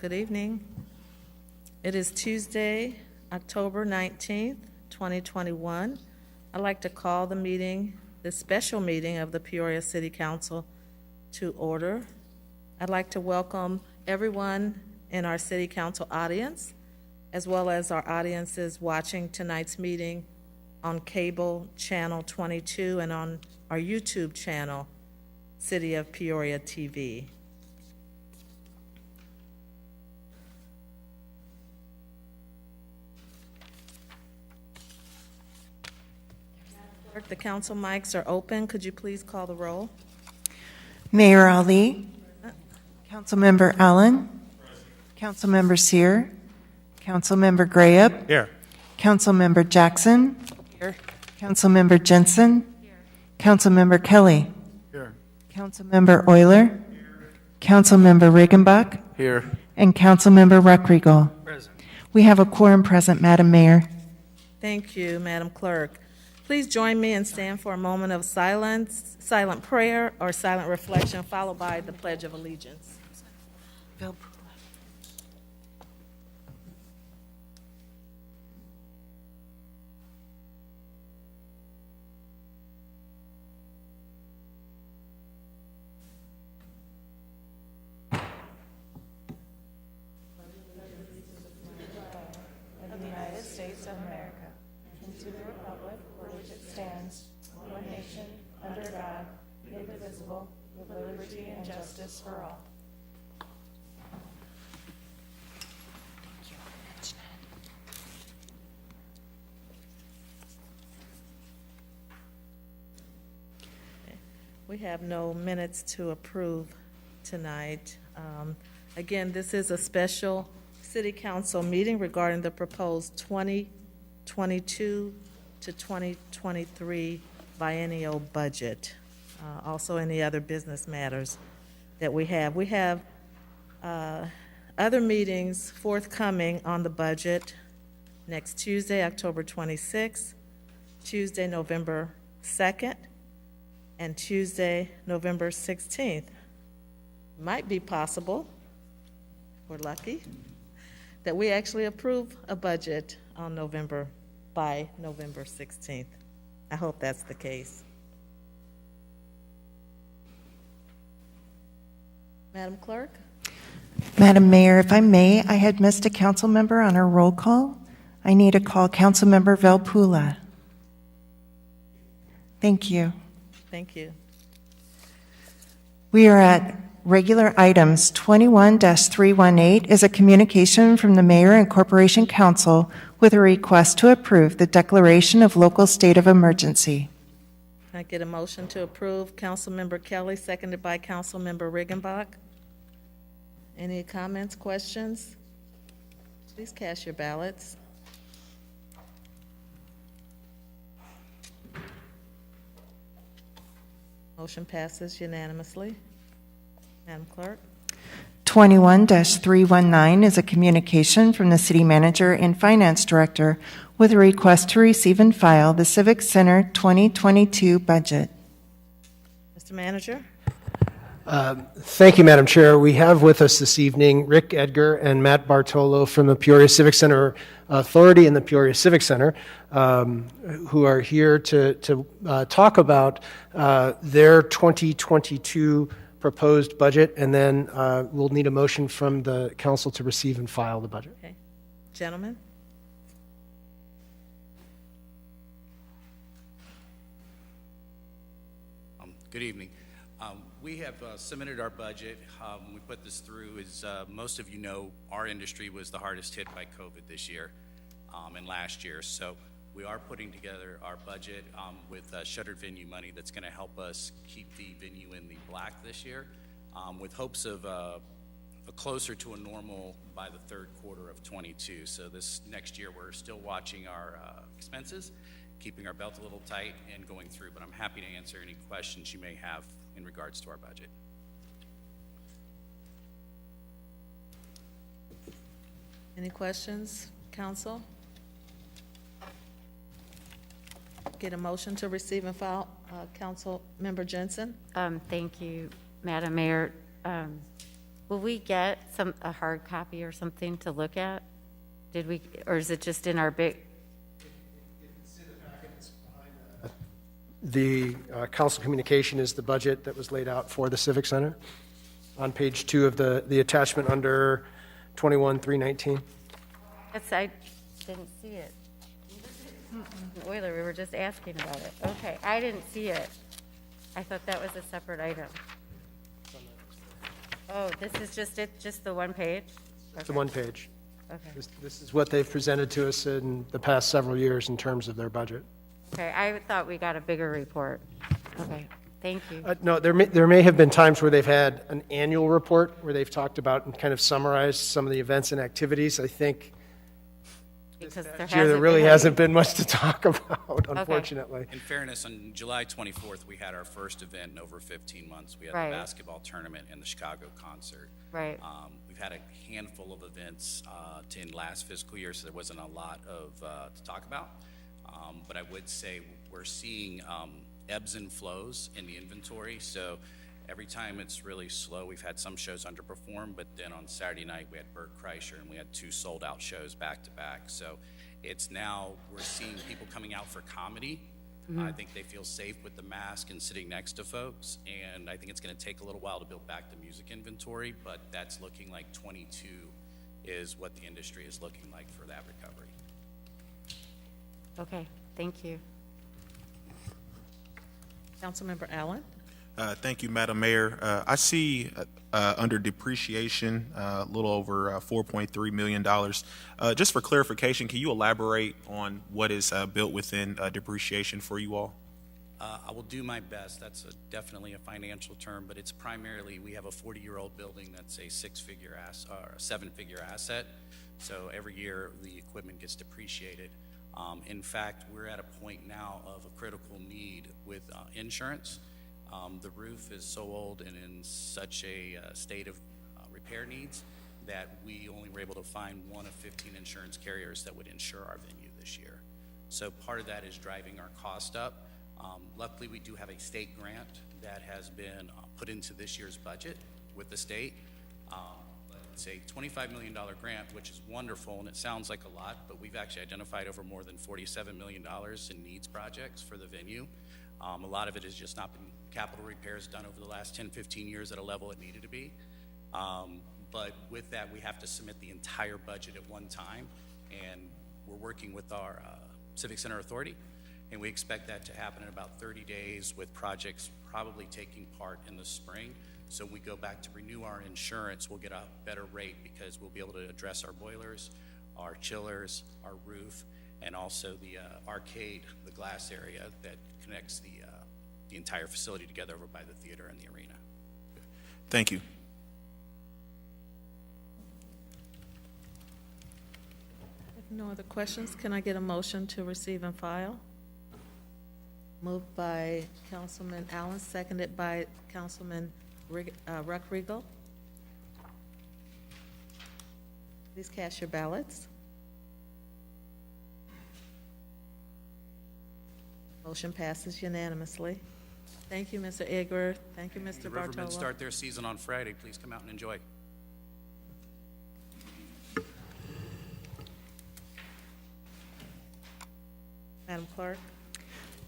Good evening. It is Tuesday, October 19th, 2021. I'd like to call the meeting, the special meeting of the Peoria City Council to order. I'd like to welcome everyone in our City Council audience, as well as our audiences watching tonight's meeting on cable channel 22 and on our YouTube channel, City of Peoria TV. The council mics are open. Could you please call the roll? Mayor Ali, Councilmember Allen, Councilmember Sear, Councilmember Grayup, Here. Councilmember Jackson, Here. Councilmember Jensen, Councilmember Kelly, Here. Councilmember Euler, Councilmember Regenbach, Here. and Councilmember Ruckriegel. Present. We have a quorum present, Madam Mayor. Thank you, Madam Clerk. Please join me and stand for a moment of silence, silent prayer or silent reflection, followed by the Pledge of Allegiance. Of the United States of America, and to the republic for which it stands, one nation, under God, indivisible, with liberty and justice for all. We have no minutes to approve tonight. Again, this is a special City Council meeting regarding the proposed 2022 to 2023 biennial budget. Also, any other business matters that we have. We have other meetings forthcoming on the budget next Tuesday, October 26th, Tuesday, November 2nd, and Tuesday, November 16th. Might be possible, if we're lucky, that we actually approve a budget on by November 16th. I hope that's the case. Madam Clerk? Madam Mayor, if I may, I had missed a council member on our roll call. I need to call Councilmember Velpula. Thank you. Thank you. We are at regular items. 21-318 is a communication from the Mayor and Corporation Council with a request to approve the declaration of local state of emergency. Can I get a motion to approve? Councilmember Kelly, seconded by Councilmember Regenbach. Any comments, questions? Please cast your ballots. Motion passes unanimously. Madam Clerk? 21-319 is a communication from the City Manager and Finance Director with a request to receive and file the Civic Center 2022 budget. Mr. Manager? Thank you, Madam Chair. We have with us this evening Rick Edgar and Matt Bartolo from the Peoria Civic Center Authority and the Peoria Civic Center, who are here to talk about their 2022 proposed budget, and then we'll need a motion from the council to receive and file the budget. Okay. Gentlemen? Good evening. We have submitted our budget. We put this through. As most of you know, our industry was the hardest hit by COVID this year and last year. So we are putting together our budget with shuttered venue money that's going to help us keep the venue in the black this year, with hopes of closer to a normal by the third quarter of 22. So this next year, we're still watching our expenses, keeping our belt a little tight and going through, but I'm happy to answer any questions you may have in regards to our budget. Any questions, council? Get a motion to receive and file, Council Member Jensen. Thank you, Madam Mayor. Will we get a hard copy or something to look at? Did we, or is it just in our big? The council communication is the budget that was laid out for the Civic Center on page 2 of the attachment under 21-319. Yes, I didn't see it. Euler, we were just asking about it. Okay, I didn't see it. I thought that was a separate item. Oh, this is just it, just the one page? It's the one page. Okay. This is what they've presented to us in the past several years in terms of their budget. Okay, I thought we got a bigger report. Okay, thank you. No, there may have been times where they've had an annual report where they've talked about and kind of summarized some of the events and activities. I think Because this year there really hasn't been much to talk about, unfortunately. In fairness, on July 24th, we had our first event in over 15 months. We had Right. the basketball tournament and the Chicago concert. Right. We've had a handful of events to end last fiscal year, so there wasn't a lot of to talk about. But I would say we're seeing ebbs and flows in the inventory. So every time it's really slow, we've had some shows underperform, but then on Saturday night we had Bert Kreischer and we had 2 sold-out shows back-to-back. So it's now, we're seeing people coming out for comedy. I think they feel safe with the mask and sitting next to folks, and I think it's going to take a little while to build back the music inventory, but that's looking like 22 is what the industry is looking like for that recovery. Okay, thank you. Councilmember Allen? Thank you, Madam Mayor. I see under depreciation a little over $4.3 million. Just for clarification, can you elaborate on what is built within depreciation for you all? I will do my best. That's definitely a financial term, but it's primarily, we have a 40-year-old building that's a 7-figure asset. So every year the equipment gets depreciated. In fact, we're at a point now of a critical need with insurance. The roof is so old and in such a state of repair needs that we only were able to find one of 15 insurance carriers that would insure our venue this year. So part of that is driving our cost up. Luckily, we do have a state grant that has been put into this year's budget with the state. It's a $25 million grant, which is wonderful, and it sounds like a lot, but we've actually identified over more than $47 million in needs projects for the venue. A lot of it has just not been capital repairs done over the last 10, 15 years at a level it needed to be. But with that, we have to submit the entire budget at one time, and we're working with our Civic Center Authority, and we expect that to happen in about 30 days with projects probably taking part in the spring. So when we go back to renew our insurance, we'll get a better rate because we'll be able to address our boilers, our chillers, our roof, and also the arcade, the glass area that connects the entire facility together over by the theater and the arena. Thank you. If no other questions, can I get a motion to receive and file? Moved by Councilman Allen, seconded by Councilman Ruckriegel. Please cast your ballots. Motion passes unanimously. Thank you, Mr. Edgar. Thank you, Mr. The Bartolo. Rivermen start their season on Friday. Please come out and enjoy. Madam Clerk?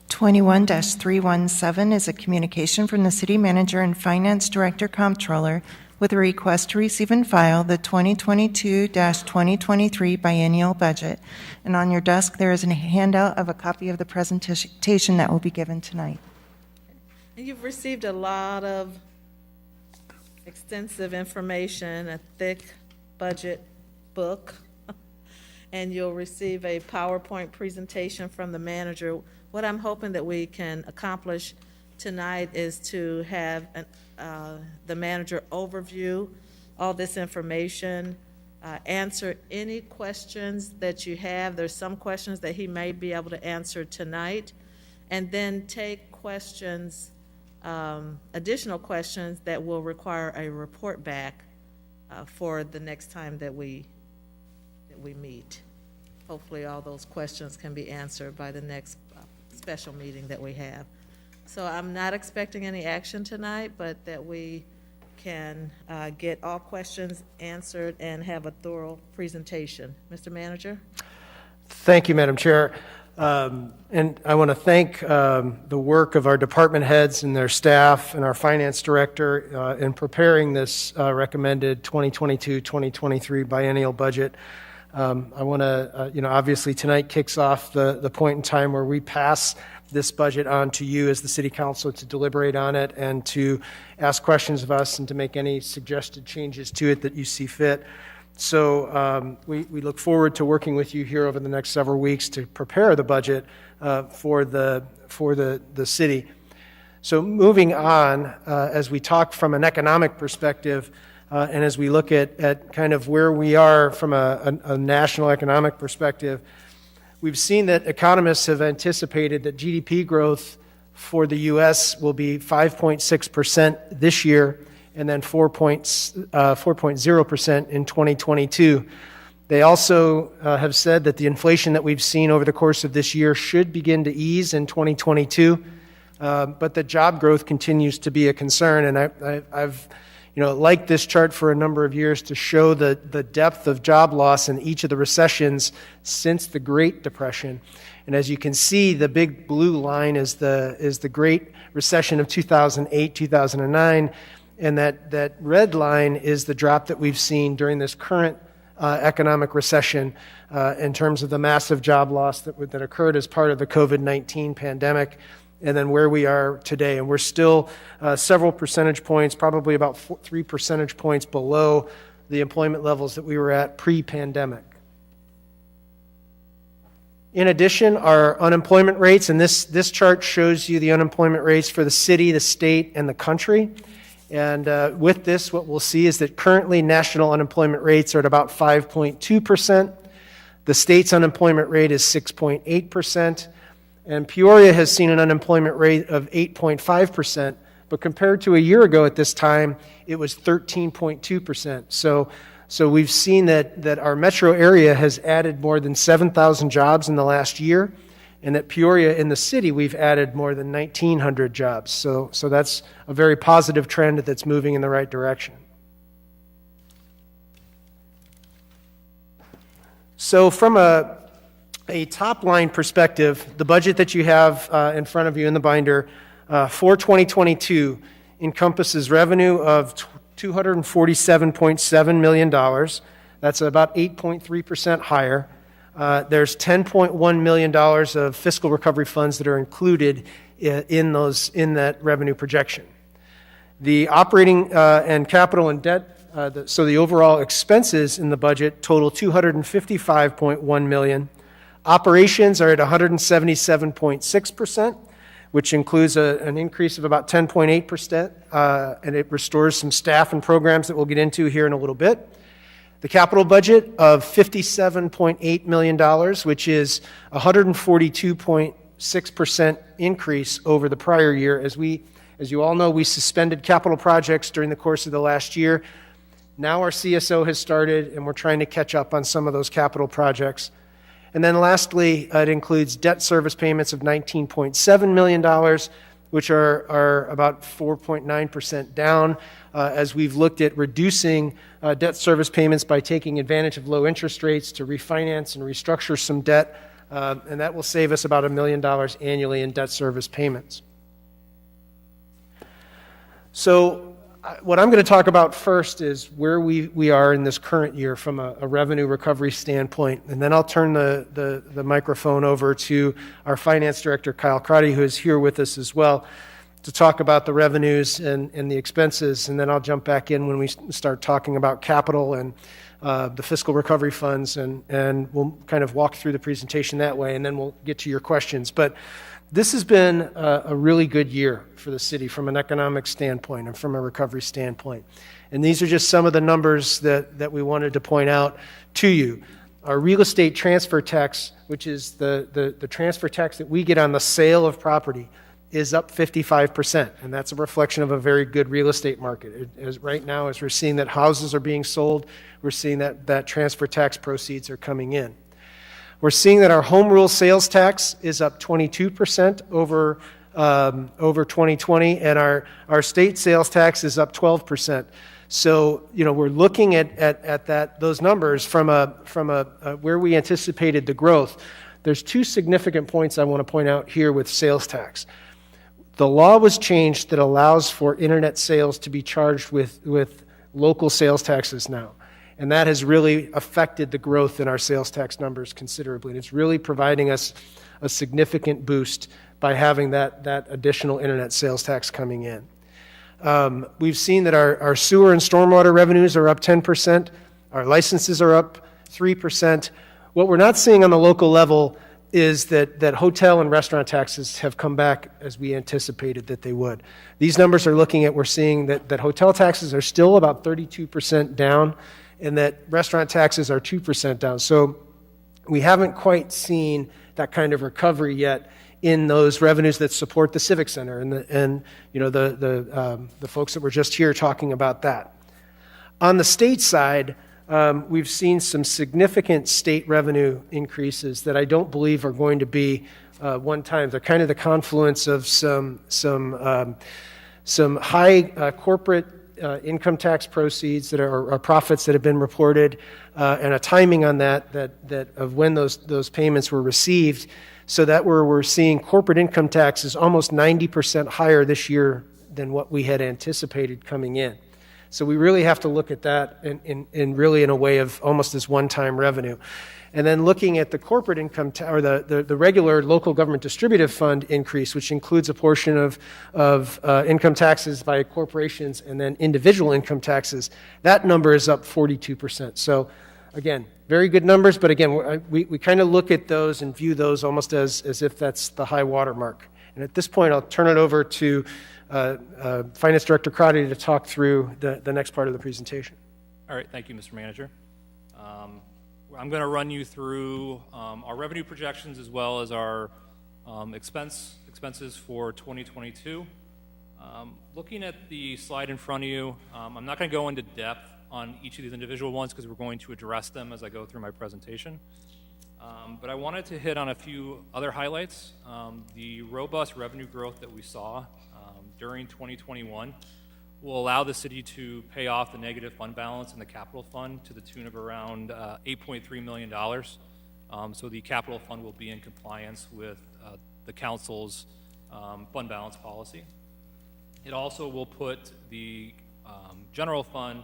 21-317 is a communication from the City Manager and Finance Director Comptroller with a request to receive and file the 2022-2023 biennial budget. And on your desk, there is a handout of a copy of the presentation that will be given tonight. And you've received a lot of extensive information, a thick budget book, and you'll receive a PowerPoint presentation from the manager. What I'm hoping that we can accomplish tonight is to have the manager overview all this information, answer any questions that you have. There's some questions that he may be able to answer tonight, and then take questions, additional questions that will require a report back for the next time that we meet. Hopefully all those questions can be answered by the next special meeting that we have. So I'm not expecting any action tonight, but that we can get all questions answered and have a thorough presentation. Mr. Manager? Thank you, Madam Chair. And I want to thank the work of our department heads and their staff and our finance director in preparing this recommended 2022-2023 biennial budget. I want to, obviously tonight kicks off the point in time where we pass this budget on to you as the City Council to deliberate on it and to ask questions of us and to make any suggested changes to it that you see fit. So we look forward to working with you here over the next several weeks to prepare the budget for the city. So moving on, as we talk from an economic perspective, and as we look at kind of where we are from a national economic perspective, we've seen that economists have anticipated that GDP growth for the U.S. will be 5.6% this year, and then 4.0% in 2022. They also have said that the inflation that we've seen over the course of this year should begin to ease in 2022, but the job growth continues to be a concern. And I've liked this chart for a number of years to show the depth of job loss in each of the recessions since the Great Depression. And as you can see, the big blue line is the Great Recession of 2008, 2009. And that red line is the drop that we've seen during this current economic recession in terms of the massive job loss that occurred as part of the COVID-19 pandemic, and then where we are today. And we're still several percentage points, probably about 3 percentage points below the employment levels that we were at pre-pandemic. In addition, our unemployment rates, and this chart shows you the unemployment rates for the city, the state, and the country. And with this, what we'll see is that currently national unemployment rates are at about 5.2%. The state's unemployment rate is 6.8%. And Peoria has seen an unemployment rate of 8.5%. But compared to a year ago at this time, it was 13.2%. So we've seen that our metro area has added more than 7,000 jobs in the last year, and that Peoria in the city, we've added more than 1,900 jobs. So that's a very positive trend that's moving in the right direction. So from a top-line perspective, the budget that you have in front of you in the binder for 2022 encompasses revenue of $247.7 million. That's about 8.3% higher. There's $10.1 million of fiscal recovery funds that are included in that revenue projection. The operating and capital and debt, so the overall expenses in the budget total $255.1 million. Operations are at 177.6%, which includes an increase of about 10.8%, and it restores some staff and programs that we'll get into here in a little bit. The capital budget of $57.8 million, which is a 142.6% increase over the prior year. As you all know, we suspended capital projects during the course of the last year. Now our CSO has started, and we're trying to catch up on some of those capital projects. And then lastly, it includes debt service payments of $19.7 million, which are about 4.9% down, as we've looked at reducing debt service payments by taking advantage of low interest rates to refinance and restructure some debt, and that will save us about $1 million annually in debt service payments. So what I'm going to talk about first is where we are in this current year from a revenue recovery standpoint, and then I'll turn the microphone over to our finance director, Kyle Crotty, who is here with us as well, to talk about the revenues and the expenses, and then I'll jump back in when we start talking about capital and the fiscal recovery funds, and we'll kind of walk through the presentation that way, and then we'll get to your questions. But this has been a really good year for the city from an economic standpoint and from a recovery standpoint. And these are just some of the numbers that we wanted to point out to you. Our real estate transfer tax, which is the transfer tax that we get on the sale of property, is up 55%, and that's a reflection of a very good real estate market. Right now, as we're seeing that houses are being sold, we're seeing that transfer tax proceeds are coming in. We're seeing that our home rule sales tax is up 22% over over 2020, and our state sales tax is up 12%. So, we're looking at those numbers from where we anticipated the growth. There's two significant points I want to point out here with sales tax. The law was changed that allows for internet sales to be charged with local sales taxes now. And that has really affected the growth in our sales tax numbers considerably. And it's really providing us a significant boost by having that additional internet sales tax coming in. We've seen that our sewer and stormwater revenues are up 10%. Our licenses are up 3%. What we're not seeing on the local level is that hotel and restaurant taxes have come back as we anticipated that they would. These numbers we're seeing that hotel taxes are still about 32% down, and that restaurant taxes are 2% down. So we haven't quite seen that kind of recovery yet in those revenues that support the Civic Center and the folks that were just here talking about that. On the state side, we've seen some significant state revenue increases that I don't believe are going to be one time. They're kind of the confluence of some high corporate income tax proceeds that are profits that have been reported, and a timing on that of when those payments were received, so that we're seeing corporate income taxes almost 90% higher this year than what we had anticipated coming in. So we really have to look at that in really in a way of almost as one-time revenue. And then looking at the corporate income or the regular local government distributive fund increase, which includes a portion of income taxes by corporations and then individual income taxes, that number is up 42%. So again, very good numbers, but again, we kind of look at those and view those almost as if that's the high water mark. And at this point, I'll turn it over to Finance Director Crotty to talk through the next part of the presentation. All right, thank you, Mr. Manager. I'm going to run you through our revenue projections as well as our expenses for 2022. Looking at the slide in front of you, I'm not going to go into depth on each of these individual ones because we're going to address them as I go through my presentation. But I wanted to hit on a few other highlights. The robust revenue growth that we saw during 2021 will allow the city to pay off the negative fund balance in the capital fund to the tune of around $8.3 million. So the capital fund will be in compliance with the council's fund balance policy. It also will put the general fund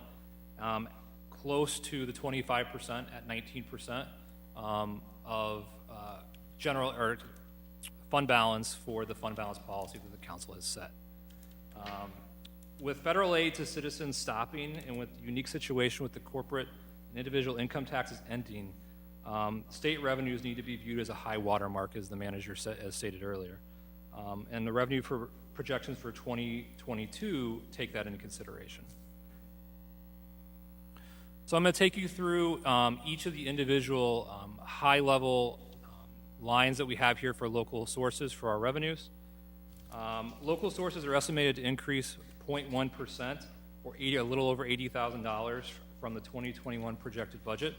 close to the 25% at 19% of general or fund balance for the fund balance policy that the council has set. With federal aid to citizens stopping and with the unique situation with the corporate and individual income taxes ending, state revenues need to be viewed as a high watermark, as the manager as stated earlier. And the revenue for projections for 2022 take that into consideration. So I'm going to take you through each of the individual high-level lines that we have here for local sources for our revenues. Local sources are estimated to increase 0.1%, or a little over $80,000 from the 2021 projected budget.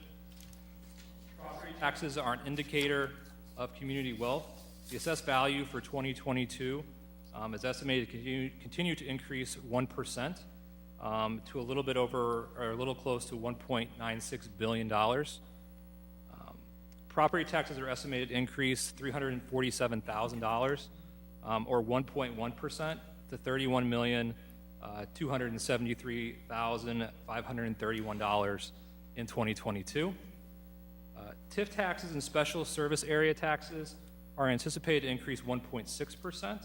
Property taxes are an indicator of community wealth. The assessed value for 2022 is estimated to continue to increase 1%. To a little bit over, or a little close to $1.96 billion. Property taxes are estimated to increase $347,000, or 1.1% to $31,273,531 in 2022. TIF taxes and special service area taxes are anticipated to increase 1.6%,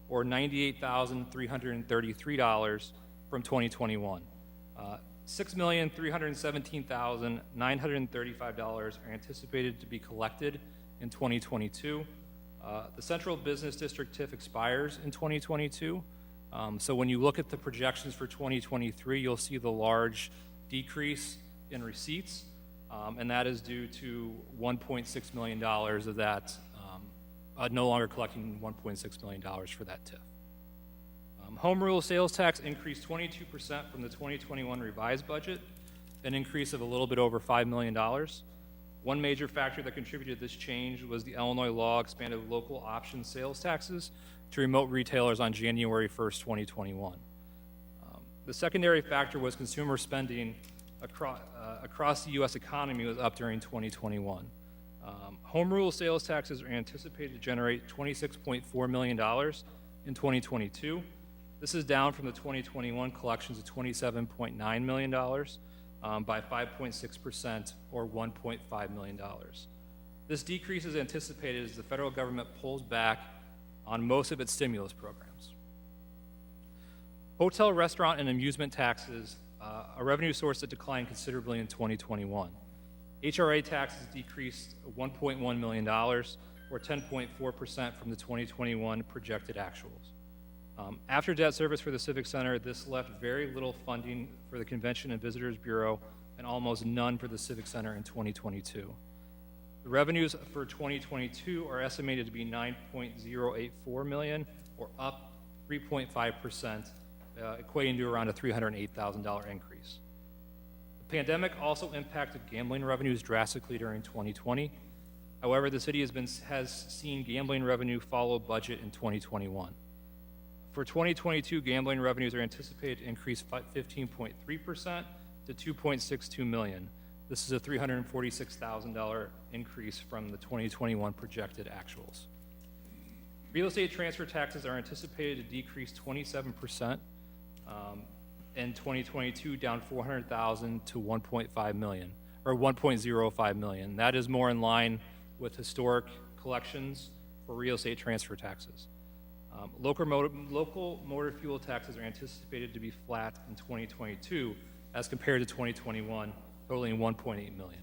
or $98,333 from 2021. $6,317,935 are anticipated to be collected in 2022. The Central Business District TIF expires in 2022. So when you look at the projections for 2023, you'll see the large decrease in receipts, and that is due to $1.6 million of that, no longer collecting $1.6 million for that TIF. Home rule sales tax increased 22% from the 2021 revised budget, an increase of a little bit over $5 million. One major factor that contributed to this change was the Illinois law expanded local option sales taxes to remote retailers on January 1st, 2021. The secondary factor was consumer spending across the U.S. economy was up during 2021. Home rule sales taxes are anticipated to generate $26.4 million in 2022. This is down from the 2021 collections of $27.9 million by 5.6% or $1.5 million. This decrease is anticipated as the federal government pulls back on most of its stimulus programs. Hotel, restaurant, and amusement taxes, a revenue source that declined considerably in 2021. HRA taxes decreased $1.1 million, or 10.4% from the 2021 projected actuals. After debt service for the Civic Center, this left very little funding for the Convention and Visitors Bureau and almost none for the Civic Center in 2022. The revenues for 2022 are estimated to be $9.084 million, or up 3.5%, equating to around a $308,000 increase. The pandemic also impacted gambling revenues drastically during 2020. However, the city has seen gambling revenue follow budget in 2021. For 2022, gambling revenues are anticipated to increase 15.3% to $2.62 million. This is a $346,000 increase from the 2021 projected actuals. Real estate transfer taxes are anticipated to decrease 27% in 2022, down $400,000 to $1.5 million, or $1.05 million. That is more in line with historic collections for real estate transfer taxes. Local motor fuel taxes are anticipated to be flat in 2022 as compared to 2021, totaling $1.8 million.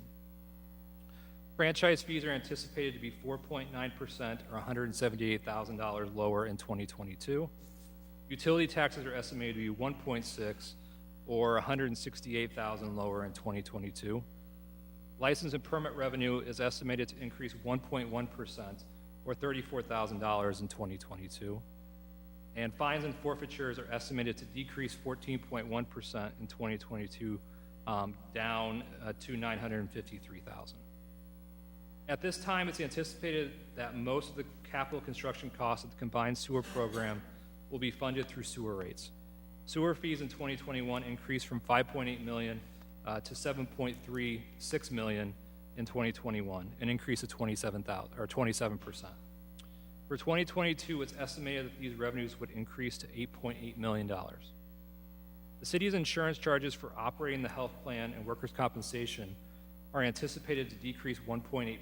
Franchise fees are anticipated to be 4.9%, or $178,000 lower in 2022. Utility taxes are estimated to be 1.6%, or $168,000 lower in 2022. License and permit revenue is estimated to increase 1.1%, or $34,000 in 2022. And fines and forfeitures are estimated to decrease 14.1% in 2022, down to $953,000. At this time, it's anticipated that most of the capital construction costs of the combined sewer program will be funded through sewer rates. Sewer fees in 2021 increased from $5.8 million to $7.36 million in 2021, an increase of 27%. For 2022, it's estimated that these revenues would increase to $8.8 million. The city's insurance charges for operating the health plan and workers' compensation are anticipated to decrease 1.8%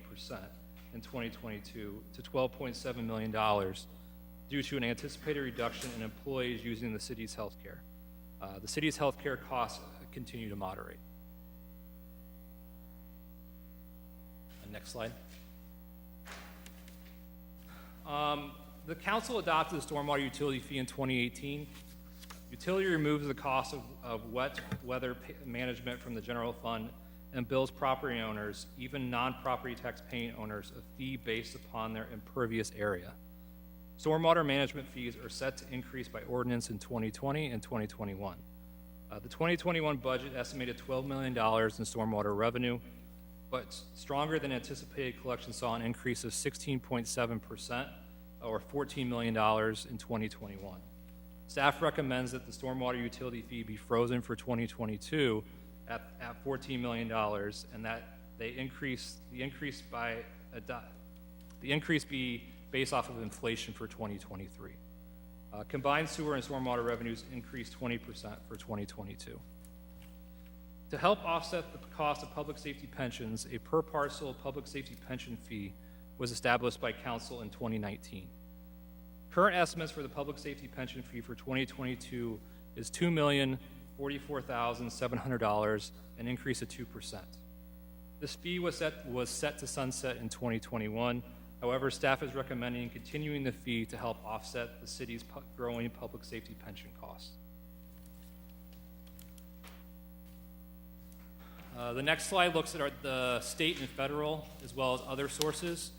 in 2022 to $12.7 million due to an anticipated reduction in employees using the city's health care. The city's health care costs continue to moderate. Next slide. The council adopted the Stormwater Utility Fee in 2018. Utility removes the cost of wet weather management from the general fund and bills property owners, even non-property tax paying owners, a fee based upon their impervious area. Stormwater management fees are set to increase by ordinance in 2020 and 2021. The 2021 budget estimated $12 million in stormwater revenue, but stronger than anticipated collections saw an increase of 16.7%, or $14 million in 2021. Staff recommends that the stormwater utility fee be frozen for 2022 at $14 million, and that the increase be based off of inflation for 2023. Combined sewer and stormwater revenues increased 20% for 2022. To help offset the cost of public safety pensions, a per parcel public safety pension fee was established by council in 2019. Current estimates for the public safety pension fee for 2022 is $2,044,700, an increase of 2%. This fee was set to sunset in 2021. However, staff is recommending continuing the fee to help offset the city's growing public safety pension costs. The next slide looks at the state and federal, as well as other sources,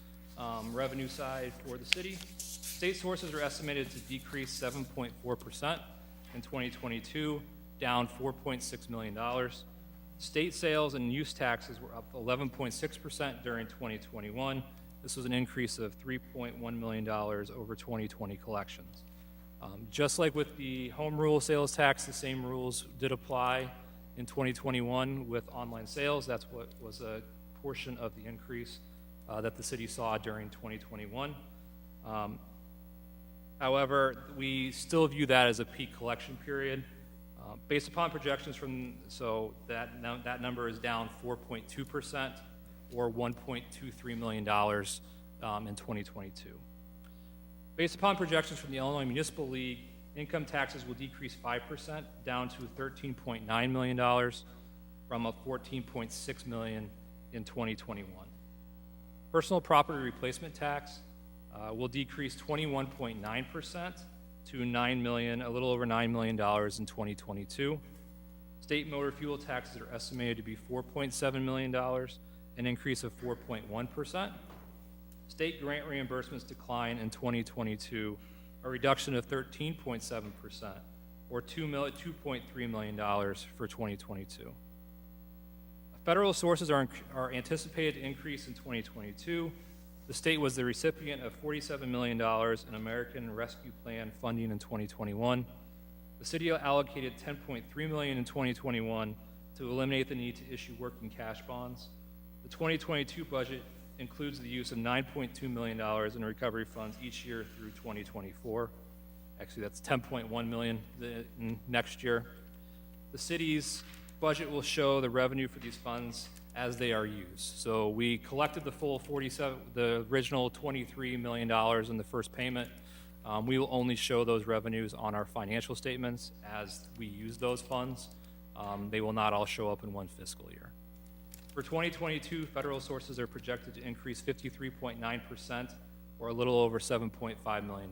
revenue side for the city. State sources are estimated to decrease 7.4% in 2022, down $4.6 million. State sales and use taxes were up 11.6% during 2021. This was an increase of $3.1 million over 2020 collections. Just like with the home rule sales tax, the same rules did apply in 2021 with online sales. That's what was a portion of the increase that the city saw during 2021. However, we still view that as a peak collection period. Based upon projections that number is down 4.2% or $1.23 million in 2022. Based upon projections from the Illinois Municipal League, income taxes will decrease 5%, down to $13.9 million from a $14.6 million in 2021. Personal property replacement tax will decrease 21.9% to $9 million, a little over $9 million in 2022. State motor fuel taxes are estimated to be $4.7 million, an increase of 4.1%. State grant reimbursements decline in 2022, a reduction of 13.7%, or $2.3 million for 2022. Federal sources are anticipated to increase in 2022. The state was the recipient of $47 million in American Rescue Plan funding in 2021. The city allocated $10.3 million in 2021 to eliminate the need to issue working cash bonds. The 2022 budget includes the use of $9.2 million in recovery funds each year through 2024. Actually, that's $10.1 million next year. The city's budget will show the revenue for these funds as they are used. So we collected the full the original $23 million in the first payment. We will only show those revenues on our financial statements as we use those funds. They will not all show up in one fiscal year. For 2022, federal sources are projected to increase 53.9%, or a little over $7.5 million.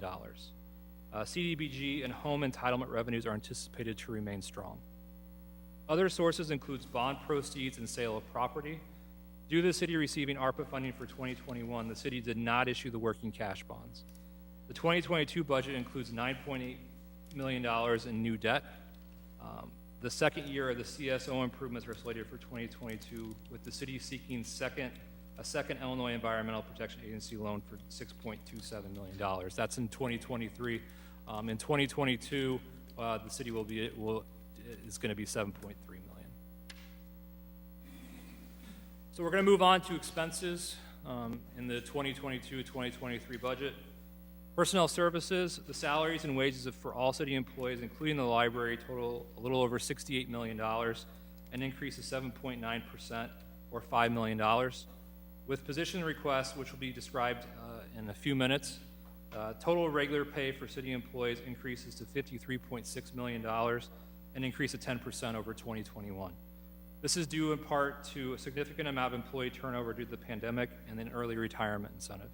CDBG and home entitlement revenues are anticipated to remain strong. Other sources includes bond proceeds and sale of property. Due to the city receiving ARPA funding for 2021, the city did not issue the working cash bonds. The 2022 budget includes $9.8 million in new debt. The second year of the CSO improvements are slated for 2022, with the city seeking a second Illinois Environmental Protection Agency loan for $6.27 million. That's in 2023. In 2022, the city is going to be $7.3 million. So we're going to move on to expenses in the 2022-2023 budget. Personnel services, the salaries and wages for all city employees, including the library, total a little over $68 million, an increase of 7.9%, or $5 million. With position requests, which will be described in a few minutes, total regular pay for city employees increases to $53.6 million, an increase of 10% over 2021. This is due in part to a significant amount of employee turnover due to the pandemic and an early retirement incentive.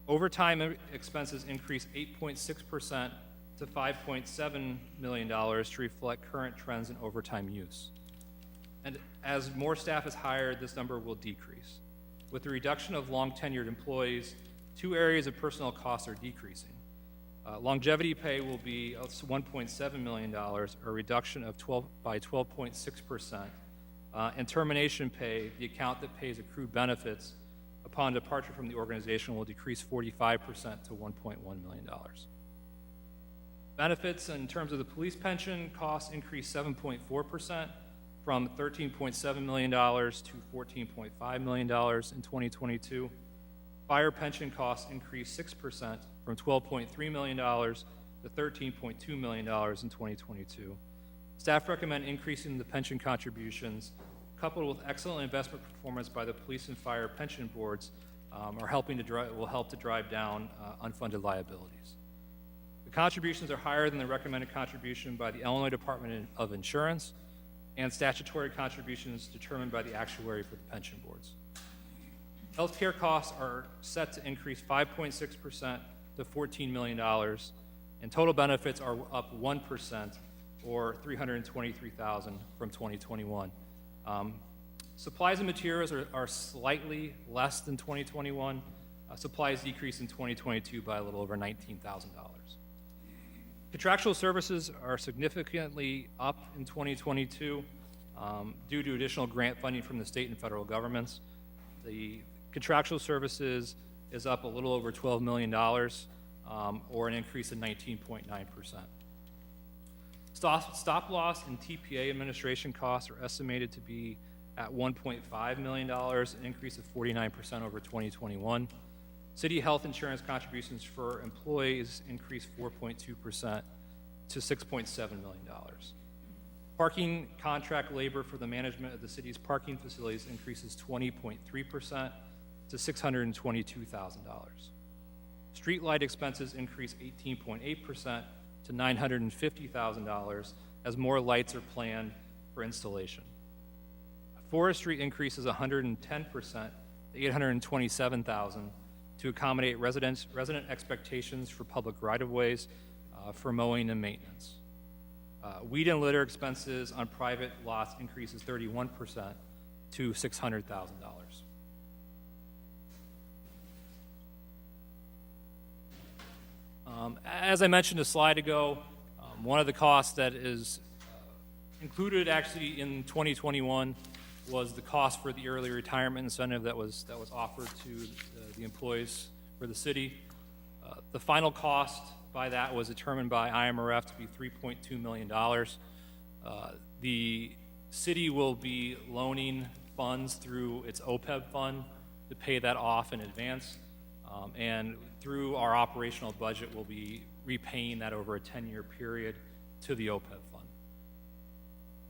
Overtime expenses increased 8.6% to $5.7 million to reflect current trends in overtime use. And as more staff is hired, this number will decrease. With the reduction of long-tenured employees, two areas of personnel costs are decreasing. Longevity pay will be $1.7 million, a reduction of 12.6%. And termination pay, the account that pays accrued benefits upon departure from the organization, will decrease 45% to $1.1 million. Benefits in terms of the police pension costs increased 7.4% from $13.7 million to $14.5 million in 2022. Fire pension costs increased 6% from $12.3 million to $13.2 million in 2022. Staff recommend increasing the pension contributions, coupled with excellent investment performance by the police and fire pension boards, will help to drive down unfunded liabilities. The contributions are higher than the recommended contribution by the Illinois Department of Insurance and statutory contributions determined by the actuary for the pension boards. Healthcare costs are set to increase 5.6% to $14 million, and total benefits are up 1%, or $323,000 from 2021. Supplies and materials are slightly less than 2021. Supplies decreased in 2022 by a little over $19,000. Contractual services are significantly up in 2022. due to additional grant funding from the state and federal governments. The contractual services is up a little over $12 million, or an increase of 19.9%. Stop loss and TPA administration costs are estimated to be at $1.5 million, an increase of 49% over 2021. City health insurance contributions for employees increased 4.2% to $6.7 million. Parking contract labor for the management of the city's parking facilities increases 20.3% to $622,000. Streetlight expenses increase 18.8% to $950,000 as more lights are planned for installation. Forestry increases 110% to $827,000 to accommodate resident expectations for public right-of-ways for mowing and maintenance. Weed and litter expenses on private lots increases 31% to $600,000. As I mentioned a slide ago, one of the costs that is included actually in 2021 was the cost for the early retirement incentive that was offered to the employees for the city. The final cost by that was determined by IMRF to be $3.2 million. The city will be loaning funds through its OPEB fund to pay that off in advance, and through our operational budget, we'll be repaying that over a 10-year period to the OPEB fund.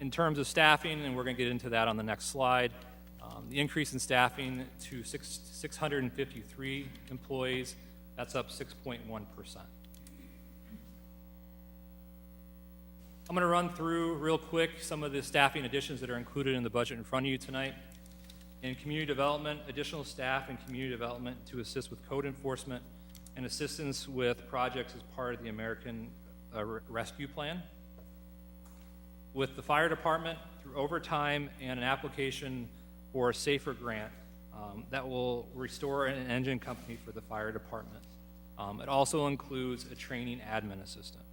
In terms of staffing, and we're going to get into that on the next slide, the increase in staffing to 653 employees, that's up 6.1%. I'm going to run through real quick some of the staffing additions that are included in the budget in front of you tonight. In community development, additional staff in community development to assist with code enforcement and assistance with projects as part of the American Rescue Plan. With the fire department, through overtime and an application for a SAFER grant that will restore an engine company for the fire department. It also includes a training admin assistant.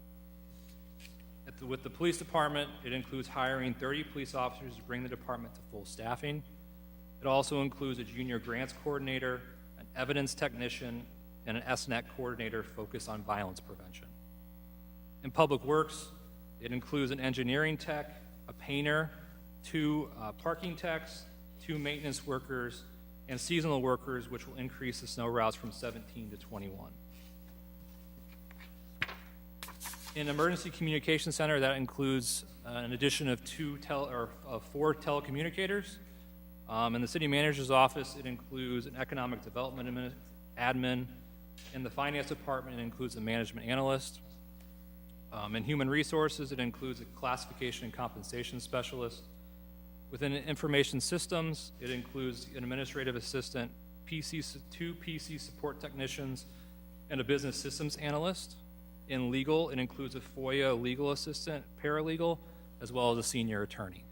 With the police department, it includes hiring 30 police officers to bring the department to full staffing. It also includes a junior grants coordinator, an evidence technician, and an SNET coordinator focused on violence prevention. In public works, it includes an engineering tech, a painter, 2 parking techs, 2 maintenance workers, and seasonal workers, which will increase the snow routes from 17 to 21. In Emergency Communication Center, that includes an addition of 4 telecommunicators. In the city manager's office, it includes an economic development admin. In the finance department, it includes a management analyst. In human resources, it includes a classification and compensation specialist. Within information systems, it includes an administrative assistant, 2 PC support technicians, and a business systems analyst. In legal, it includes a FOIA legal assistant, paralegal, as well as a senior attorney.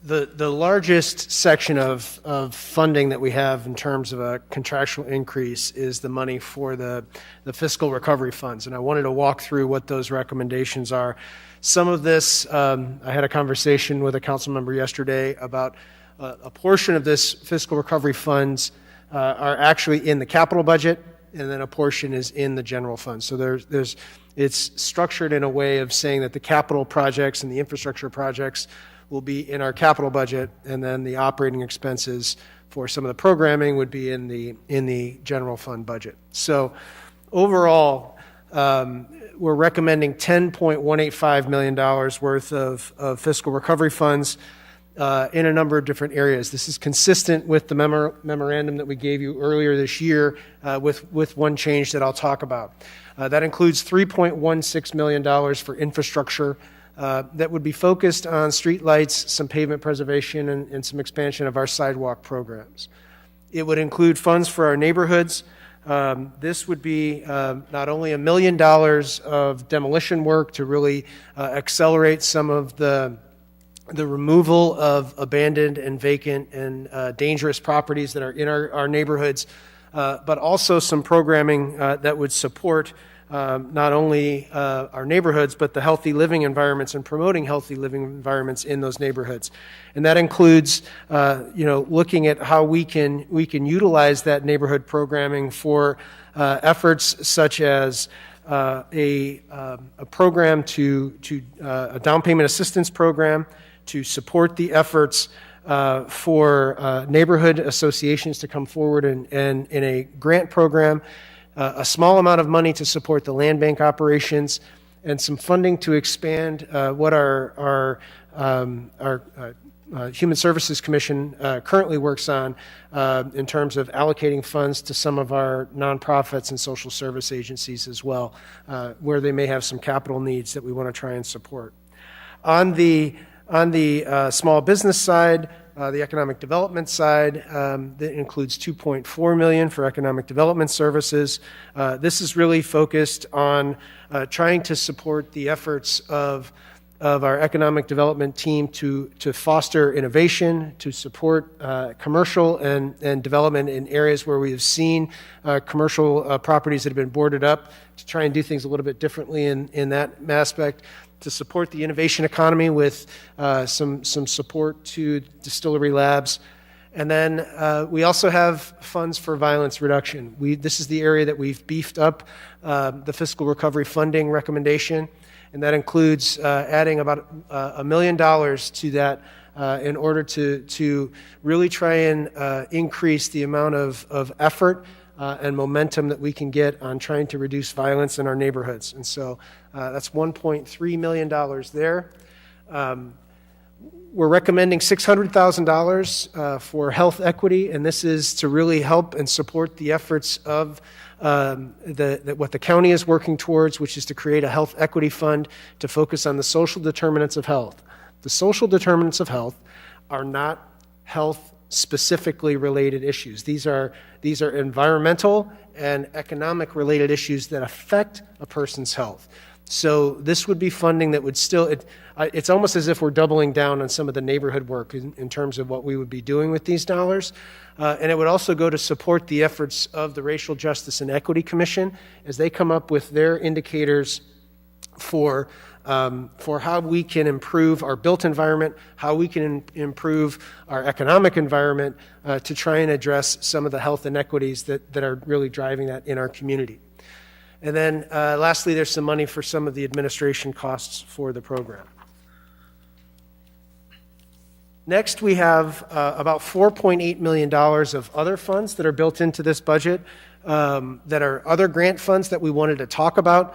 The largest section of funding that we have in terms of a contractual increase is the money for the fiscal recovery funds. And I wanted to walk through what those recommendations are. Some of this, I had a conversation with a council member yesterday about a portion of this fiscal recovery funds are actually in the capital budget, and then a portion is in the general fund. So it's structured in a way of saying that the capital projects and the infrastructure projects will be in our capital budget, and then the operating expenses for some of the programming would be in the general fund budget. So overall, we're recommending $10.185 million worth of fiscal recovery funds in a number of different areas. This is consistent with the memorandum that we gave you earlier this year with one change that I'll talk about. That includes $3.16 million for infrastructure that would be focused on streetlights, some pavement preservation, and some expansion of our sidewalk programs. It would include funds for our neighborhoods. This would be not only $1 million of demolition work to really accelerate some of the removal of abandoned and vacant and dangerous properties that are in our neighborhoods, but also some programming that would support not only our neighborhoods, but the healthy living environments and promoting healthy living environments in those neighborhoods. And that includes, looking at how we can utilize that neighborhood programming for efforts such as a program a down payment assistance program to support the efforts for neighborhood associations to come forward and in a grant program, a small amount of money to support the land bank operations, and some funding to expand what our Human Services Commission currently works on in terms of allocating funds to some of our nonprofits and social service agencies as well, where they may have some capital needs that we want to try and support. On the small business side, the economic development side, that includes $2.4 million for economic development services. This is really focused on trying to support the efforts of our economic development team to foster innovation, to support commercial and development in areas where we have seen commercial properties that have been boarded up, to try and do things a little bit differently in that aspect, to support the innovation economy with some support to distillery labs. And then we also have funds for violence reduction. This is the area that we've beefed up the fiscal recovery funding recommendation, and that includes adding about $1 million to that in order to really try and increase the amount of effort and momentum that we can get on trying to reduce violence in our neighborhoods. And so that's $1.3 million there. We're recommending $600,000 for health equity, and this is to really help and support the efforts of what the county is working towards, which is to create a health equity fund to focus on the social determinants of health. The social determinants of health are not health specifically related issues. These are environmental and economic related issues that affect a person's health. So this would be funding that would still, it's almost as if we're doubling down on some of the neighborhood work in terms of what we would be doing with these dollars. And it would also go to support the efforts of the Racial Justice and Equity Commission as they come up with their indicators for how we can improve our built environment, how we can improve our economic environment to try and address some of the health inequities that are really driving that in our community. And then lastly, there's some money for some of the administration costs for the program. Next, we have about $4.8 million of other funds that are built into this budget that are other grant funds that we wanted to talk about.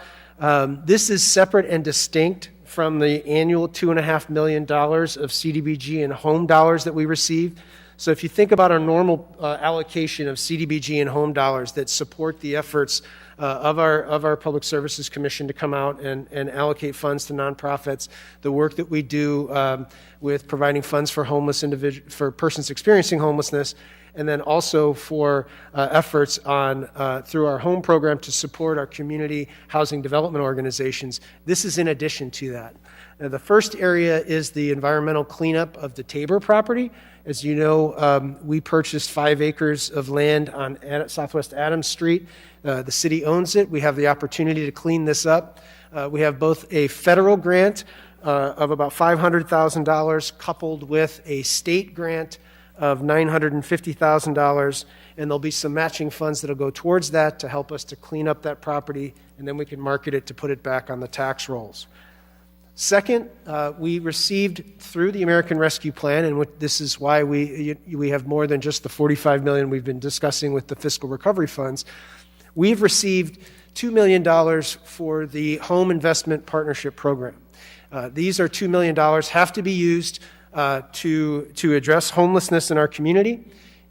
This is separate and distinct from the annual $2.5 million of CDBG and home dollars that we receive. So if you think about our normal allocation of CDBG and home dollars that support the efforts of our Public Services Commission to come out and allocate funds to nonprofits, the work that we do with providing funds for for persons experiencing homelessness, and then also for efforts through our home program to support our community housing development organizations. This is in addition to that. Now, the first area is the environmental cleanup of the Tabor property. As you know, we purchased 5 acres of land on Southwest Adams Street. The city owns it. We have the opportunity to clean this up. We have both a federal grant of about $500,000 coupled with a state grant of $950,000, and there'll be some matching funds that'll go towards that to help us to clean up that property, and then we can market it to put it back on the tax rolls. Second, we received through the American Rescue Plan, and this is why we have more than just the $45 million we've been discussing with the fiscal recovery funds. We've received $2 million for the Home Investment Partnership Program. These are $2 million, have to be used to address homelessness in our community.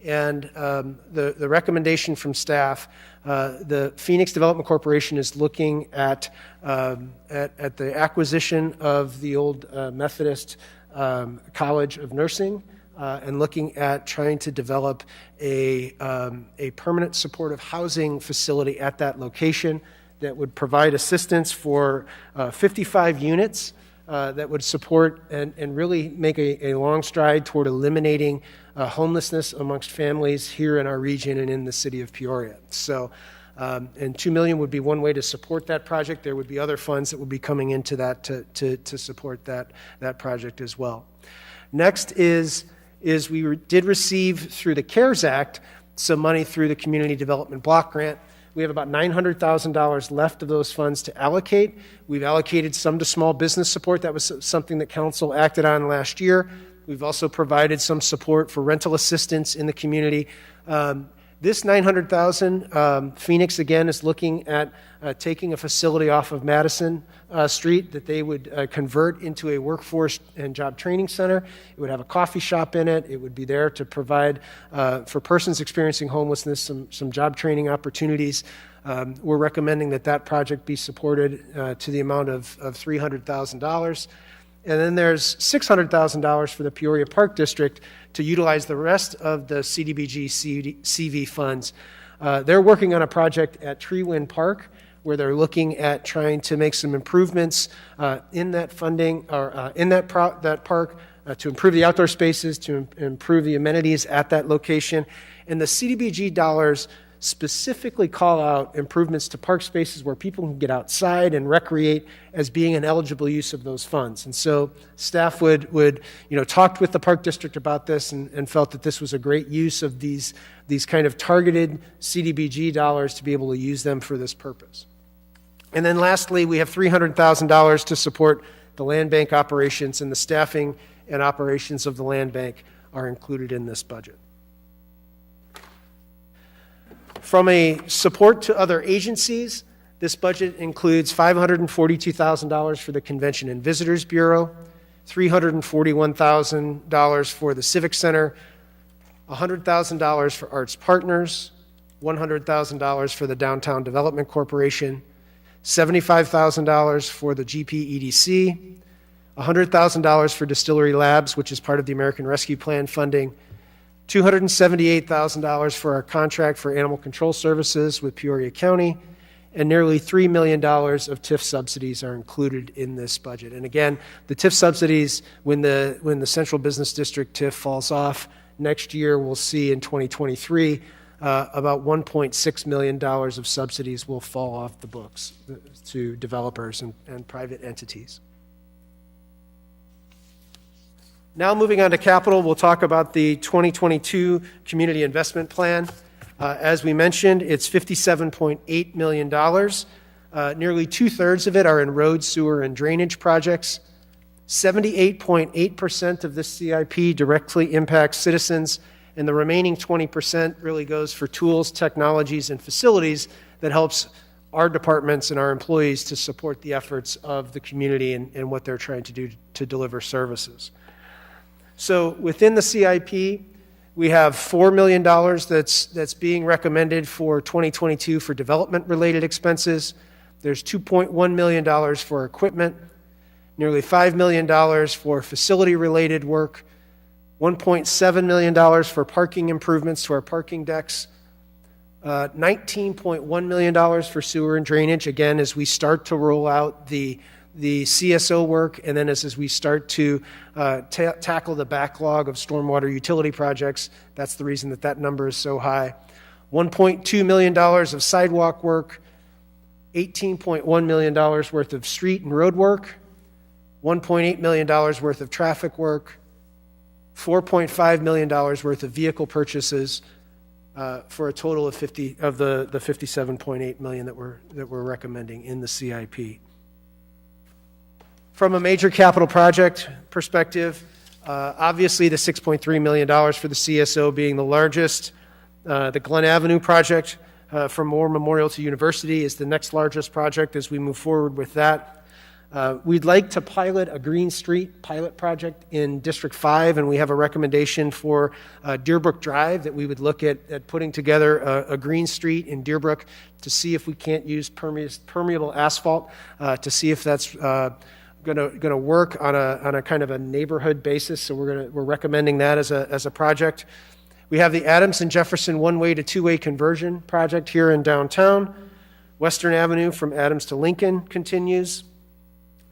And the recommendation from staff, the Phoenix Development Corporation is looking at the acquisition of the old Methodist College of Nursing and looking at trying to develop a permanent supportive housing facility at that location that would provide assistance for 55 units that would support and really make a long stride toward eliminating homelessness amongst families here in our region and in the city of Peoria. So And $2 million would be one way to support that project. There would be other funds that would be coming into that to support that project as well. Next is we did receive through the CARES Act some money through the Community Development Block Grant. We have about $900,000 left of those funds to allocate. We've allocated some to small business support. That was something that council acted on last year. We've also provided some support for rental assistance in the community. This $900,000, Phoenix again is looking at taking a facility off of Madison Street that they would convert into a workforce and job training center. It would have a coffee shop in it. It would be there to provide for persons experiencing homelessness some job training opportunities. We're recommending that project be supported to the amount of $300,000. And then there's $600,000 for the Peoria Park District to utilize the rest of the CDBG CV funds. They're working on a project at Treewind Park where they're looking at trying to make some improvements in that funding or in that park to improve the outdoor spaces, to improve the amenities at that location. And the CDBG dollars specifically call out improvements to park spaces where people can get outside and recreate as being an eligible use of those funds. And so staff would talked with the Park District about this and felt that this was a great use of these kind of targeted CDBG dollars to be able to use them for this purpose. And then lastly, we have $300,000 to support the land bank operations, and the staffing and operations of the land bank are included in this budget. From a support to other agencies, this budget includes $542,000 for the Convention and Visitors Bureau, $341,000 for the Civic Center, $100,000 for Arts Partners, $100,000 for the Downtown Development Corporation, $75,000 for the GPEDC, $100,000 for Distillery Labs, which is part of the American Rescue Plan funding, $278,000 for our contract for animal control services with Peoria County, and nearly $3 million of TIF subsidies are included in this budget. And again, the TIF subsidies, when the Central Business District TIF falls off next year, we'll see in 2023 about $1.6 million of subsidies will fall off the books to developers and private entities. Now moving on to capital, we'll talk about the 2022 Community Investment Plan. As we mentioned, it's $57.8 million. Nearly two-thirds of it are in road, sewer, and drainage projects. 78.8% of this CIP directly impacts citizens, and the remaining 20% really goes for tools, technologies, and facilities that helps our departments and our employees to support the efforts of the community and what they're trying to do to deliver services. So within the CIP, we have $4 million that's being recommended for 2022 for development-related expenses. There's $2.1 million for equipment, nearly $5 million for facility-related work, $1.7 million for parking improvements to our parking decks, $19.1 million for sewer and drainage, again, as we start to roll out the CSO work, and then as we start to tackle the backlog of stormwater utility projects. That's the reason that number is so high. $1.2 million of sidewalk work, $18.1 million worth of street and road work, $1.8 million worth of traffic work, $4.5 million worth of vehicle purchases, for a total of the $57.8 million that we're recommending in the CIP. From a major capital project perspective, obviously the $6.3 million for the CSO being the largest. The Glen Avenue project from Moore Memorial to University is the next largest project as we move forward with that. We'd like to pilot a Green Street pilot project in District 5, and we have a recommendation for Deerbrook Drive that we would look at putting together a Green Street in Deerbrook to see if we can't use permeable asphalt, to see if that's going to work on a kind of a neighborhood basis. So we're recommending that as a project. We have the Adams and Jefferson one-way to two-way conversion project here in downtown. Western Avenue from Adams to Lincoln continues.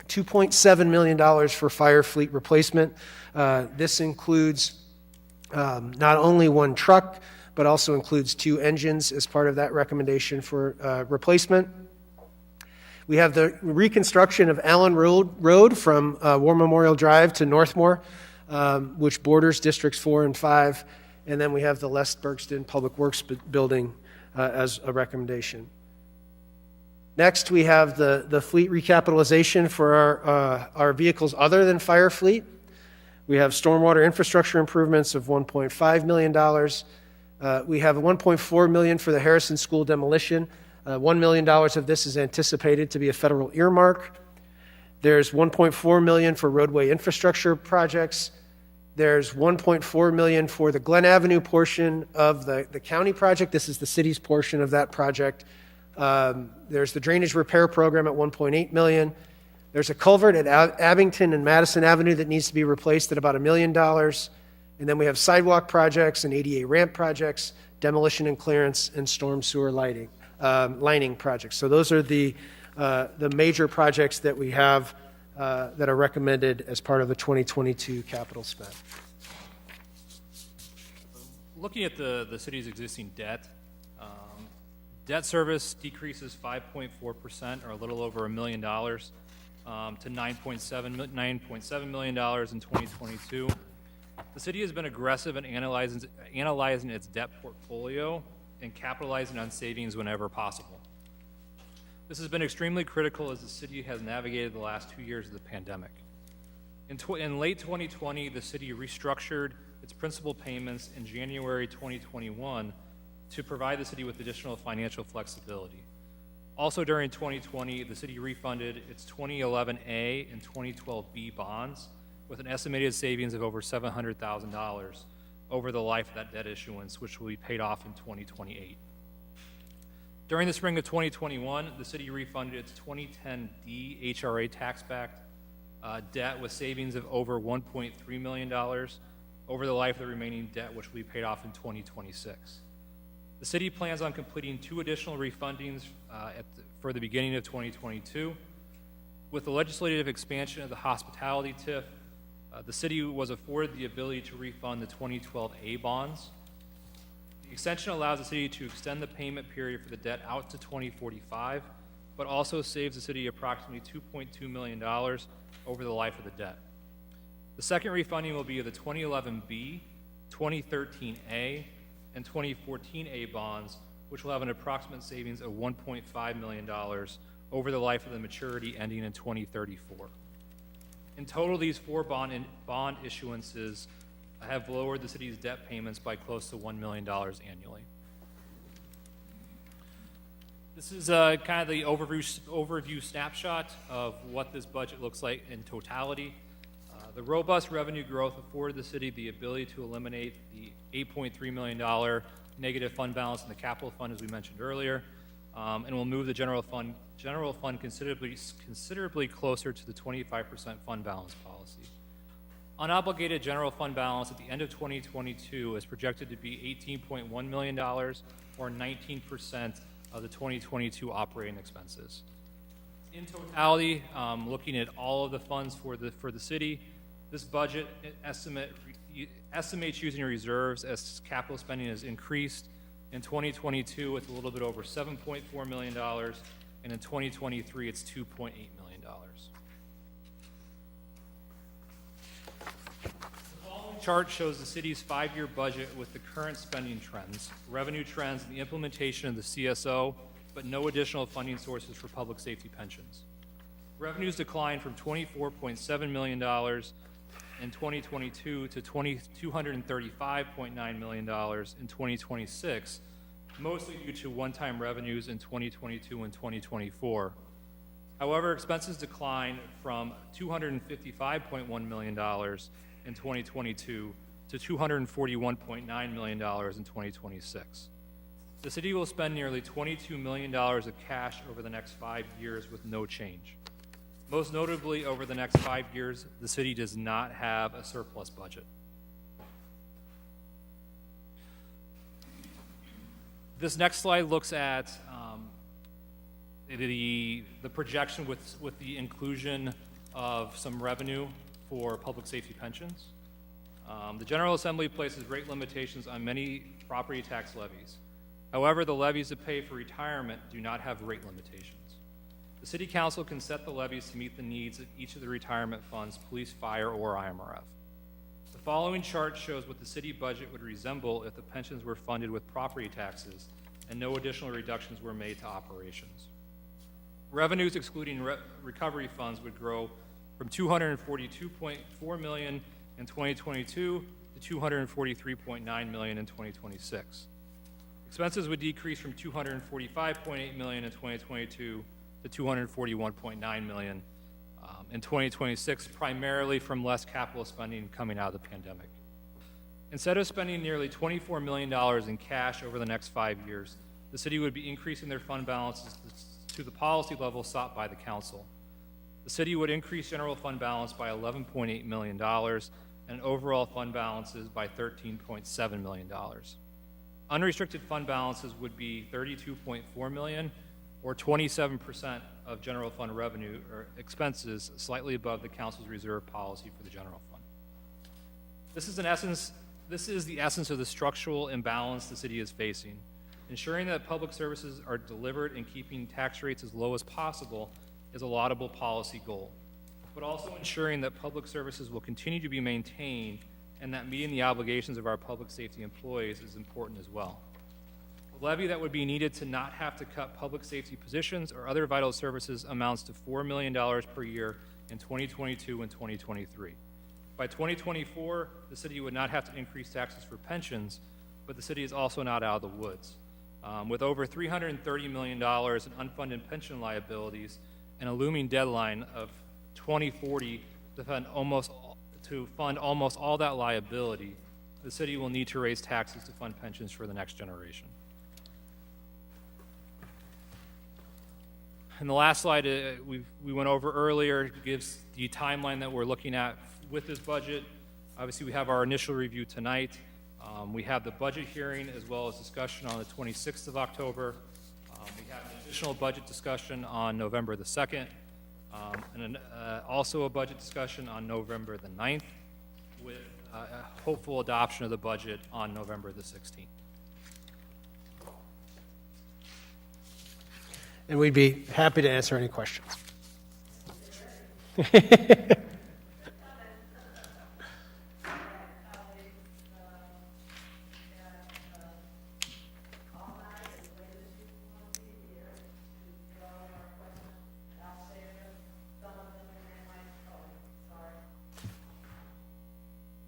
$2.7 million for fire fleet replacement. This includes not only one truck, but also includes 2 engines as part of that recommendation for replacement. We have the reconstruction of Allen Road from War Memorial Drive to Northmore, which borders Districts 4 and 5. And then we have the Les Bergston Public Works building as a recommendation. Next, we have the fleet recapitalization for our vehicles other than fire fleet. We have stormwater infrastructure improvements of $1.5 million. We have $1.4 million for the Harrison School demolition. $1 million of this is anticipated to be a federal earmark. There's $1.4 million for roadway infrastructure projects. There's $1.4 million for the Glen Avenue portion of the county project. This is the city's portion of that project. There's the drainage repair program at $1.8 million. There's a culvert at Abington and Madison Avenue that needs to be replaced at about $1 million. And then we have sidewalk projects and ADA ramp projects, demolition and clearance, and storm sewer lining projects. So those are the major projects that we have that are recommended as part of the 2022 capital spend. Looking at the city's existing debt, debt service decreases 5.4%, or a little over $1 million, to $9.7 million in 2022. The city has been aggressive in analyzing its debt portfolio and capitalizing on savings whenever possible. This has been extremely critical as the city has navigated the last 2 years of the pandemic. In late 2020, the city restructured its principal payments in January 2021 to provide the city with additional financial flexibility. Also during 2020, the city refunded its 2011A and 2012B bonds with an estimated savings of over $700,000 over the life of that debt issuance, which will be paid off in 2028. During the spring of 2021, the city refunded its 2010D HRA tax-backed debt with savings of over $1.3 million over the life of the remaining debt, which will be paid off in 2026. The city plans on completing 2 additional refundings for the beginning of 2022. With the legislative expansion of the hospitality TIF, the city was afforded the ability to refund the 2012A bonds. The extension allows the city to extend the payment period for the debt out to 2045, but also saves the city approximately $2.2 million over the life of the debt. The second refunding will be of the 2011B, 2013A, and 2014A bonds, which will have an approximate savings of $1.5 million over the life of the maturity ending in 2034. In total, these 4 bond issuances have lowered the city's debt payments by close to $1 million annually. This is kind of the overview snapshot of what this budget looks like in totality. The robust revenue growth afforded the city the ability to eliminate the $8.3 million negative fund balance in the capital fund, as we mentioned earlier, and will move the general fund considerably closer to the 25% fund balance policy. Unobligated general fund balance at the end of 2022 is projected to be $18.1 million, or 19% of the 2022 operating expenses. In totality, looking at all of the funds for the city, this budget estimates using reserves as capital spending has increased. In 2022, it's a little bit over $7.4 million, and in 2023, it's $2.8 million. The following chart shows the city's 5-year budget with the current spending trends, revenue trends, and the implementation of the CSO, but no additional funding sources for public safety pensions. Revenues declined from $24.7 million in 2022 to $235.9 million in 2026, mostly due to one-time revenues in 2022 and 2024. However, expenses declined from $255.1 million in 2022 to $241.9 million in 2026. The city will spend nearly $22 million of cash over the next 5 years with no change. Most notably, over the next 5 years, the city does not have a surplus budget. This next slide looks at the projection with the inclusion of some revenue for public safety pensions. The General Assembly places rate limitations on many property tax levies. However, the levies that pay for retirement do not have rate limitations. The City Council can set the levies to meet the needs of each of the retirement funds, police, fire, or IMRF. The following chart shows what the city budget would resemble if the pensions were funded with property taxes and no additional reductions were made to operations. Revenues excluding recovery funds would grow from $242.4 million in 2022 to $243.9 million in 2026. Expenses would decrease from $245.8 million in 2022 to $241.9 million in 2026, primarily from less capital spending coming out of the pandemic. Instead of spending nearly $24 million in cash over the next 5 years, the city would be increasing their fund balances to the policy level sought by the council. The city would increase general fund balance by $11.8 million and overall fund balances by $13.7 million. Unrestricted fund balances would be $32.4 million, or 27% of general fund revenue or expenses, slightly above the council's reserve policy for the general fund. This is the essence of the structural imbalance the city is facing. Ensuring that public services are delivered and keeping tax rates as low as possible is a laudable policy goal, but also ensuring that public services will continue to be maintained and that meeting the obligations of our public safety employees is important as well. The levy that would be needed to not have to cut public safety positions or other vital services amounts to $4 million per year in 2022 and 2023. By 2024, the city would not have to increase taxes for pensions, but the city is also not out of the woods. With over $330 million in unfunded pension liabilities and a looming deadline of 2040 to fund almost all that liability, the city will need to raise taxes to fund pensions for the next generation. And the last slide we went over earlier gives the timeline that we're looking at with this budget. Obviously, we have our initial review tonight. We have the budget hearing as well as discussion on the 26th of October. We have an additional budget discussion on November the 2nd, and also a budget discussion on November the 9th, with a hopeful adoption of the budget on November the 16th. And we'd be happy to answer any questions.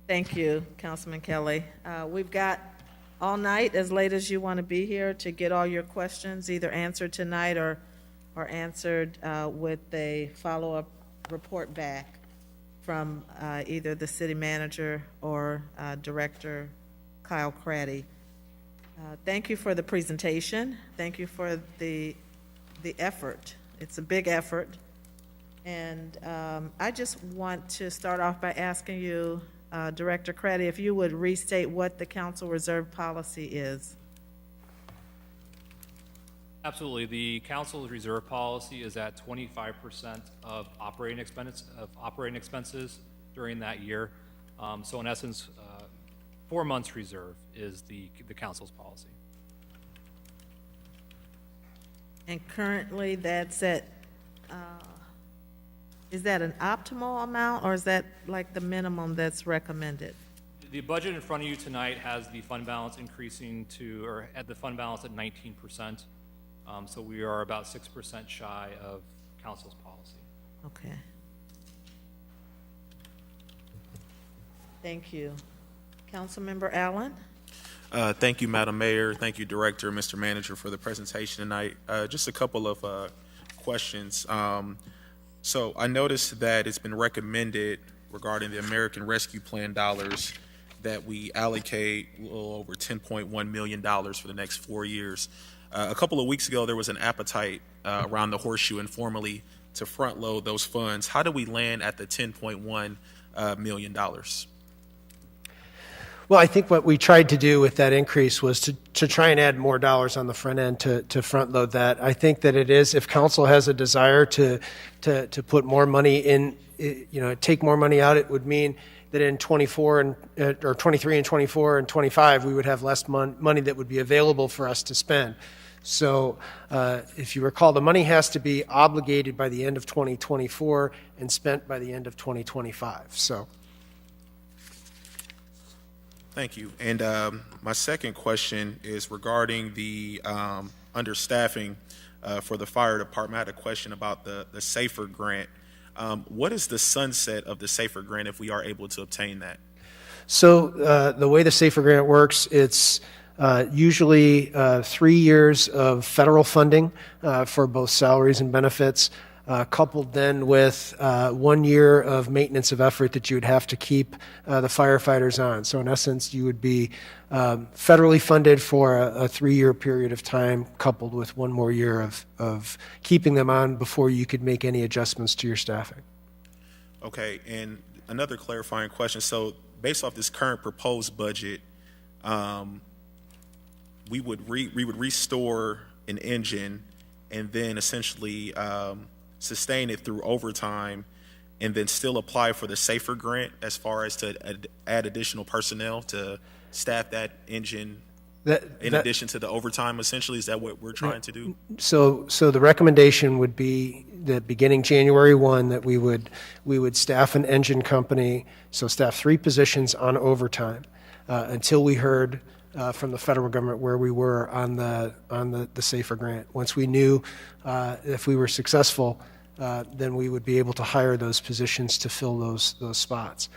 Thank you, Councilman Kelly. We've got all night, as late as you want to be here, to get all your questions either answered tonight or answered with a follow-up report back from either the city manager or Director Kyle Craddy. Thank you for the presentation. Thank you for the effort. It's a big effort. And I just want to start off by asking you, Director Craddy, if you would restate what the council reserve policy is. Absolutely. The council's reserve policy is at 25% of operating expenses during that year. So in essence, 4 months reserve is the council's policy. And currently that's at, is that an optimal amount, or is that like the minimum that's recommended? The budget in front of you tonight has the fund balance increasing to, or at the fund balance at 19%. So we are about 6% shy of council's policy. Okay. Thank you. Councilmember Allen? Thank you, Madam Mayor. Thank you, Director, Mr. Manager, for the presentation tonight. Just a couple of questions. So I noticed that it's been recommended regarding the American Rescue Plan dollars that we allocate a little over $10.1 million for the next 4 years. A couple of weeks ago, there was an appetite around the Horseshoe informally to front load those funds. How do we land at the $10.1 million? Well, I think what we tried to do with that increase was to try and add more dollars on the front end to front load that. I think that it is, if council has a desire to put more money in, take more money out, it would mean that in 24 and or 23 and 24 and 25 we would have less money that would be available for us to spend. So if you recall, the money has to be obligated by the end of 2024 and spent by the end of 2025. So. Thank you. And my second question is regarding the understaffing for the fire department. I had a question about the SAFER grant. What is the sunset of the SAFER grant if we are able to obtain that? So the way the SAFER grant works, it's usually 3 years of federal funding for both salaries and benefits, coupled then with 1 year of maintenance of effort that you would have to keep the firefighters on. So in essence, you would be federally funded for a 3-year period of time, coupled with 1 more year of keeping them on before you could make any adjustments to your staffing. Okay, and another clarifying question. So based off this current proposed budget, we would restore an engine and then essentially sustain it through overtime and then still apply for the SAFER grant as far as to add additional personnel to staff that engine in addition to the overtime, essentially? Is that what we're trying to do? So the recommendation would be that beginning January 1 that we would staff an engine company, so staff 3 positions on overtime until we heard from the federal government where we were on the SAFER grant. Once we knew if we were successful, then we would be able to hire those positions to fill those spots.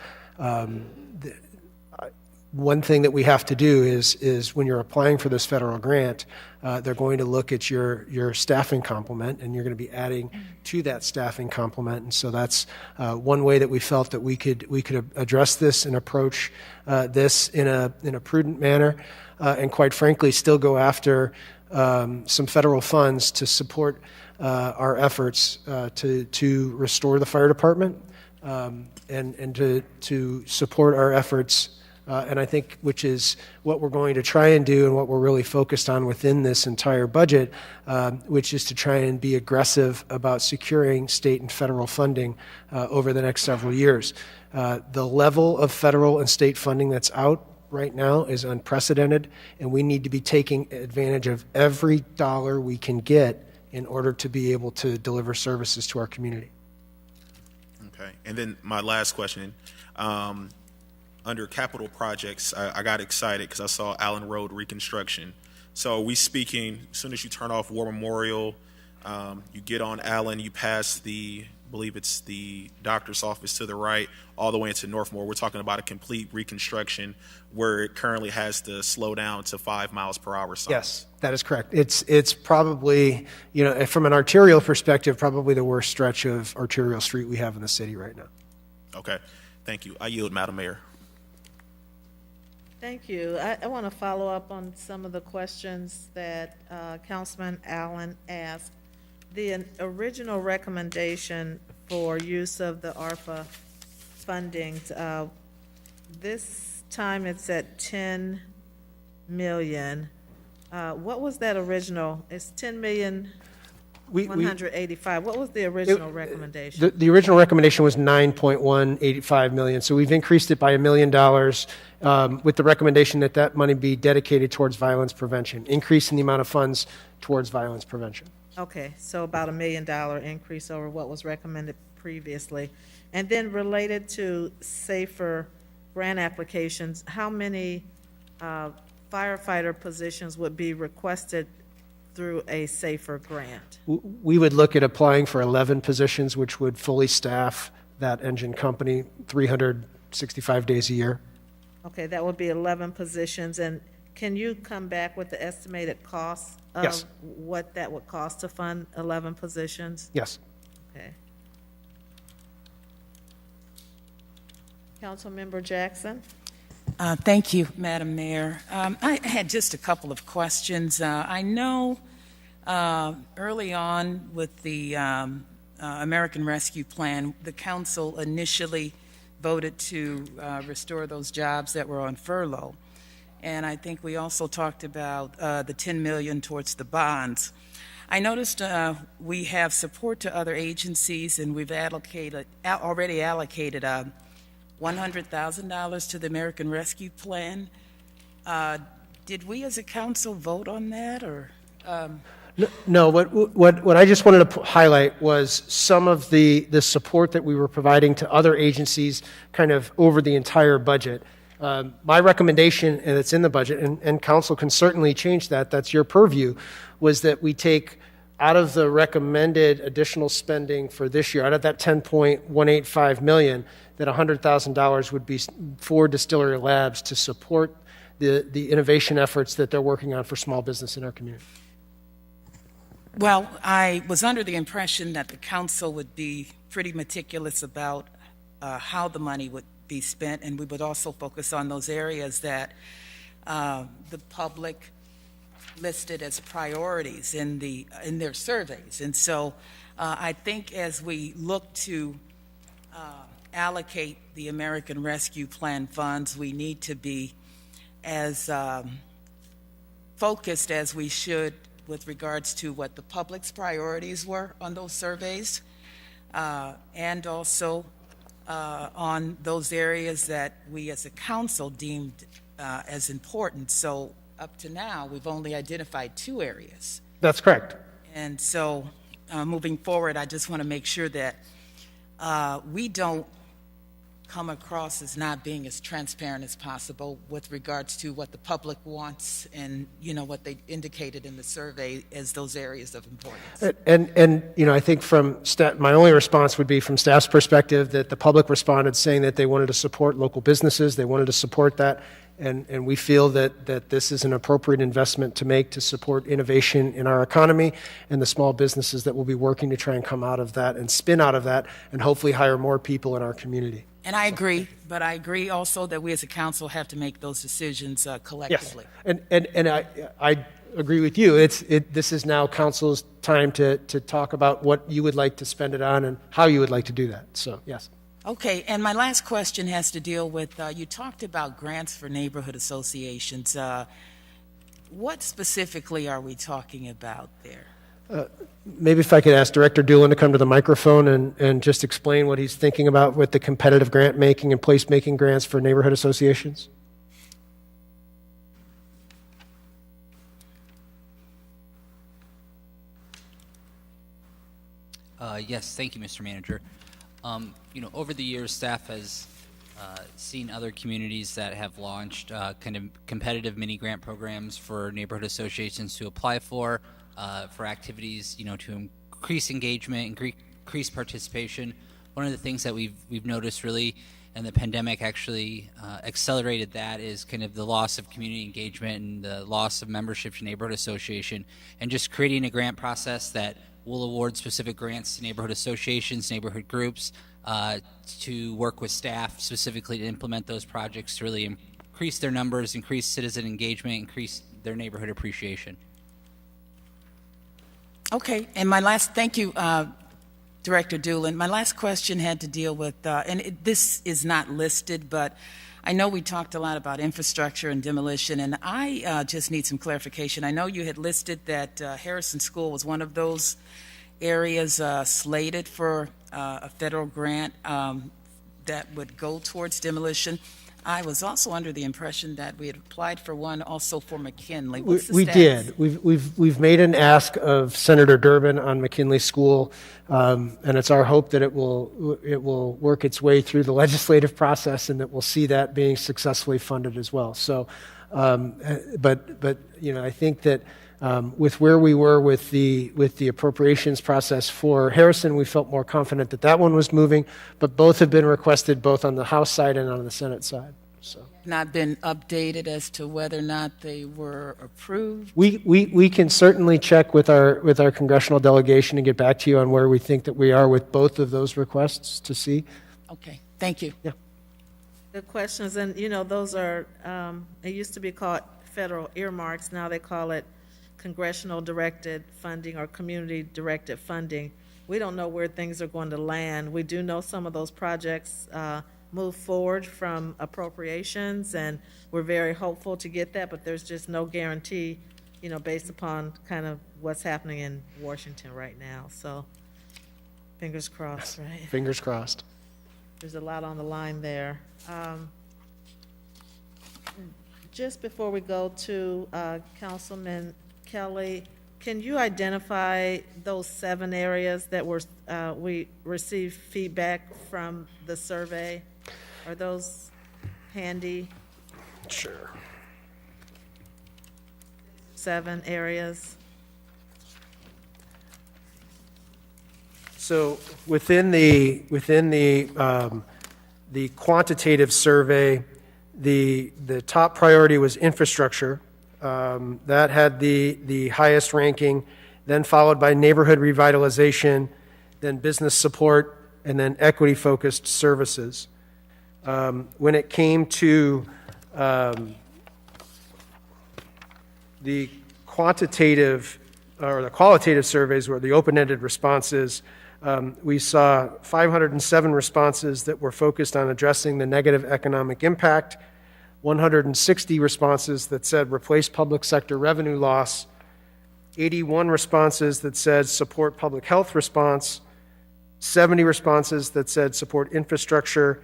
One thing that we have to do is when you're applying for this federal grant, they're going to look at your staffing complement, and you're going to be adding to that staffing complement. And so that's one way that we felt that we could address this and approach this in a prudent manner, and quite frankly, still go after some federal funds to support our efforts to restore the fire department and to support our efforts. And I think which is what we're going to try and do and what we're really focused on within this entire budget, which is to try and be aggressive about securing state and federal funding over the next several years. The level of federal and state funding that's out right now is unprecedented, and we need to be taking advantage of every dollar we can get in order to be able to deliver services to our community. Okay. And then my last question. Under capital projects, I got excited because I saw Allen Road Reconstruction. So are we speaking, as soon as you turn off War Memorial, you get on Allen, you pass I believe it's the doctor's office to the right, all the way into Northmore. We're talking about a complete reconstruction where it currently has to slow down to 5 miles per hour sign. Yes, that is correct. It's probably, from an arterial perspective, probably the worst stretch of arterial street we have in the city right now. Okay, thank you. I yield, Madam Mayor. Thank you. I want to follow up on some of the questions that Councilman Allen asked. The original recommendation for use of the ARPA funding, this time it's at 10 million. What was that original? It's 10 million. 185. What was the original recommendation? The original recommendation was 9.185 million. So we've increased it by $1 million with the recommendation that money be dedicated towards violence prevention, increasing the amount of funds towards violence prevention. Okay, so about $1 million increase over what was recommended previously. And then related to SAFER grant applications, how many firefighter positions would be requested through a SAFER grant? We would look at applying for 11 positions, which would fully staff that engine company 365 days a year. Okay, that would be 11 positions. And can you come back with the estimated cost of Yes. what that would cost to fund 11 positions? Yes. Okay. Councilmember Jackson? Thank you, Madam Mayor. I had just a couple of questions. I know early on with the American Rescue Plan, the council initially voted to restore those jobs that were on furlough. And I think we also talked about the $10 million towards the bonds. I noticed we have support to other agencies, and we've already allocated $100,000 to the American Rescue Plan. Did we as a council vote on that, or? No, what I just wanted to highlight was some of the support that we were providing to other agencies kind of over the entire budget. My recommendation, and it's in the budget, and council can certainly change that, that's your purview, was that we take out of the recommended additional spending for this year, out of that $10.185 million, that $100,000 would be for distillery labs to support the innovation efforts that they're working on for small business in our community. Well, I was under the impression that the council would be pretty meticulous about how the money would be spent, and we would also focus on those areas that the public listed as priorities in their surveys. And so I think as we look to allocate the American Rescue Plan funds, we need to be as focused as we should with regards to what the public's priorities were on those surveys, and also on those areas that we as a council deemed as important. So up to now, we've only identified 2 areas. That's correct. And so moving forward, I just want to make sure that we don't come across as not being as transparent as possible with regards to what the public wants and, what they indicated in the survey as those areas of importance. And I think from staff, my only response would be from staff's perspective that the public responded saying that they wanted to support local businesses, they wanted to support that, and we feel that this is an appropriate investment to make to support innovation in our economy and the small businesses that will be working to try and come out of that and spin out of that and hopefully hire more people in our community. And I agree, but I agree also that we as a council have to make those decisions collectively. Yes, and I agree with you. This is now council's time to talk about what you would like to spend it on and how you would like to do that. So, yes. Okay, and my last question has to deal with, you talked about grants for neighborhood associations. What specifically are we talking about there? Maybe if I could ask Director Doolin to come to the microphone and just explain what he's thinking about with the competitive grant making and placemaking grants for neighborhood associations. Yes, thank you, Mr. Manager. Over the years, staff has seen other communities that have launched kind of competitive mini grant programs for neighborhood associations to apply for activities, to increase engagement, increase participation. One of the things that we've noticed really, and the pandemic actually accelerated that, is kind of the loss of community engagement and the loss of membership to neighborhood association, and just creating a grant process that will award specific grants to neighborhood associations, neighborhood groups, to work with staff specifically to implement those projects to really increase their numbers, increase citizen engagement, increase their neighborhood appreciation. Okay, and thank you, Director Doolin. My last question had to deal with, this is not listed, but I know we talked a lot about infrastructure and demolition, and I just need some clarification. I know you had listed that Harrison School was one of those areas slated for a federal grant that would go towards demolition. I was also under the impression that we had applied for one also for McKinley. What's the status? Did. We've made an ask of Senator Durbin on McKinley School, and it's our hope that it will work its way through the legislative process and that we'll see that being successfully funded as well. So, but I think that with where we were with the appropriations process for Harrison, we felt more confident that one was moving, but both have been requested both on the House side and on the Senate side. So not been updated as to whether or not they were approved? We can certainly check with our congressional delegation and get back to you on where we think that we are with both of those requests to see. Okay, thank you. Yeah. Good questions, and those are, it used to be called federal earmarks, now they call it congressional directed funding or community directed funding. We don't know where things are going to land. We do know some of those projects move forward from appropriations, and we're very hopeful to get that, but there's just no guarantee, based upon kind of what's happening in Washington right now. So fingers crossed, right? Fingers crossed. There's a lot on the line there. Just before we go to Councilman Kelly, can you identify those 7 areas that were, we received feedback from the survey? Are those handy? Sure. 7 areas? So within the quantitative survey, the top priority was infrastructure. That had the highest ranking, then followed by neighborhood revitalization, then business support, and then equity-focused services. When it came to the quantitative or the qualitative surveys, were the open-ended responses, we saw 507 responses that were focused on addressing the negative economic impact, 160 responses that said replace public sector revenue loss, 81 responses that said support public health response, 70 responses that said support infrastructure,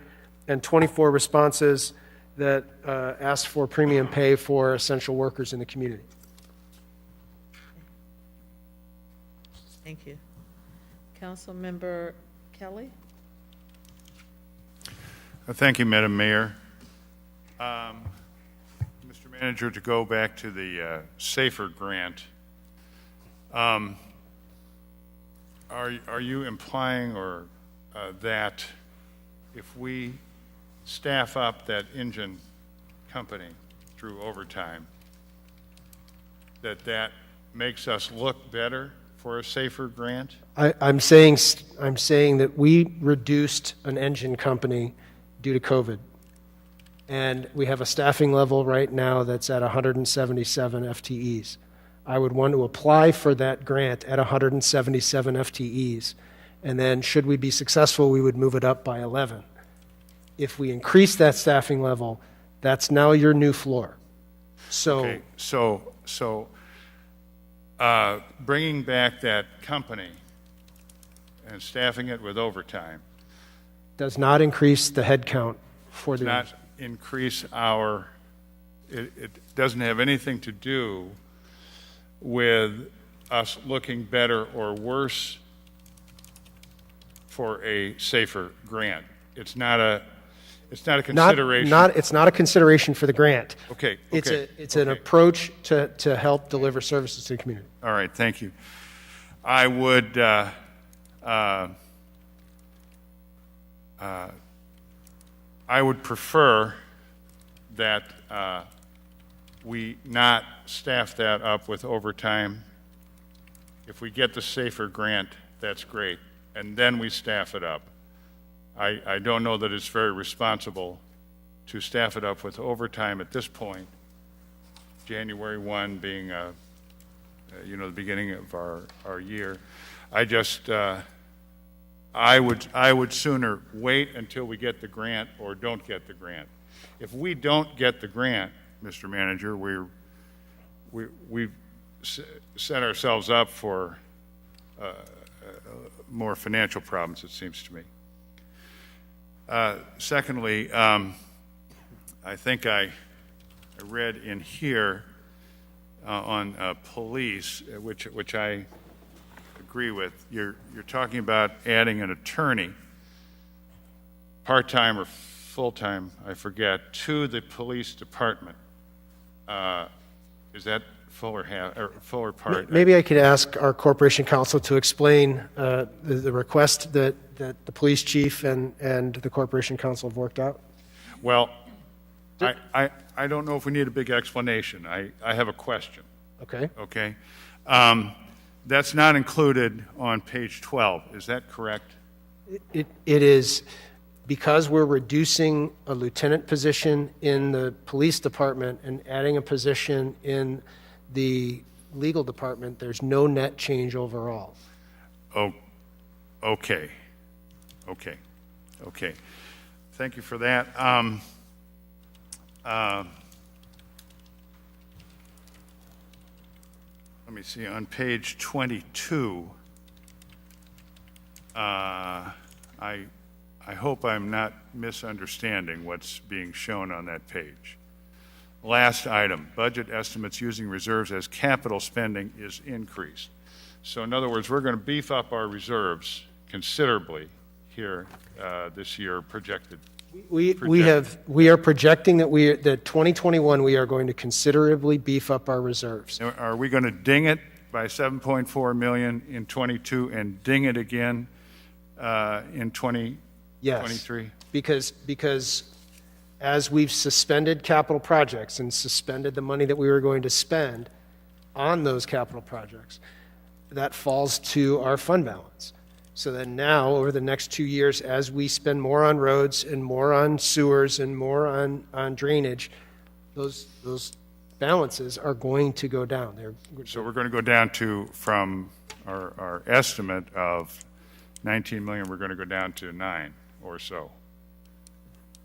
and 24 responses that asked for premium pay for essential workers in the community. Thank you. Councilmember Kelly? Thank you, Madam Mayor. Mr. Manager, to go back to the SAFER grant, are you implying or that if we staff up that engine company through overtime, that makes us look better for a SAFER grant? I'm saying that we reduced an engine company due to COVID, and we have a staffing level right now that's at 177 FTEs. I would want to apply for that grant at 177 FTEs, and then should we be successful, we would move it up by 11. If we increase that staffing level, that's now your new floor. So, Okay, so bringing back that company and staffing it with overtime does not increase the head count for does the not increase our, it doesn't have anything to do with us looking better or worse for a SAFER grant. It's not a consideration. It's not a consideration for the grant. Okay. It's an approach to help deliver services to the community. All right, thank you. I would prefer that we not staff that up with overtime. If we get the SAFER grant, that's great, and then we staff it up. I don't know that it's very responsible to staff it up with overtime at this point, January 1 being the beginning of our year. I would sooner wait until we get the grant or don't get the grant. If we don't get the grant, Mr. Manager, we've set ourselves up for more financial problems, it seems to me. Secondly, I think I read in here on police, which I agree with. You're talking about adding an attorney, part-time or full-time, I forget, to the police department. Is that full or part? Maybe I could ask our corporation counsel to explain the request that the police chief and the corporation counsel have worked out. Well, I don't know if we need a big explanation. I have a question. Okay. Okay. That's not included on page 12. Is that correct? It is because we're reducing a lieutenant position in the police department and adding a position in the legal department, there's no net change overall. Oh, okay. Thank you for that. Let me see, on page 22, I I hope I'm not misunderstanding what's being shown on that page. Last item, budget estimates using reserves as capital spending is increased. So in other words, we're going to beef up our reserves considerably here this year projected. We are projecting that 2021, we are going to considerably beef up our reserves. Are we going to ding it by 7.4 million in 22 and ding it again in 2023? Yes, because as we've suspended capital projects and suspended the money that we were going to spend on those capital projects, that falls to our fund balance. So then now, over the next 2 years, as we spend more on roads and more on sewers and more on drainage, those balances are going to go down. So we're going to go down to, from our estimate of 19 million, we're going to go down to 9 or so.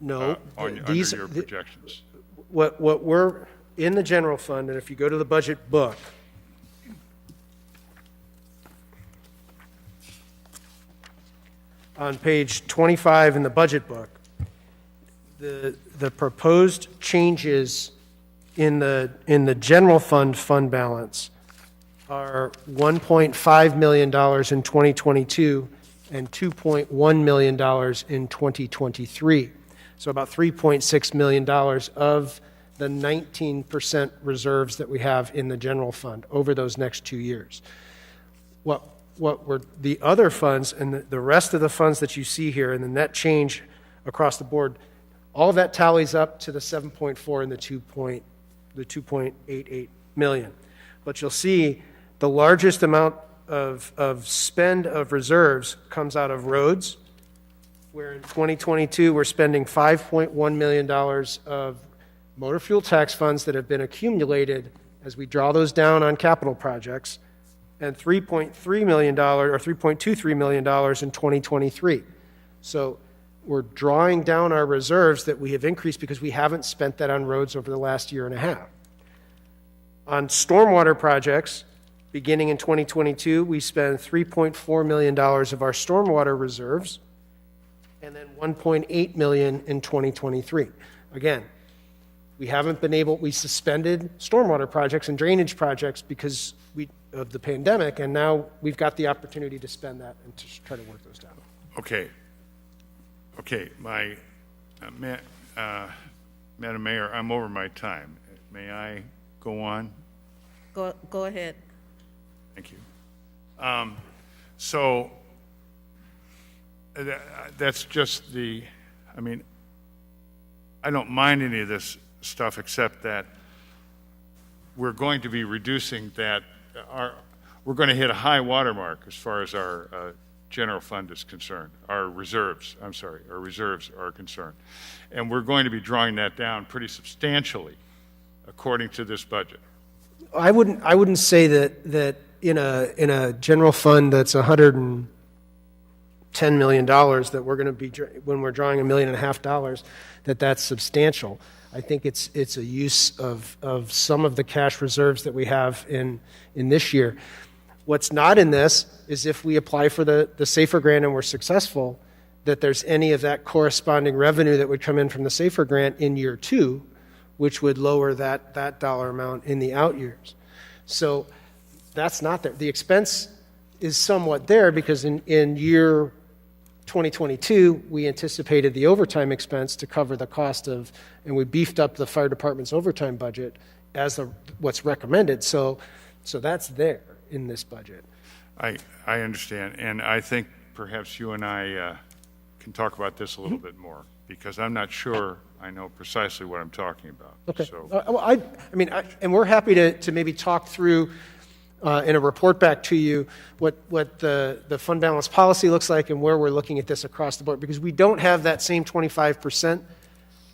No, under your projections. What we're in the general fund, and if you go to the budget book, on page 25 in the budget book, the proposed changes in the general fund balance are $1.5 million in 2022 and $2.1 million in 2023. So about $3.6 million of the 19% reserves that we have in the general fund over those next 2 years. What were the other funds and the rest of the funds that you see here and the net change across the board, all of that tallies up to the 7.4 and the 2.88 million. But you'll see the largest amount of spend of reserves comes out of roads, where in 2022 we're spending $5.1 million of motor fuel tax funds that have been accumulated as we draw those down on capital projects, and $3.3 million or $3.23 million in 2023. So we're drawing down our reserves that we have increased because we haven't spent that on roads over the last year and a half. On stormwater projects, beginning in 2022, we spent $3.4 million of our stormwater reserves, and then $1.8 million in 2023. Again, we suspended stormwater projects and drainage projects because of the pandemic, and now we've got the opportunity to spend that and to try to work those down. Okay, Madam Mayor, I'm over my time. May I go on? Go ahead. Thank you. So that's just I don't mind any of this stuff except that we're going to be reducing that. We're going to hit a high watermark as far as our general fund is concerned. Our reserves are concerned. And we're going to be drawing that down pretty substantially according to this budget. I wouldn't say that in a general fund that's $110 million that we're going to be, when we're drawing $1.5 million, that's substantial. I think it's a use of some of the cash reserves that we have in this year. What's not in this is if we apply for the SAFER grant and we're successful, that there's any of that corresponding revenue that would come in from the SAFER grant in year 2, which would lower that dollar amount in the out years. So that's not there. The expense is somewhat there because in year 2022, we anticipated the overtime expense to cover the cost of, and we beefed up the fire department's overtime budget as what's recommended. So that's there in this budget. I understand, and I think perhaps you and I can talk about this a little bit more because I'm not sure I know precisely what I'm talking about. Okay. So. And we're happy to maybe talk through in a report back to you what the fund balance policy looks like and where we're looking at this across the board, because we don't have that same 25%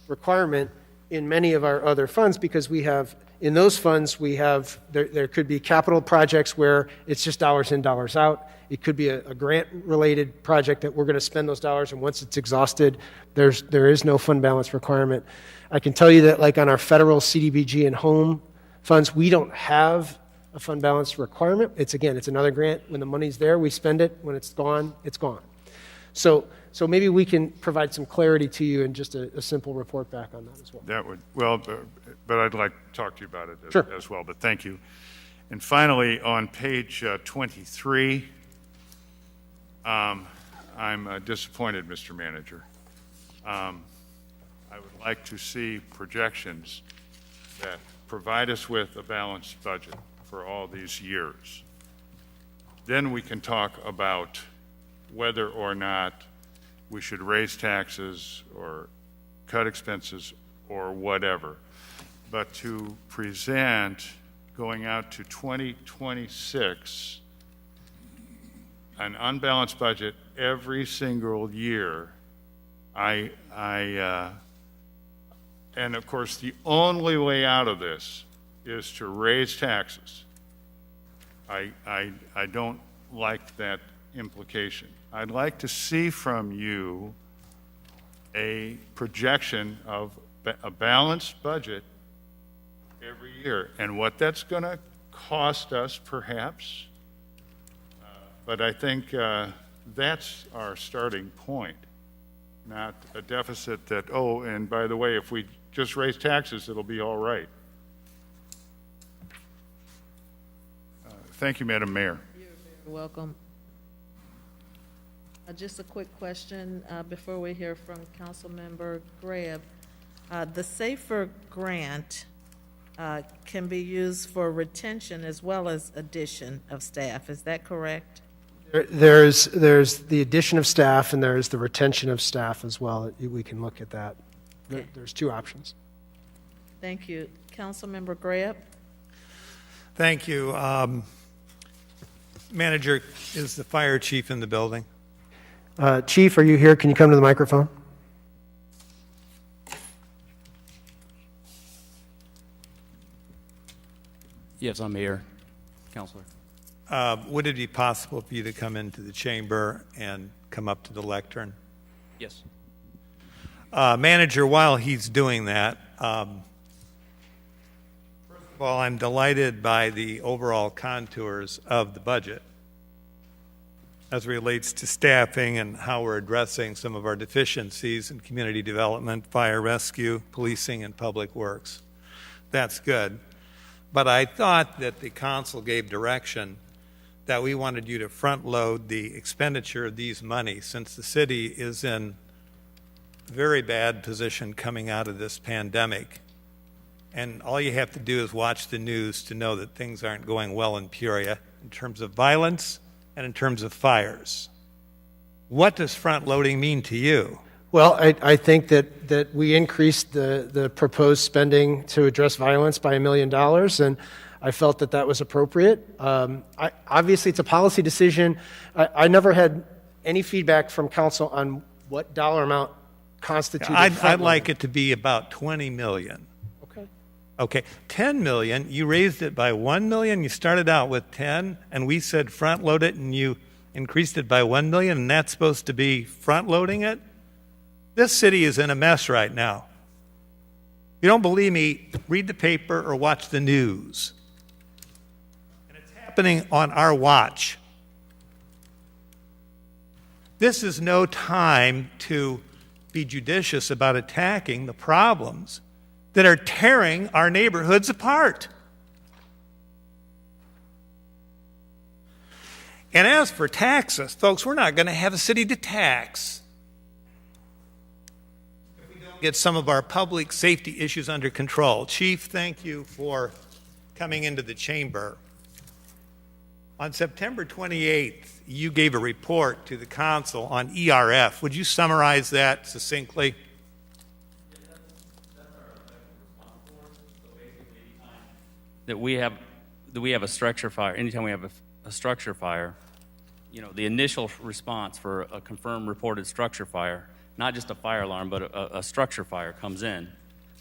requirement in many of our other funds, because we have, in those funds, there could be capital projects where it's just dollars in, dollars out. It could be a grant-related project that we're going to spend those dollars, and once it's exhausted, there is no fund balance requirement. I can tell you that, like on our federal CDBG and home funds, we don't have a fund balance requirement. It's another grant. When the money's there, we spend it. When it's gone, it's gone. So maybe we can provide some clarity to you and just a simple report back on that as well. That would, well, but I'd like to talk to you about it Sure. as well, but thank you. And finally, on page 23, I'm disappointed, Mr. Manager. I would like to see projections that provide us with a balanced budget for all these years. Then we can talk about whether or not we should raise taxes or cut expenses or whatever. But to present, going out to 2026, an unbalanced budget every single year, and of course, the only way out of this is to raise taxes. I don't like that implication. I'd like to see from you a projection of a balanced budget every year and what that's going to cost us, perhaps. But I think that's our starting point, not a deficit that, oh, and by the way, if we just raise taxes, it'll be all right. Thank you, Madam Mayor. You're welcome. Just a quick question before we hear from Councilmember Greb. The SAFER grant can be used for retention as well as addition of staff. Is that correct? There's the addition of staff and there's the retention of staff as well. We can look at that. Okay. There's two options. Thank you. Councilmember Greb? Thank you. Manager, is the fire chief in the building? Chief, are you here? Can you come to the microphone? Yes, I'm here, Counselor. Would it be possible for you to come into the chamber and come up to the lectern? Yes. Manager, while he's doing that, first of all, I'm delighted by the overall contours of the budget as it relates to staffing and how we're addressing some of our deficiencies in community development, fire rescue, policing, and public works. That's good. But I thought that the council gave direction that we wanted you to front load the expenditure of these monies since the city is in a very bad position coming out of this pandemic. And all you have to do is watch the news to know that things aren't going well in Peoria in terms of violence and in terms of fires. What does front loading mean to you? Well, I think that we increased the proposed spending to address violence by $1 million, and I felt that was appropriate. Obviously, it's a policy decision. I never had any feedback from council on what dollar amount constituted. I'd like it to be about $20 million. Okay, 10 million, you raised it by 1 million, you started out with 10, and we said front load it, and you increased it by 1 million, and that's supposed to be front loading it? This city is in a mess right now. If you don't believe me, read the paper or watch the news. And it's happening on our watch. This is no time to be judicious about attacking the problems that are tearing our neighborhoods apart. And as for taxes, folks, we're not going to have a city to tax if we don't get some of our public safety issues under control. Chief, thank you for coming into the chamber. On September 28th, you gave a report to the council on ERF. Would you summarize that succinctly? That we have a structure fire, anytime we have a structure fire, you know, the initial response for a confirmed reported structure fire, not just a fire alarm, but a structure fire comes in,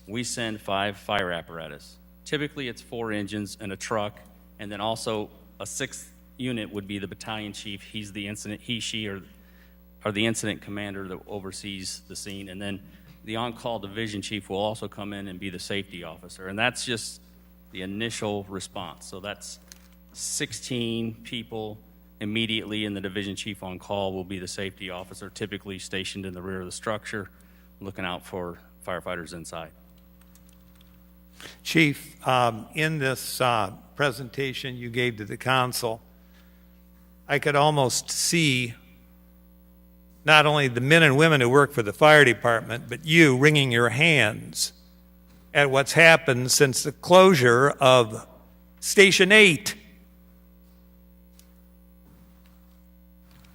we send 5 fire apparatus. Typically, it's 4 engines and a truck, and then also a 6th unit would be the battalion chief. He's the incident, she, or the incident commander that oversees the scene, and then the on-call division chief will also come in and be the safety officer, and that's just the initial response. So that's 16 people immediately, and the division chief on call will be the safety officer, typically stationed in the rear of the structure, looking out for firefighters inside. Chief, in this presentation you gave to the council, I could almost see not only the men and women who work for the fire department, but you wringing your hands at what's happened since the closure of Station 8.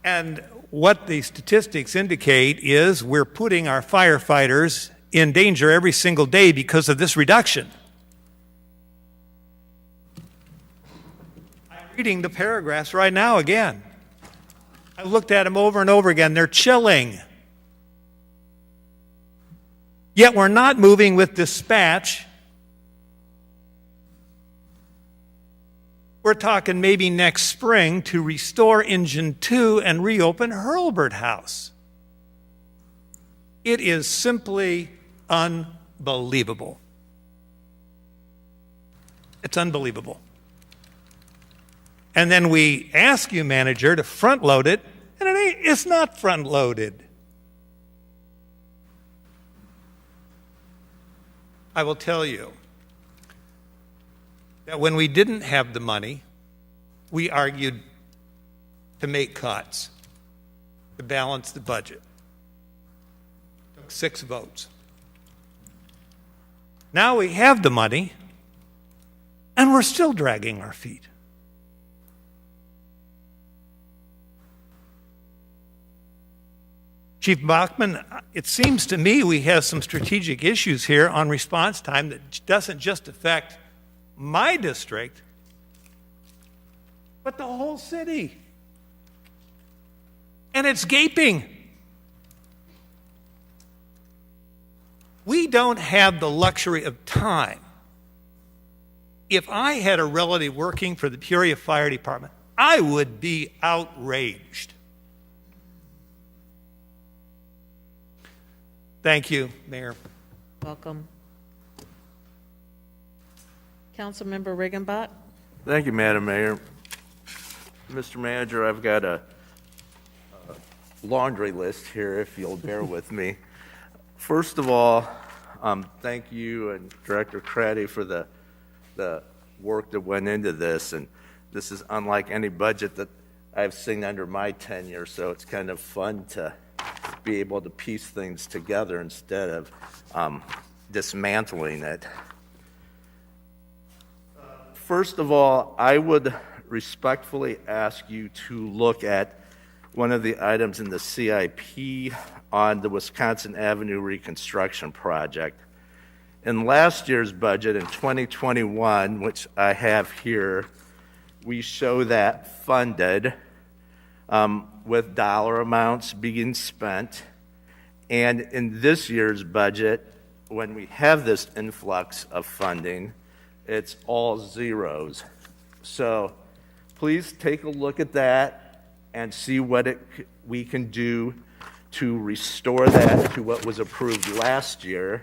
And what the statistics indicate is we're putting our firefighters in danger every single day because of this reduction. I'm reading the paragraphs right now again. I looked at them over and over again. They're chilling. Yet we're not moving with dispatch. We're talking maybe next spring to restore Engine 2 and reopen Hurlburt House. It is simply unbelievable. It's unbelievable. And then we ask you, manager, to front load it, and it's not front loaded. I will tell you that when we didn't have the money, we argued to make cuts to balance the budget. It took 6 votes. Now we have the money, and we're still dragging our feet. Chief Bachman, it seems to me we have some strategic issues here on response time that doesn't just affect my district, but the whole city. And it's gaping. We don't have the luxury of time. If I had a relative working for the Peoria Fire Department, I would be outraged. Thank you, Mayor. Welcome. Councilmember Riggenbach. Thank you, Madam Mayor. Mr. Manager, I've got a laundry list here, if you'll bear with me. First of all, thank you and Director Craddy for the work that went into this. And this is unlike any budget that I've seen under my tenure, so it's kind of fun to be able to piece things together instead of dismantling it. First of all, I would respectfully ask you to look at one of the items in the CIP on the Wisconsin Avenue Reconstruction project. In last year's budget, in 2021, which I have here, we show that funded with dollar amounts being spent. And in this year's budget, when we have this influx of funding, it's all zeros. So please take a look at that and see what we can do to restore that to what was approved last year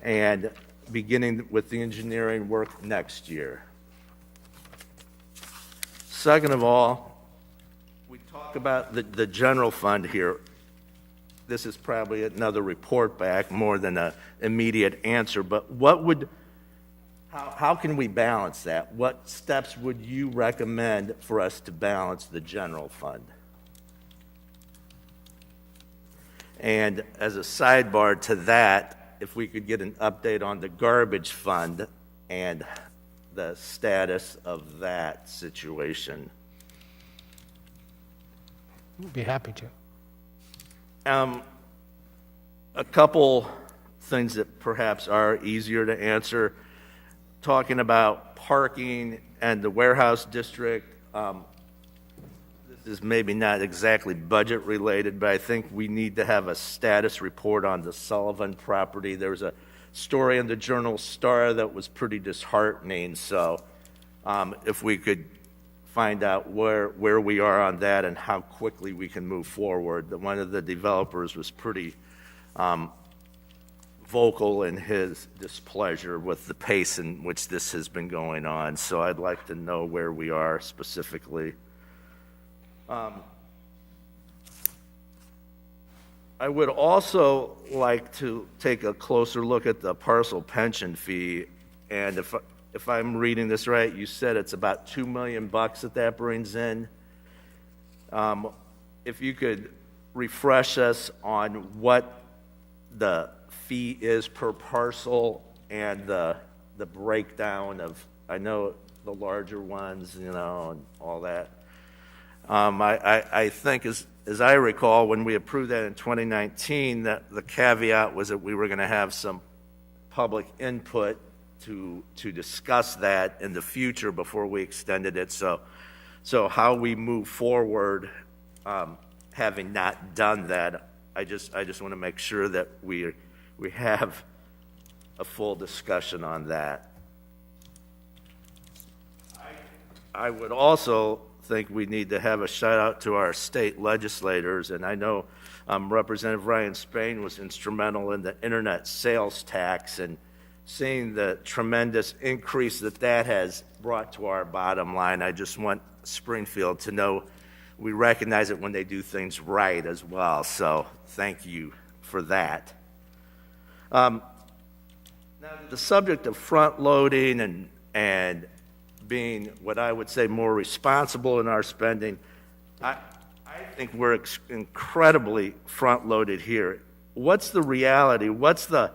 and beginning with the engineering work next year. Second of all, we talk about the general fund here. This is probably another report back more than an immediate answer, but how can we balance that? What steps would you recommend for us to balance the general fund? And as a sidebar to that, if we could get an update on the garbage fund and the status of that situation. I'd be happy to. A couple things that perhaps are easier to answer. Talking about parking and the warehouse district, this is maybe not exactly budget related, but I think we need to have a status report on the Sullivan property. There was a story in the Journal Star that was pretty disheartening, so if we could find out where we are on that and how quickly we can move forward. One of the developers was pretty vocal in his displeasure with the pace in which this has been going on, so I'd like to know where we are specifically. I would also like to take a closer look at the parcel pension fee, and if I'm reading this right, you said it's about $2 million that brings in. If you could refresh us on what the fee is per parcel and the breakdown of, I know the larger ones, and all that. I think as I recall, when we approved that in 2019, that the caveat was that we were going to have some public input to discuss that in the future before we extended it. So how we move forward, having not done that, I just want to make sure that we have a full discussion on that. I would also think we need to have a shout out to our state legislators, and I know Representative Ryan Spain was instrumental in the internet sales tax, and seeing the tremendous increase that has brought to our bottom line. I just want Springfield to know we recognize it when they do things right as well, so thank you for that. Now, the subject of front loading and being what I would say more responsible in our spending, I think we're incredibly front-loaded here. What's the reality? What's the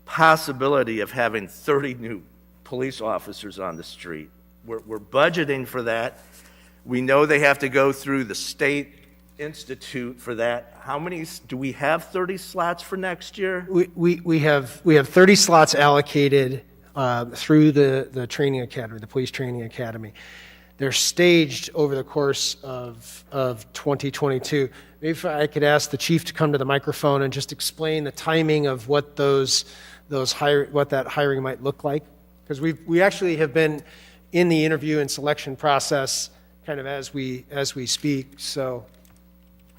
possibility of having 30 new police officers on the street? We're budgeting for that. We know they have to go through the state institute for that. How many do we have? 30 slots for next year? We have 30 slots allocated through the training academy, the police training academy. They're staged over the course of 2022. Maybe if I could ask the chief to come to the microphone and just explain the timing of what what that hiring might look like, because we actually have been in the interview and selection process kind of as we speak. So,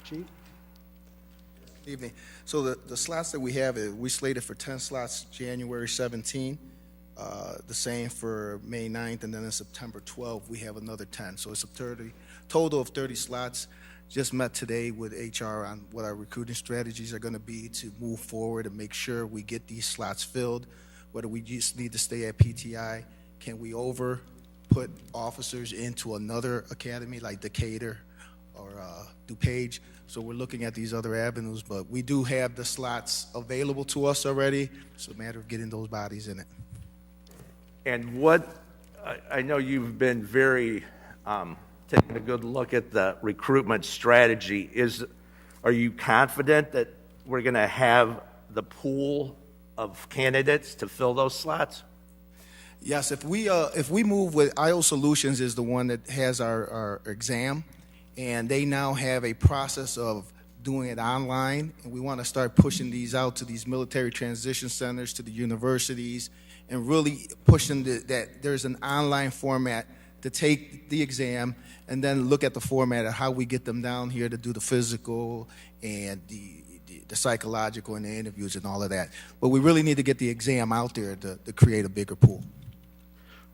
chief. Evening. So the slots that we have, we slated for 10 slots January 17. The same for May 9th, and then on September 12th, we have another 10. So it's a total of 30 slots. Just met today with HR on what our recruiting strategies are going to be to move forward and make sure we get these slots filled, whether we just need to stay at PTI. Can we put officers into another academy like Decatur or DuPage? So we're looking at these other avenues, but we do have the slots available to us already. It's a matter of getting those bodies in it. And I know you've been very taking a good look at the recruitment strategy. Are you confident that we're going to have the pool of candidates to fill those slots? Yes, if we move with IO Solutions is the one that has our exam, and they now have a process of doing it online, and we want to start pushing these out to these military transition centers, to the universities, and really pushing that there's an online format to take the exam and then look at the format of how we get them down here to do the physical and the psychological and the interviews and all of that. But we really need to get the exam out there to create a bigger pool.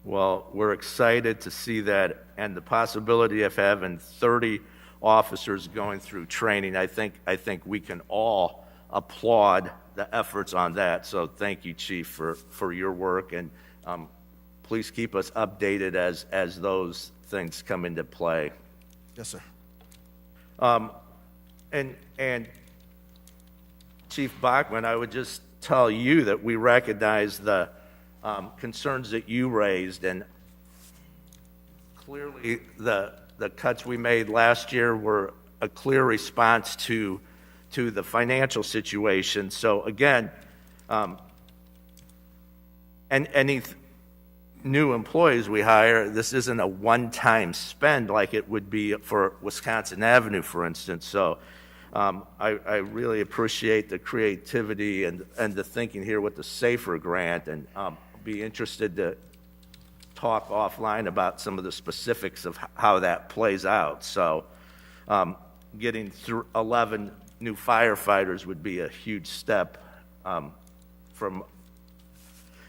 Well, we're excited to see that, and the possibility of having 30 officers going through training. I think we can all applaud the efforts on that. So thank you, Chief, for your work, and please keep us updated as those things come into play. Yes, sir. And Chief Bachman, I would just tell you that we recognize the concerns that you raised, and clearly the cuts we made last year were a clear response to the financial situation. So again, and any new employees we hire, this isn't a one-time spend like it would be for Wisconsin Avenue, for instance. So I really appreciate the creativity and the thinking here with the SAFER grant, and be interested to talk offline about some of the specifics of how that plays out. So getting through 11 new firefighters would be a huge step from,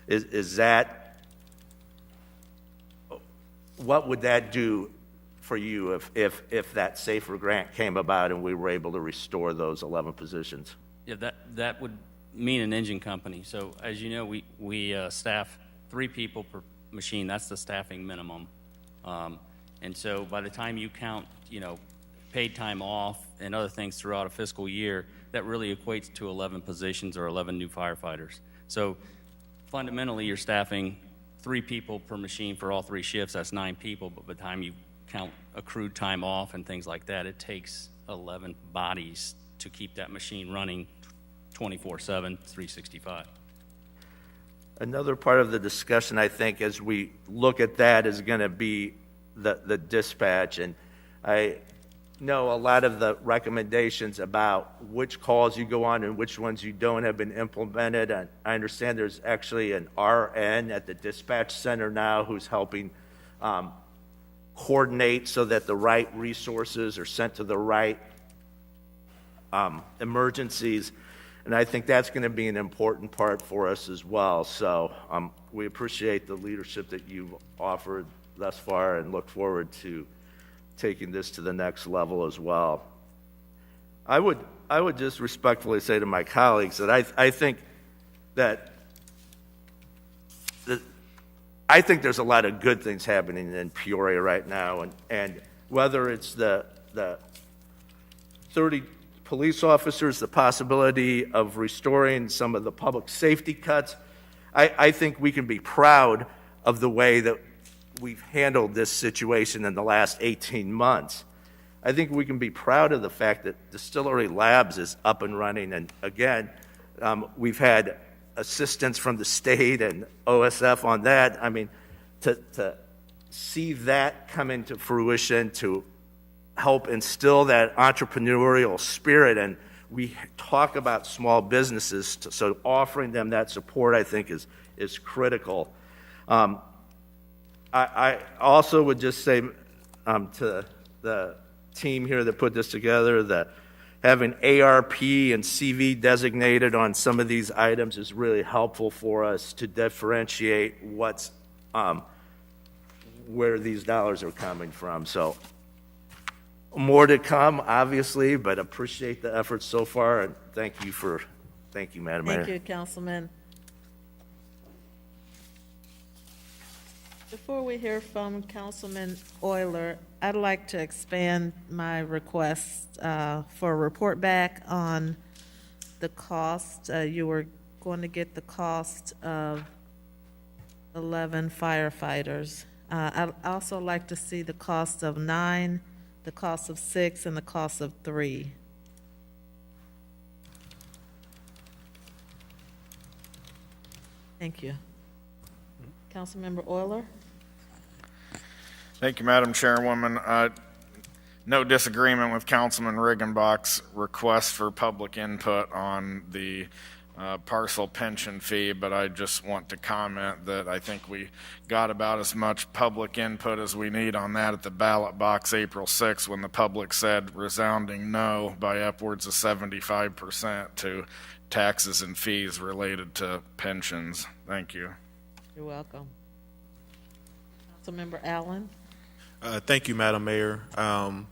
is that, what would that do for you if that SAFER grant came about and we were able to restore those 11 positions. Yeah, that would mean an engine company. So as you know, we staff 3 people per machine. That's the staffing minimum. And so by the time you count, paid time off and other things throughout a fiscal year, that really equates to 11 positions or 11 new firefighters. So fundamentally, you're staffing 3 people per machine for all 3 shifts. That's 9 people. But by the time you count accrued time off and things like that, it takes 11 bodies to keep that machine running 24/7, 365. Another part of the discussion, I think, as we look at that is going to be the dispatch. And I know a lot of the recommendations about which calls you go on and which ones you don't have been implemented. And I understand there's actually an RN at the dispatch center now who's helping coordinate so that the right resources are sent to the right emergencies. And I think that's going to be an important part for us as well. So we appreciate the leadership that you've offered thus far and look forward to taking this to the next level as well. I would just respectfully say to my colleagues that I think there's a lot of good things happening in Peoria right now, and whether it's the 30 police officers, the possibility of restoring some of the public safety cuts, I think we can be proud of the way that we've handled this situation in the last 18 months. I think we can be proud of the fact that Distillery Labs is up and running, and again, we've had assistance from the state and OSF on that. I mean, to see that come into fruition, to help instill that entrepreneurial spirit, and we talk about small businesses, so offering them that support, I think, is critical. I also would just say to the team here that put this together that having ARP and CV designated on some of these items is really helpful for us to differentiate where these dollars are coming from. So more to come, obviously, but appreciate the efforts so far, and thank you, Madam Mayor. Thank you, Councilman. Before we hear from Councilman Euler, I'd like to expand my request for a report back on the cost. You were going to get the cost of 11 firefighters. I'd also like to see the cost of 9, the cost of 6, and the cost of 3. Thank you. Councilmember Euler? Thank you, Madam Chairwoman. No disagreement with Councilman Riggenbach's request for public input on the parcel pension fee, but I just want to comment that I think we got about as much public input as we need on that at the ballot box April 6th when the public said resounding no by upwards of 75% to taxes and fees related to pensions. Thank you. You're welcome. Councilmember Allen? Thank you, Madam Mayor. I'm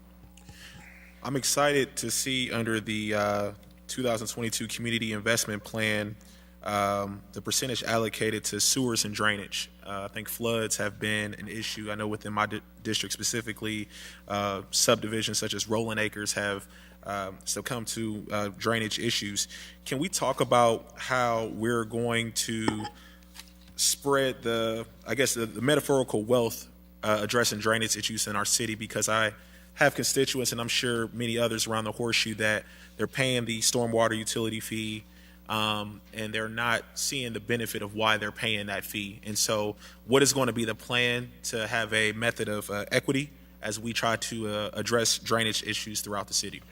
excited to see under the 2022 Community Investment Plan the percentage allocated to sewers and drainage. I think floods have been an issue. I know within my district specifically, subdivisions such as Rolling Acres have succumbed to drainage issues. Can we talk about how we're going to spread the metaphorical wealth addressing drainage issues in our city? Because I have constituents, and I'm sure many others around the horseshoe, that they're paying the Stormwater Utility Fee, and they're not seeing the benefit of why they're paying that fee. And so what is going to be the plan to have a method of equity as we try to address drainage issues throughout the city?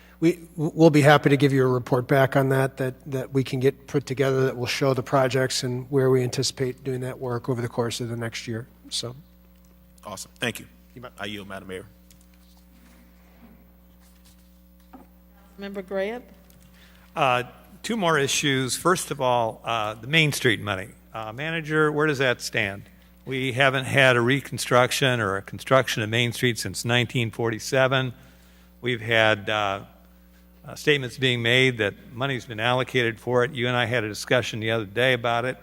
We'll be happy to give you a report back on that we can get put together that will show the projects and where we anticipate doing that work over the course of the next year. So, awesome. Thank you. I yield, Madam Mayor. Member Graham? 2 more issues. First of all, the Main Street money. Manager, where does that stand? We haven't had a reconstruction or a construction of Main Street since 1947. We've had statements being made that money's been allocated for it. You and I had a discussion the other day about it.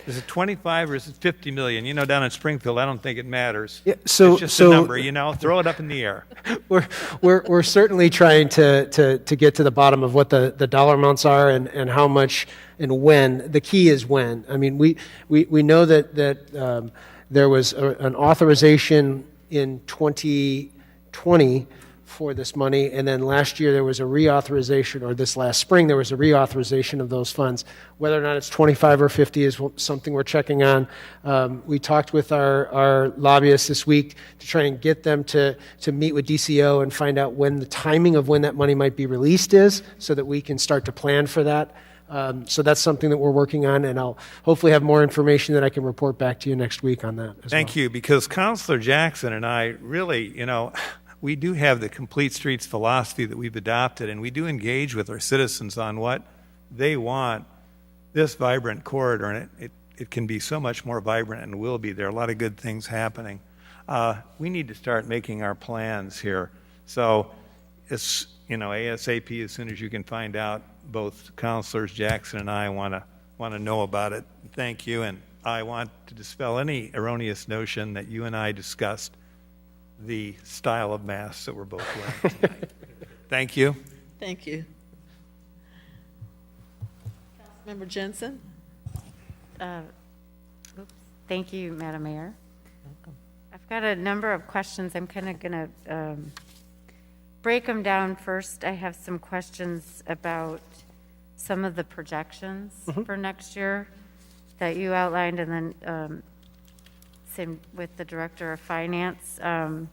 Is it 25 or is it 50 million? You know, down in Springfield, I don't think it matters. Yeah, so- it's just so- a number, you know, throw it up in the air. We're certainly trying to get to the bottom of what the dollar amounts are and how much and when. The key is when. I mean, we know that there was an authorization in 2020 for this money, and then last year there was a reauthorization, or this last spring there was a reauthorization of those funds. Whether or not it's 25 or 50 is something we're checking on. We talked with our lobbyists this week to try and get them to meet with DCO and find out when the timing of when that money might be released is, so that we can start to plan for that. So that's something that we're working on, and I'll hopefully have more information that I can report back to you next week on that as Thank you, because Councilor Jackson and I really, you know, we do have the complete streets philosophy that we've adopted, and we do engage with our citizens on what they want. This vibrant corridor, and it can be so much more vibrant and will be. There are a lot of good things happening. We need to start making our plans here. So, it's, you know, ASAP, as soon as you can find out. Both Councilors Jackson and I want to know about it. Thank you, and I want to dispel any erroneous notion that you and I discussed the style of masks that we're both wearing tonight. Thank you. Thank you. Councilmember Jensen? Thank you, Madam Mayor. I've got a number of questions. I'm kind of going to break them down first. I have some questions about some of the projections for next year that you outlined, and then same with the Director of Finance. I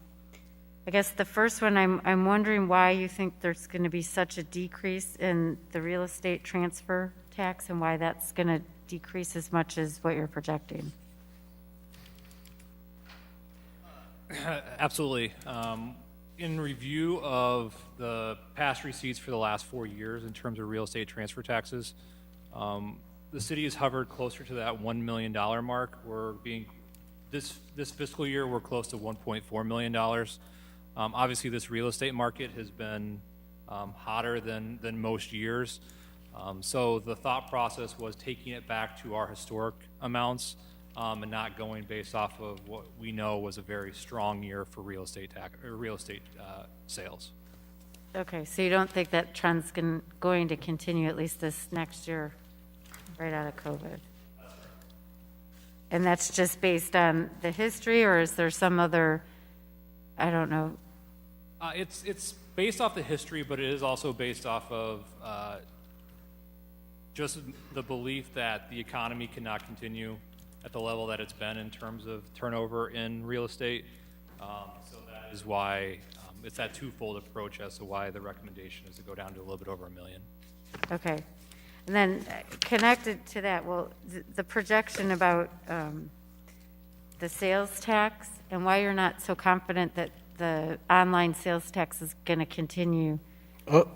guess the first one, I'm wondering why you think there's going to be such a decrease in the real estate transfer tax, and why that's going to decrease as much as what you're projecting. Absolutely. In review of the past receipts for the last 4 years in terms of real estate transfer taxes, the city has hovered closer to that $1 million mark. This fiscal year, we're close to $1.4 million. Obviously, this real estate market has been hotter than most years. So the thought process was taking it back to our historic amounts and not going based off of what we know was a very strong year for real estate sales. Okay, so you don't think that trend's going to continue at least this next year, right out of COVID? And that's just based on the history, or is there some other, I don't know? It's based off the history, but it is also based off of just the belief that the economy cannot continue at the level that it's been in terms of turnover in real estate. So that is why it's that twofold approach as to why the recommendation is to go down to a little bit over $1 million. Okay. And then connected to that, well, the projection about the sales tax and why you're not so confident that the online sales tax is going to continue.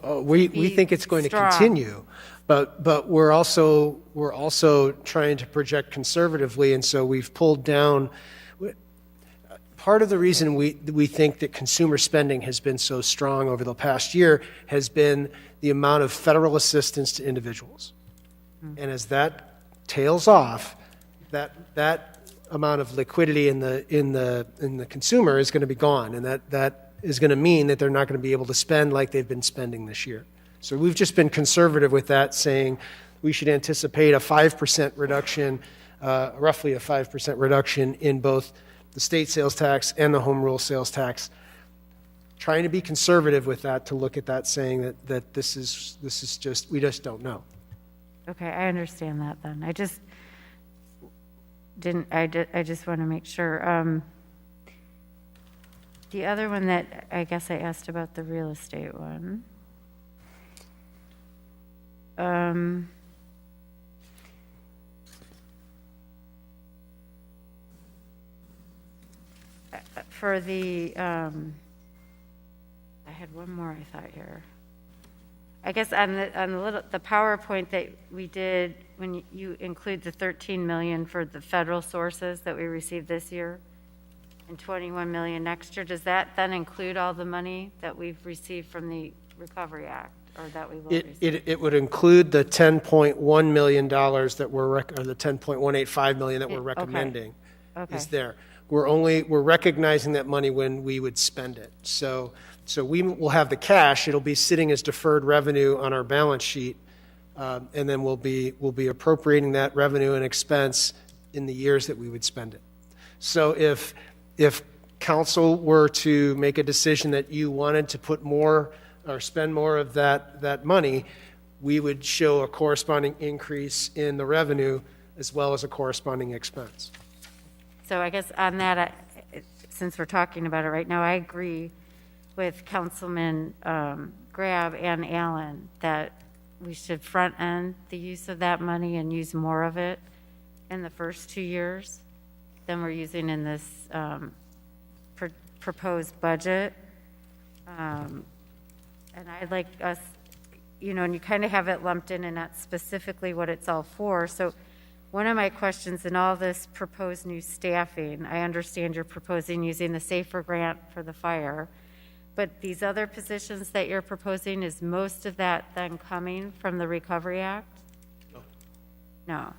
We think it's going to continue, but we're also trying to project conservatively, and so we've pulled down. Part of the reason we think that consumer spending has been so strong over the past year has been the amount of federal assistance to individuals. And as that tails off, that amount of liquidity in the consumer is going to be gone, and that is going to mean that they're not going to be able to spend like they've been spending this year. So we've just been conservative with that, saying we should anticipate a 5% reduction, roughly a 5% reduction in both the state sales tax and the home rule sales tax. Trying to be conservative with that, to look at that, saying that this is just, we just don't know. Okay, I understand that then. I just want to make sure. The other one that I guess I asked about, the real estate one. For the, I had one more I thought here. I guess on the PowerPoint that we did, when you include the 13 million for the federal sources that we received this year and 21 million next year, does that then include all the money that we've received from the Recovery Act, or that we will receive? It would include the $10.1 million that or the $10.185 million that we're recommending is there. We're recognizing that money when we would spend it. So we will have the cash. It'll be sitting as deferred revenue on our balance sheet, and then we'll be appropriating that revenue and expense in the years that we would spend it. So if council were to make a decision that you wanted to put more or spend more of that money, we would show a corresponding increase in the revenue as well as a corresponding expense. So I guess on that, since we're talking about it right now, I agree with Councilman Grab and Allen that we should front end the use of that money and use more of it in the first 2 years than we're using in this proposed budget. And I'd like us, and you kind of have it lumped in and not specifically what it's all for. So one of my questions in all this proposed new staffing, I understand you're proposing using the SAFER grant for the fire, but these other positions that you're proposing, is most of that then coming from the Recovery Act? No.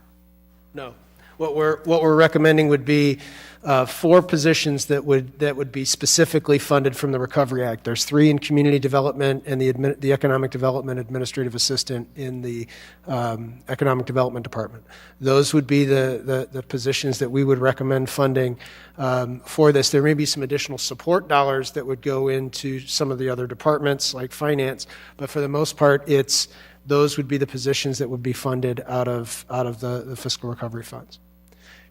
No. What we're recommending would be 4 positions that would be specifically funded from the Recovery Act. There's 3 in community development and the economic development administrative assistant in the economic development department. Those would be the positions that we would recommend funding for this. There may be some additional support dollars that would go into some of the other departments like finance, but for the most part, those would be the positions that would be funded out of the fiscal recovery funds.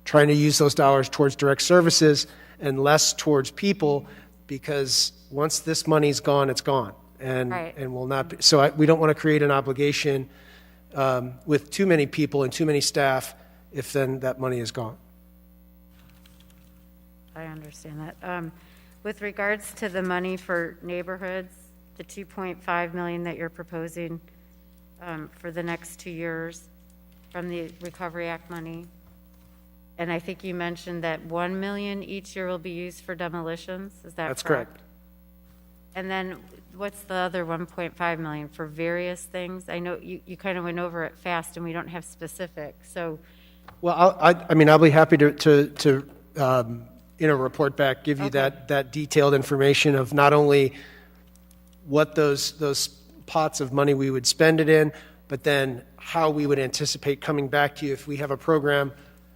Trying to use those dollars towards direct services and less towards people, because once this money's gone, it's gone, and will not be. So we don't want to create an obligation with too many people and too many staff if then that money is gone. I understand that. With regards to the money for neighborhoods, the 2.5 million that you're proposing for the next 2 years from the Recovery Act money, and I think you mentioned that 1 million each year will be used for demolitions. Is that That's correct? correct. And then what's the other 1.5 million for various things? I know you kind of went over it fast and we don't have specifics. So, well, I'll be happy to in a report back give you that detailed information of not only what those pots of money we would spend it in, but then how we would anticipate coming back to you if we have a program,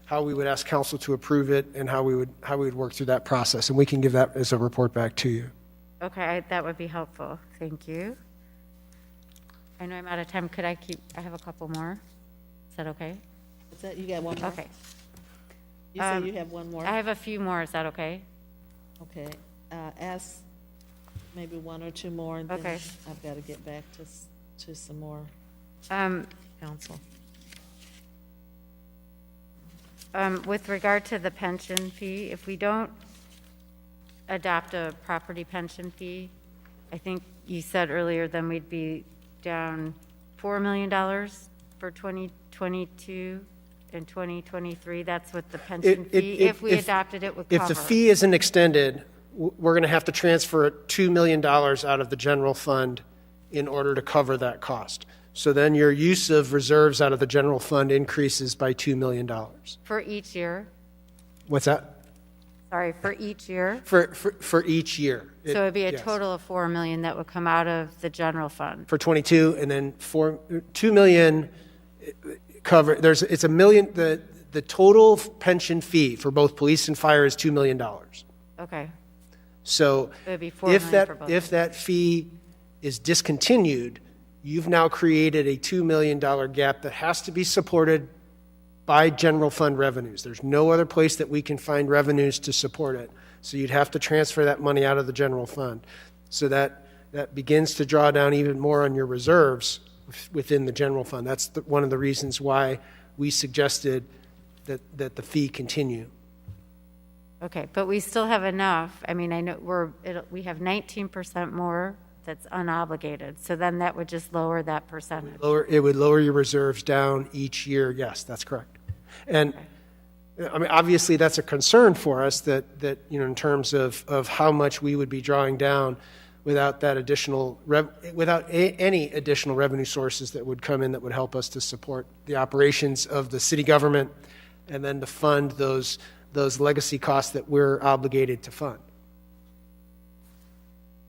how we would ask council to approve it, and how we would work through that process. And we can give that as a report back to you. okay, that would be helpful. Thank you. I know I'm out of time. I have a couple more? Is that okay? Is that, you got one more? Okay. You say you have one more? I have a few more. Is that okay? Okay. Ask maybe 1 or 2 more, and then I've got to get back to some more council. With regard to the pension fee, if we don't adopt a property pension fee, I think you said earlier, then we'd be down $4 million for 2022 and 2023. That's what the pension fee, if we adopted it, would cover. If the fee isn't extended, we're going to have to transfer $2 million out of the general fund in order to cover that cost. So then your use of reserves out of the general fund increases by $2 million. For each year? What's that? Sorry, for each year? For each year. So it would be a total of $4 million that would come out of the general fund. For 22, and then $2 million cover. It's $1 million. The total pension fee for both police and fire is $2 million. Okay. So it would be $4 million for both. If that fee is discontinued, you've now created a $2 million gap that has to be supported by general fund revenues. There's no other place that we can find revenues to support it. So you'd have to transfer that money out of the general fund. So that begins to draw down even more on your reserves within the general fund. That's one of the reasons why we suggested that the fee continue. Okay, but we still have enough. I mean, I know we have 19% more that's unobligated. So then that would just lower that percentage. It would lower your reserves down each year. Yes, that's correct. And I mean, obviously, that's a concern for us that in terms of how much we would be drawing down without that additional any additional revenue sources that would come in that would help us to support the operations of the city government and then to fund those legacy costs that we're obligated to fund.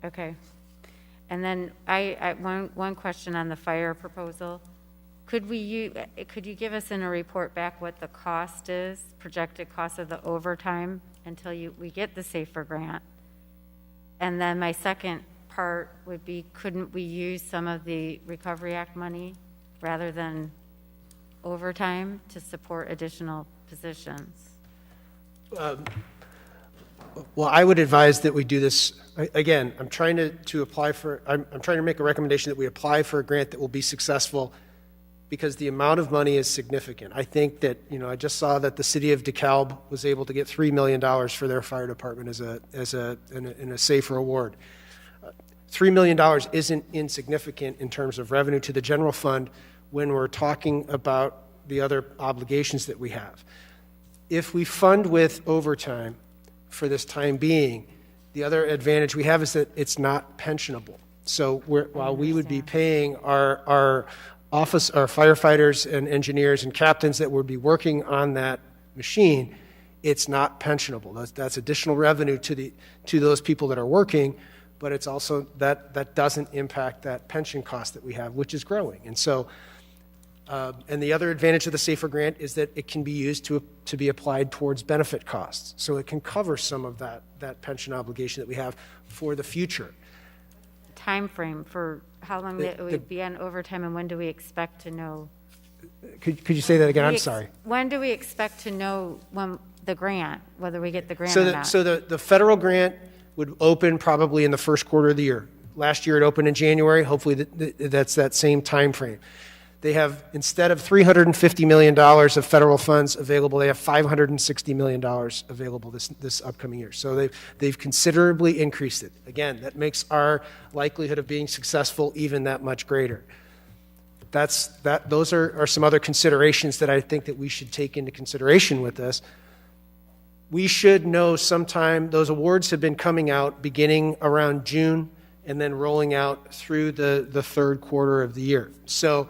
Okay. And then one question on the fire proposal. Could you give us in a report back what the cost is, projected cost of the overtime until we get the SAFER grant? And then my second part would be, couldn't we use some of the Recovery Act money rather than overtime to support additional positions? Well, I would advise that we do this, again, I'm trying to make a recommendation that we apply for a grant that will be successful because the amount of money is significant. I think that, I just saw that the city of DeKalb was able to get $3 million for their fire department in a SAFER award. $3 million isn't insignificant in terms of revenue to the general fund when we're talking about the other obligations that we have. If we fund with overtime for this time being, the other advantage we have is that it's not pensionable. So while we would be paying our firefighters and engineers and captains that would be working on that machine, it's not pensionable. That's additional revenue to those people that are working, but it's also that doesn't impact that pension cost that we have, which is growing. And so, and the other advantage of the SAFER grant is that it can be used to be applied towards benefit costs. So it can cover some of that pension obligation that we have for the future. Time frame for how long it would be on overtime, and when do we expect to know? Could you say that again? I'm sorry. When do we expect to know when the grant, whether we get the grant So or not? So the federal grant would open probably in the first quarter of the year. Last year it opened in January. Hopefully that's that same time frame. They have, instead of $350 million of federal funds available, they have $560 million available this upcoming year. So they've considerably increased it. Again, that makes our likelihood of being successful even that much greater. Those are some other considerations that I think that we should take into consideration with this. We should know sometime, those awards have been coming out beginning around June and then rolling out through the third quarter of the year. So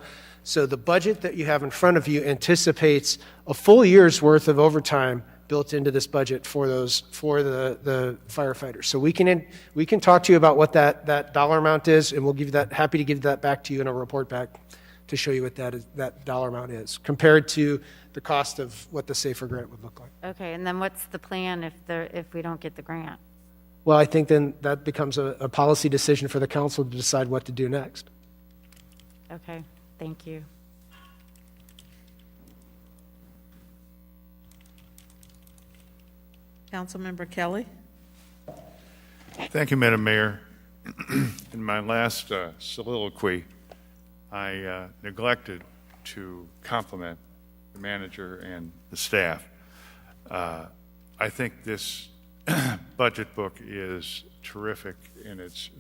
the budget that you have in front of you anticipates a full year's worth of overtime built into this budget for the firefighters. So we can talk to you about what that dollar amount is, and we'll give you that. Happy to give that back to you in a report back to show you what that dollar amount is compared to the cost of what the SAFER grant would look like. Okay, and then what's the plan if we don't get the grant? Well, I think then that becomes a policy decision for the council to decide what to do next. Okay, thank you. Councilmember Kelly? Thank you, Madam Mayor. In my last soliloquy, I neglected to compliment the manager and the staff. I think this budget book is terrific, and it's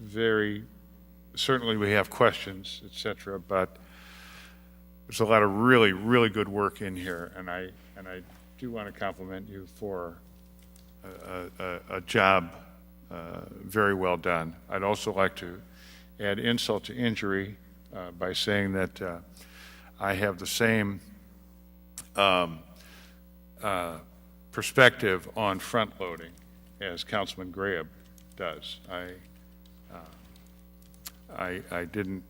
certainly we have questions, et cetera, but there's a lot of really, really good work in here, and I do want to compliment you for a job very well done. I'd also like to add insult to injury by saying that I have the same perspective on front loading as Councilman Graham does. I didn't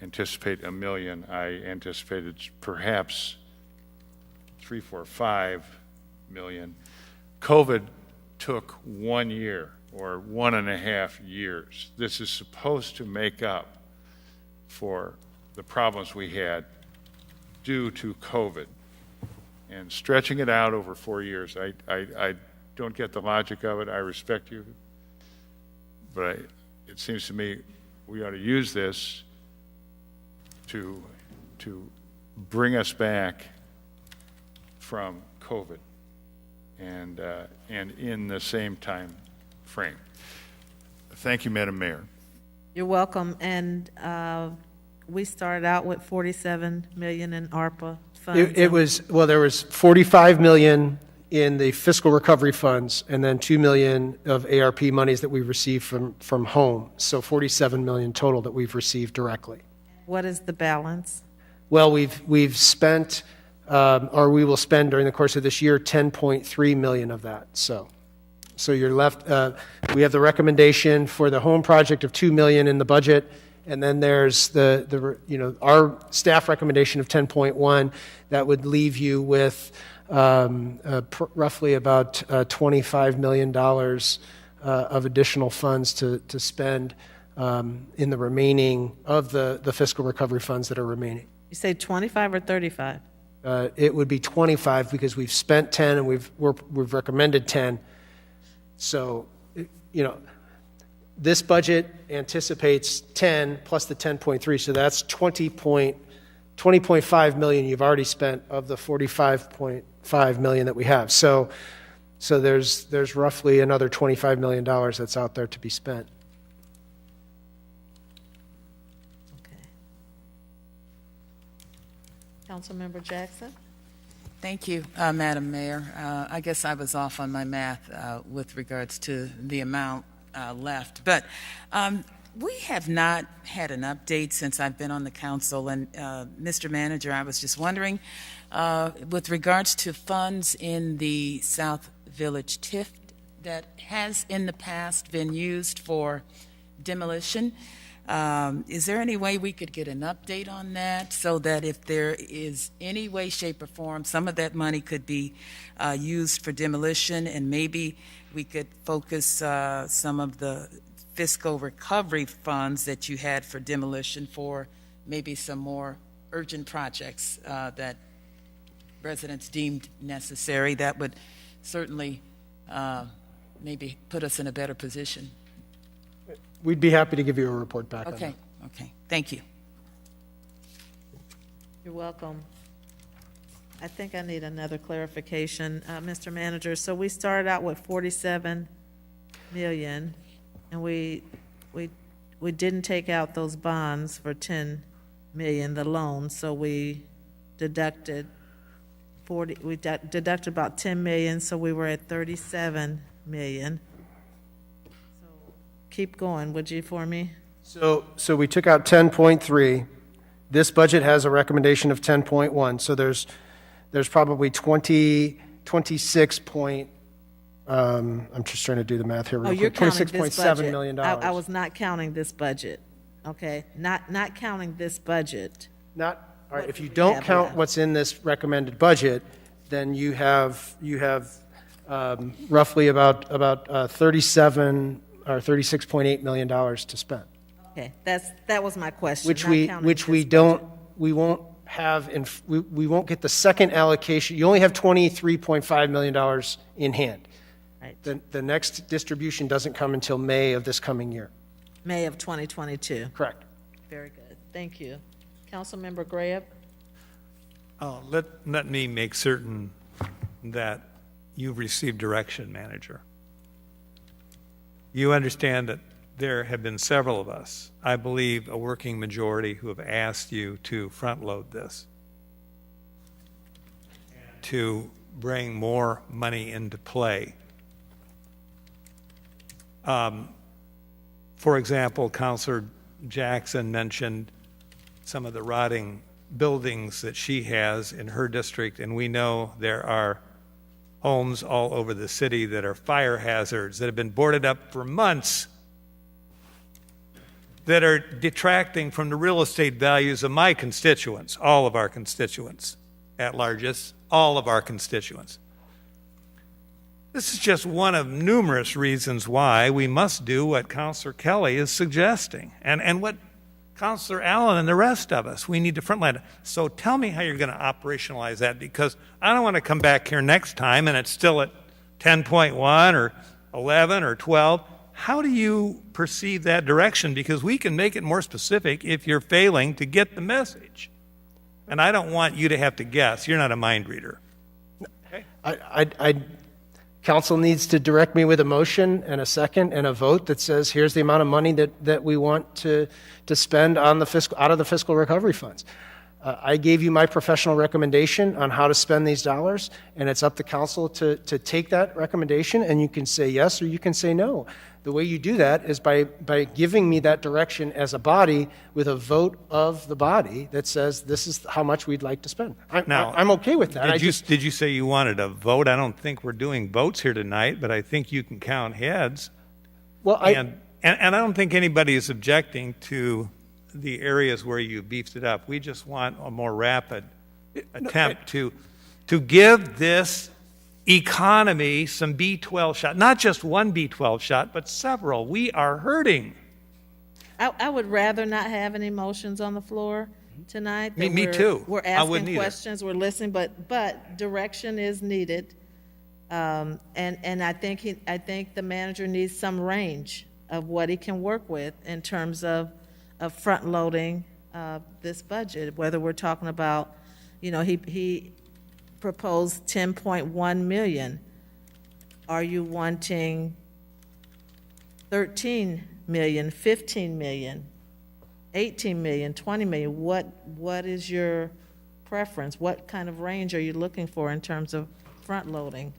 anticipate $1 million. I anticipated perhaps 3, 4, 5 million. COVID took 1 year or 1.5 years. This is supposed to make up for the problems we had due to COVID. And stretching it out over 4 years, I don't get the logic of it. I respect you. But it seems to me we ought to use this to bring us back from COVID and in the same time frame. Thank you, Madam Mayor. You're welcome. And we started out with 47 million in ARPA funds. It was, well, there was 45 million in the fiscal recovery funds, and then 2 million of ARP monies that we received from home. So 47 million total that we've received directly. What is the balance? Well, we've spent, or we will spend during the course of this year, 10.3 million of that. So you're left, we have the recommendation for the home project of 2 million in the budget, and then there's our staff recommendation of 10.1. That would leave you with roughly about $25 million of additional funds to spend in the remaining of the fiscal recovery funds that are remaining. You say 25 or 35? It would be 25 because we've spent 10 and we've recommended 10. So, this budget anticipates 10 plus the 10.3, so that's 20.5 million you've already spent of the 45.5 million that we have. So there's roughly another $25 million that's out there to be spent. Okay. Councilmember Jackson? Thank you, Madam Mayor. I guess I was off on my math with regards to the amount left. But we have not had an update since I've been on the council. And Mr. Manager, I was just wondering, with regards to funds in the South Village TIF that has in the past been used for demolition, is there any way we could get an update on that so that if there is any way, shape, or form, some of that money could be used for demolition, and maybe we could focus some of the fiscal recovery funds that you had for demolition for maybe some more urgent projects that residents deemed necessary? That would certainly maybe put us in a better position. We'd be happy to give you a report back on that. Okay. Thank you. You're welcome. I think I need another clarification, Mr. Manager. So we started out with 47 million, and we didn't take out those bonds for 10 million, the loans. So we deducted deducted about 10 million, so we were at 37 million. So keep going, would you, for me? So we took out 10.3. This budget has a recommendation of 10.1. So there's probably 26 point, I'm just trying to do the math here real quick. You're counting this $26.7 budget. million. I was not counting this budget, okay? Not counting this budget. All right, if you don't count what's in this recommended budget, then you have roughly about 37 or $36.8 million to spend. Okay, that was my question. We won't have, we won't get the second allocation. You only have $23.5 million in hand. Right. The next distribution doesn't come until May of this coming year. May of 2022. Correct. Very good. Thank you. Councilmember Graham? Let me make certain that you've received direction, Manager. You understand that there have been several of us, I believe a working majority, who have asked you to front load this, to bring more money into play. For example, Councilor Jackson mentioned some of the rotting buildings that she has in her district, and we know there are homes all over the city that are fire hazards that have been boarded up for months, that are detracting from the real estate values of my constituents, all of our constituents, at largest, all of our constituents. This is just one of numerous reasons why we must do what Councilor Kelly is suggesting, and what Councilor Allen and the rest of us, we need to frontline it. So tell me how you're going to operationalize that, because I don't want to come back here next time and it's still at 10.1 or 11 or 12. How do you perceive that direction? Because we can make it more specific if you're failing to get the message. And I don't want you to have to guess. You're not a mind reader. Okay? council needs to direct me with a motion and a second and a vote that says, here's the amount of money that we want to spend on out of the fiscal recovery funds. I gave you my professional recommendation on how to spend these dollars, and it's up to council to take that recommendation, and you can say yes or you can say no. The way you do that is by giving me that direction as a body with a vote of the body that says this is how much we'd like to spend. I'm okay with that. Did you say you wanted a vote? I don't think we're doing votes here tonight, but I think you can count heads. Well, and I don't think anybody is objecting to the areas where you beefed it up. We just want a more rapid attempt to give this economy some B12 shot, not just one B12 shot, but several. We are hurting. I would rather not have any motions on the floor tonight. Me too. We're I wouldn't asking either. questions, we're listening, but direction is needed. And I think the manager needs some range of what he can work with in terms of front-loading this budget, whether we're talking about, he proposed 10.1 million. Are you wanting 13 million, 15 million, 18 million, 20 million? What is your preference? What kind of range are you looking for in terms of front-loading?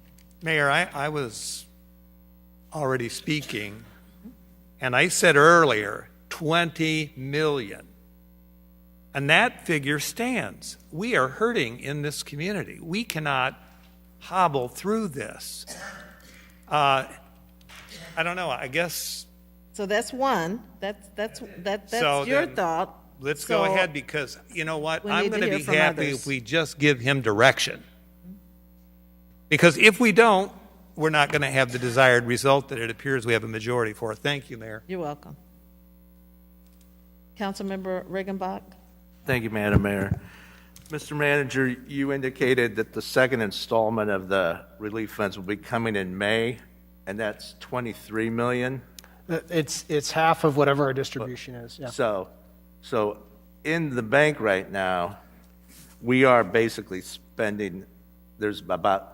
Mayor, I was already speaking, and I said earlier, 20 million. And that figure stands. We are hurting in this community. We cannot hobble through this. I don't know, I guess. So that's one. That's So your then thought. Let's go ahead, because you know what? We I'm need to going to hear be from happy others. if we just give him direction. Because if we don't, we're not going to have the desired result that it appears we have a majority for. Thank you, Mayor. You're welcome. Councilmember Regenbach? Thank you, Madam Mayor. Mr. Manager, you indicated that the second installment of the relief funds will be coming in May, and that's 23 million. It's half of whatever our distribution is. Yeah. So in the bank right now, we are basically spending, there's about,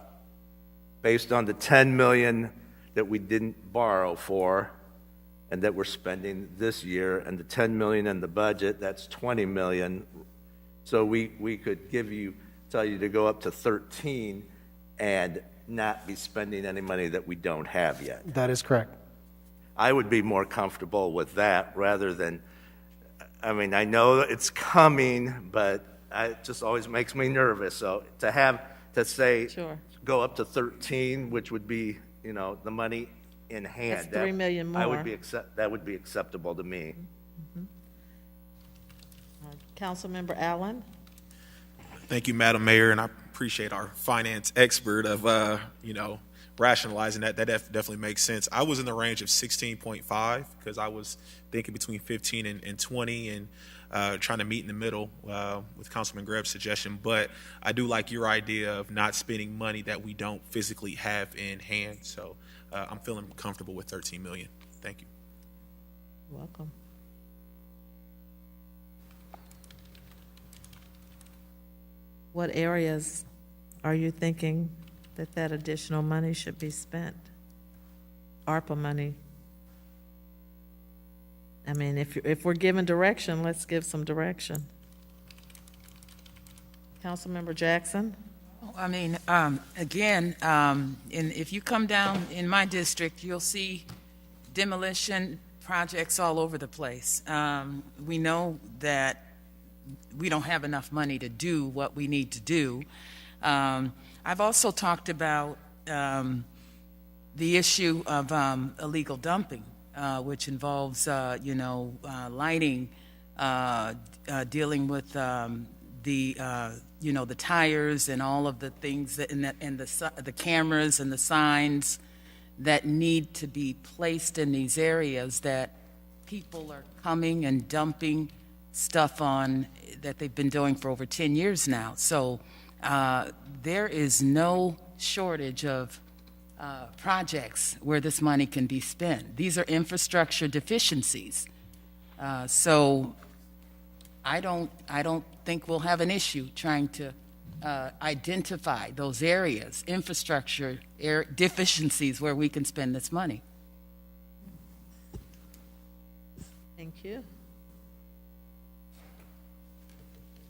based on the 10 million that we didn't borrow for and that we're spending this year, and the 10 million in the budget, that's 20 million. So we could tell you to go up to 13 and not be spending any money that we don't have yet. That is correct. I would be more comfortable with that rather than, I mean, I know it's coming, but it just always makes me nervous. So to say, Sure. go up to 13, which would be, the money in hand. That's 3 million more. That would be acceptable to me. Councilmember Allen? Thank you, Madam Mayor, and I appreciate our finance expert of, rationalizing that. That definitely makes sense. I was in the range of 16.5 because I was thinking between 15 and 20 and trying to meet in the middle with Councilman Grebb's suggestion. But I do like your idea of not spending money that we don't physically have in hand. So I'm feeling comfortable with 13 million. Thank you. You're welcome. What areas are you thinking that additional money should be spent? ARPA money. I mean, if we're given direction, let's give some direction. Councilmember Jackson? I mean, again, if you come down in my district, you'll see demolition projects all over the place. We know that we don't have enough money to do what we need to do. I've also talked about the issue of illegal dumping, which involves, lighting, dealing with the tires and all of the things and the cameras and the signs that need to be placed in these areas that people are coming and dumping stuff on that they've been doing for over 10 years now. So there is no shortage of projects where this money can be spent. These are infrastructure deficiencies. So I don't think we'll have an issue trying to identify those areas, infrastructure deficiencies where we can spend this money. Thank you.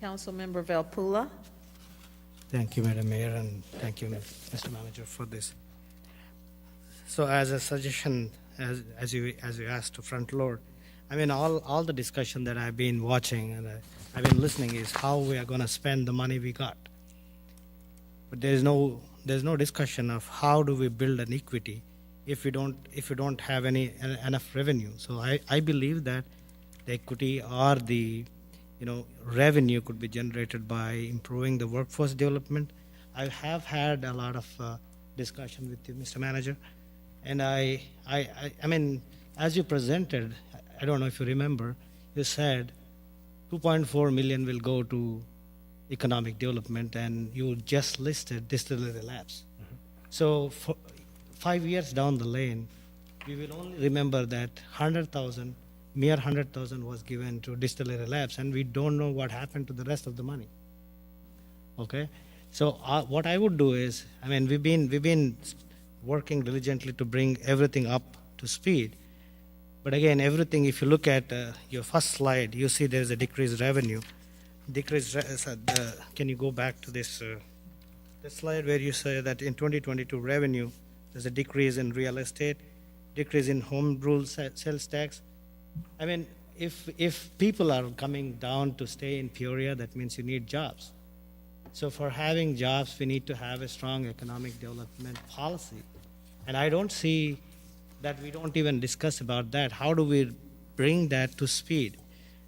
Councilmember Velpula. Thank you, Madam Mayor, and thank you, Mr. Manager, for this. So, as a suggestion, as you asked to front load, I mean, all the discussion that I've been watching and I've been listening is how we are going to spend the money we got. But there's no discussion of how do we build an equity if we don't have enough revenue. So I believe that the equity or the revenue could be generated by improving the workforce development. I have had a lot of discussion with you, Mr. Manager, and I mean, as you presented, I don't know if you remember, you said 2.4 million will go to economic development, and you just listed distillery labs. Mm-hmm. So for 5 years down the lane, we will only remember that 100,000 was given to distillery labs, and we don't know what happened to the rest of the money. Okay, so what I would do is, I mean, we've been working diligently to bring everything up to speed. But again, everything, if you look at your first slide, you see there's a decreased revenue. Can you go back to this slide where you say that in 2022 revenue, there's a decrease in real estate, decrease in home rule sales tax. I mean, if people are coming down to stay in Peoria, that means you need jobs. So for having jobs, we need to have a strong economic development policy. And I don't see that we don't even discuss about that. How do we bring that to speed?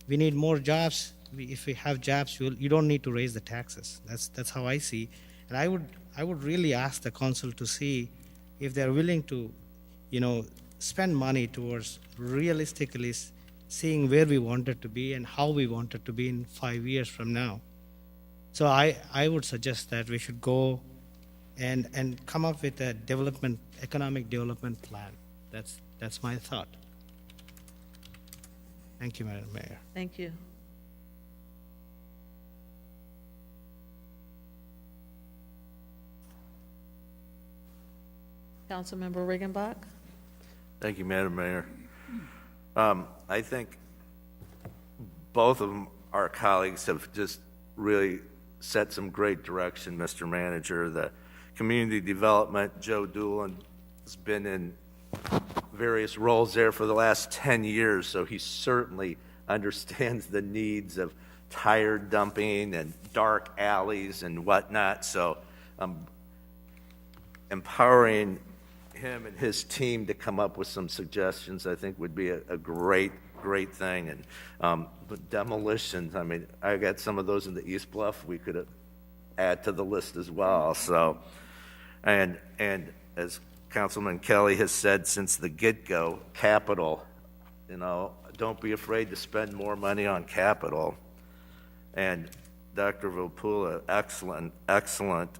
We need more jobs. If we have jobs, you don't need to raise the taxes. That's how I see. And I would really ask the council to see if they're willing to, spend money towards realistically seeing where we want it to be and how we want it to be in 5 years from now. So I would suggest that we should go and come up with a economic development plan. That's my thought. Thank you, Madam Mayor. Thank you. Councilmember Riggenbach. Thank you, Madam Mayor. I think both of our colleagues have just really set some great direction, Mr. Manager. The community development, Joe Doolan has been in various roles there for the last 10 years, so he certainly understands the needs of tire dumping and dark alleys and whatnot. So empowering him and his team to come up with some suggestions, I think, would be a great thing. And but demolitions, I mean, I got some of those in the East Bluff we could add to the list as well. So, and as Councilman Kelly has said since the get-go, capital, don't be afraid to spend more money on capital. And Dr. Vopula, excellent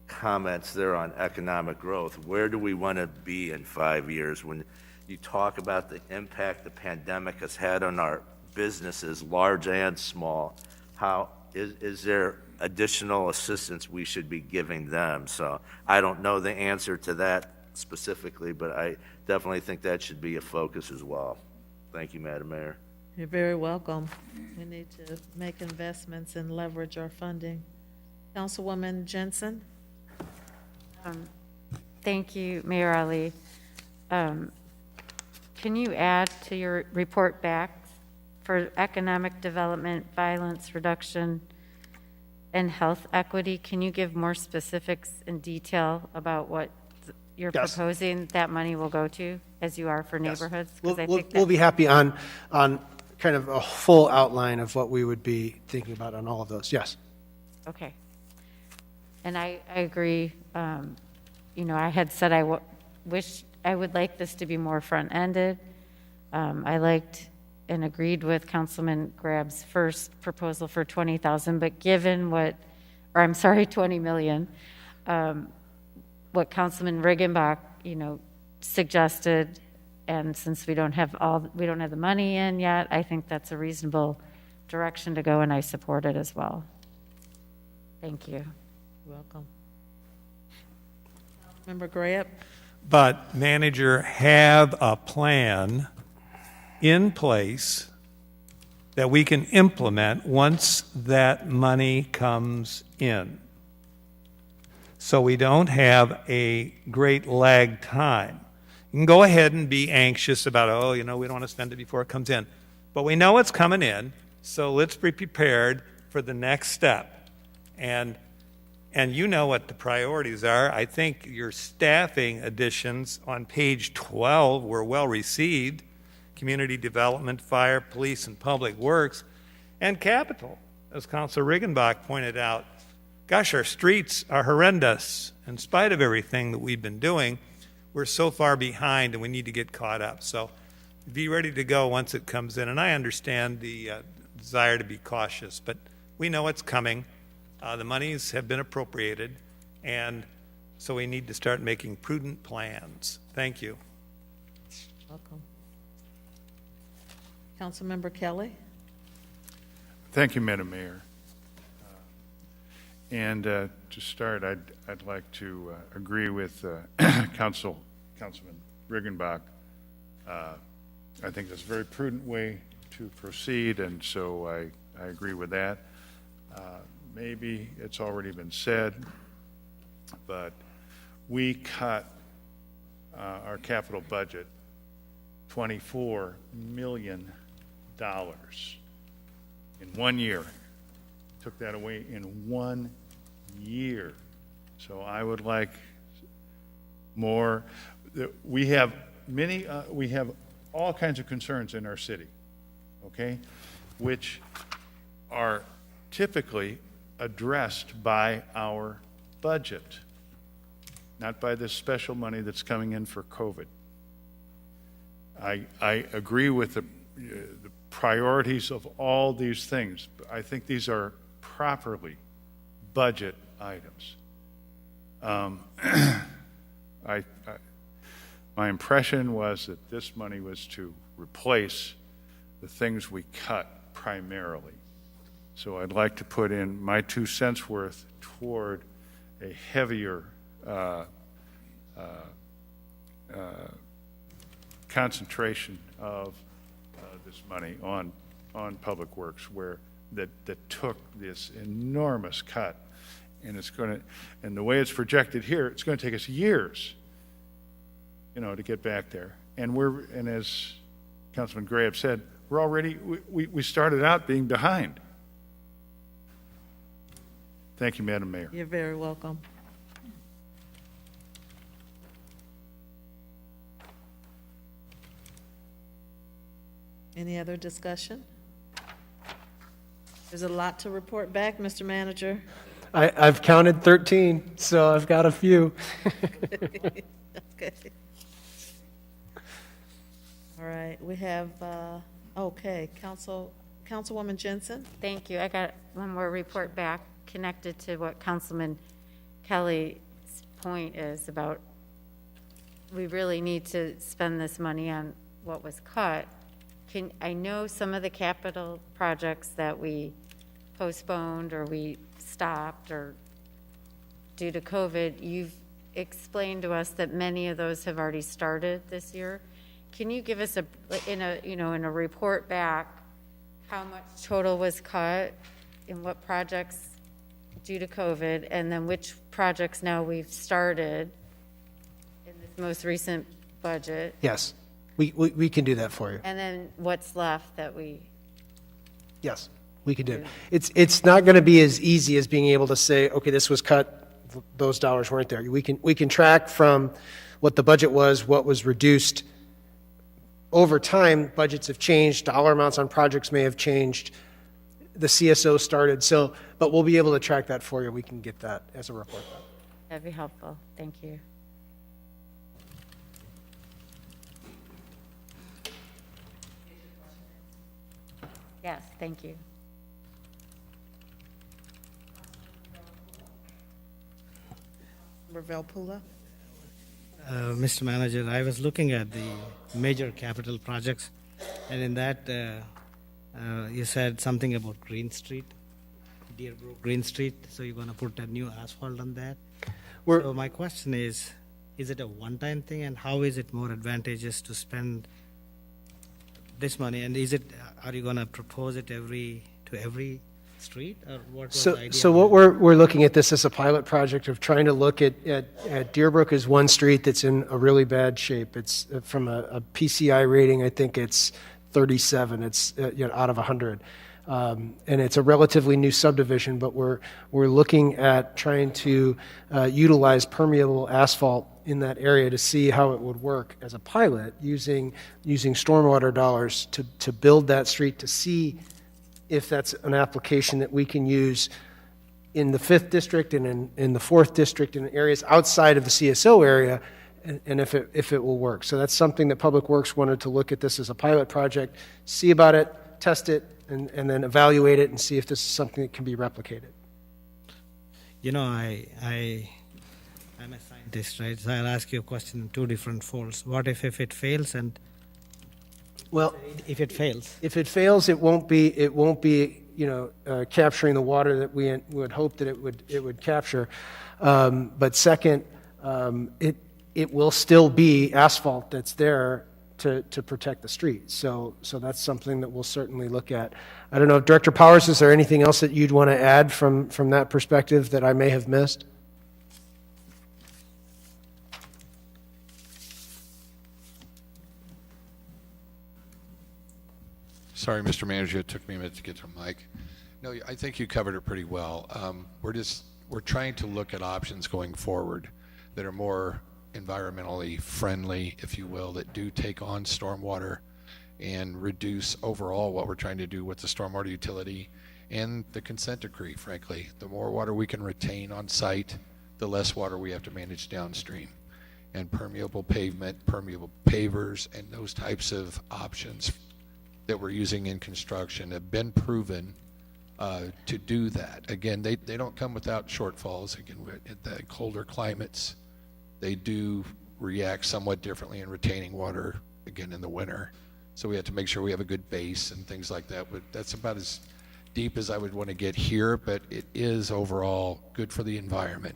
comments there on economic growth. Where do we want to be in 5 years? When you talk about the impact the pandemic has had on our businesses, large and small, how is there additional assistance we should be giving them? So I don't know the answer to that specifically, but I definitely think that should be a focus as well. Thank you, Madam Mayor. You're very welcome. We need to make investments and leverage our funding. Councilwoman Jensen. Thank you, Mayor Ali. Can you add to your report back for economic development, violence reduction, and health equity? Can you give more specifics and detail about what you're proposing that money will go to, as you are for neighborhoods? We'll be happy on kind of a full outline of what we would be thinking about on all of those. Yes. Okay. And I agree. I had said I would like this to be more front-ended. I liked and agreed with Councilman Grabb's first proposal for 20,000, but given 20 million, what Councilman Riggenbach, suggested, and since we don't have the money in yet, I think that's a reasonable direction to go, and I support it as well. Thank you. Welcome. Member Graham? But, manager, have a plan in place that we can implement once that money comes in. So we don't have a great lag time. You can go ahead and be anxious about, oh, we don't want to spend it before it comes in. But we know it's coming in, so let's be prepared for the next step. And you know what the priorities are. I think your staffing additions on page 12 were well received. Community development, fire, police, and public works, and capital, as Councilor Riggenbach pointed out. Gosh, our streets are horrendous. In spite of everything that we've been doing, we're so far behind and we need to get caught up. So be ready to go once it comes in. And I understand the desire to be cautious, but we know it's coming. The monies have been appropriated, and so we need to start making prudent plans. Thank you. Welcome. Councilmember Kelly? Thank you, Madam Mayor. And to start, I'd like to agree with Councilman Riggenbach. I think that's a very prudent way to proceed, and so I agree with that. Maybe it's already been said, but we cut our capital budget $24 million in 1 year. Took that away in 1 year. So I would like more. We have all kinds of concerns in our city, okay, which are typically addressed by our budget, not by this special money that's coming in for COVID. I agree with the priorities of all these things. I think these are properly budget items. My impression was that this money was to replace the things we cut primarily. So I'd like to put in my 2 cents worth toward a heavier concentration of this money on public works, where that took this enormous cut, and and the way it's projected here, it's going to take us years, to get back there. And as Councilman Graham said, we started out being behind. Thank you, Madam Mayor. You're very welcome. Any other discussion? There's a lot to report back, Mr. Manager. I've counted 13, so I've got a few. Okay. All right, we have, Councilwoman Jensen? Thank you. I got one more report back connected to what Councilman Kelly's point is about we really need to spend this money on what was cut. I know some of the capital projects that we postponed or we stopped or due to COVID, you've explained to us that many of those have already started this year. Can you give us in a report back how much total was cut and what projects due to COVID, and then which projects now we've started in this most recent budget? Yes, we can do that for you. And then what's left that we... Yes, we can do it. It's not going to be as easy as being able to say, okay, this was cut, those dollars weren't there. We can track from what the budget was, what was reduced. Over time, budgets have changed, dollar amounts on projects may have changed, the CSO started, but we'll be able to track that for you. We can get that as a report. That'd be helpful. Thank you. Yes, thank you. Revel Pula? Mr. Manager, I was looking at the major capital projects, and in that you said something about Green Street. Deerbrook Green Street, so you're gonna put a new asphalt on that. We're- So my question is it a one-time thing, and how is it more advantageous to spend this money? And are you gonna propose it to every street, or what was the idea? So what we're looking at this as a pilot project of trying to look at Deerbrook as one street that's in a really bad shape. It's from a PCI rating, I think it's 37. It's out of 100. And it's a relatively new subdivision, but we're looking at trying to utilize permeable asphalt in that area to see how it would work as a pilot using stormwater dollars to build that street, to see if that's an application that we can use in the 5th district and in the 4th district and areas outside of the CSO area, and if it will work. So that's something that Public Works wanted to look at this as a pilot project, see about it, test it, and then evaluate it and see if this is something that can be replicated. I'm a scientist, right? So I'll ask you a question in two different folds. What if it fails, and well, if it fails? If it fails, it won't be capturing the water that we would hope that it would capture. But second, it will still be asphalt that's there to protect the street. So that's something that we'll certainly look at. I don't know if Director Powers, is there anything else that you'd want to add from that perspective that I may have missed? Sorry, Mr. Manager, it took me a minute to get to the mic. No, I think you covered it pretty well. We're trying to look at options going forward that are more environmentally friendly, if you will, that do take on stormwater and reduce overall what we're trying to do with the stormwater utility and the consent decree, frankly. The more water we can retain on site, the less water we have to manage downstream. And permeable pavement, permeable pavers, and those types of options that we're using in construction have been proven to do that. Again, they don't come without shortfalls. Again, at the colder climates, they do react somewhat differently in retaining water, again, in the winter. So we have to make sure we have a good base and things like that. But that's about as deep as I would want to get here, but it is overall good for the environment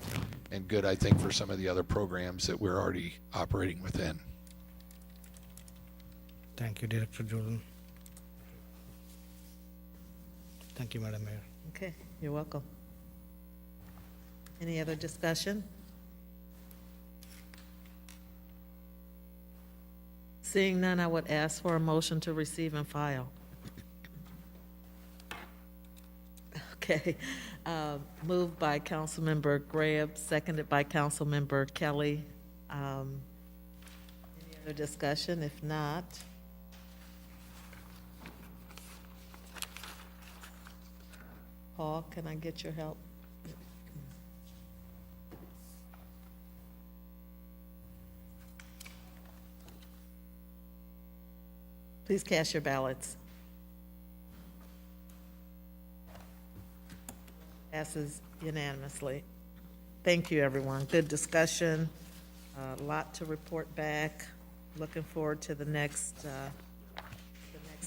and good, I think, for some of the other programs that we're already operating within. Thank you, Director Jordan. Thank you, Madam Mayor. Okay, you're welcome. Any other discussion? Seeing none, I would ask for a motion to receive and file. Okay, moved by Councilmember Graham, seconded by Councilmember Kelly. Any other discussion? If not, Paul, can I get your help? Please cast your ballots. Passes unanimously. Thank you, everyone. Good discussion. A lot to report back. Looking forward to the next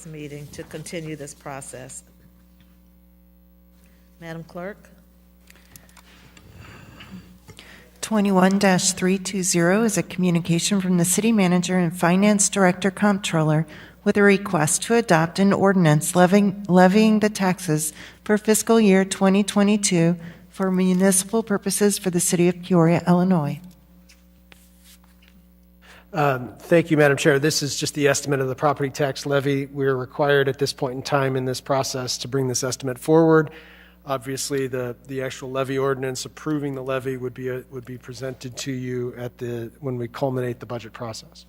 meeting to continue this process. Madam Clerk? 21-320 is a communication from the City Manager and Finance Director Comptroller with a request to adopt an ordinance levying the taxes for fiscal year 2022 for municipal purposes for the City of Peoria, Illinois. Thank you, Madam Chair. This is just the estimate of the property tax levy. We're required at this point in time in this process to bring this estimate forward. Obviously, the actual levy ordinance approving the levy would be presented to you when we culminate the budget process.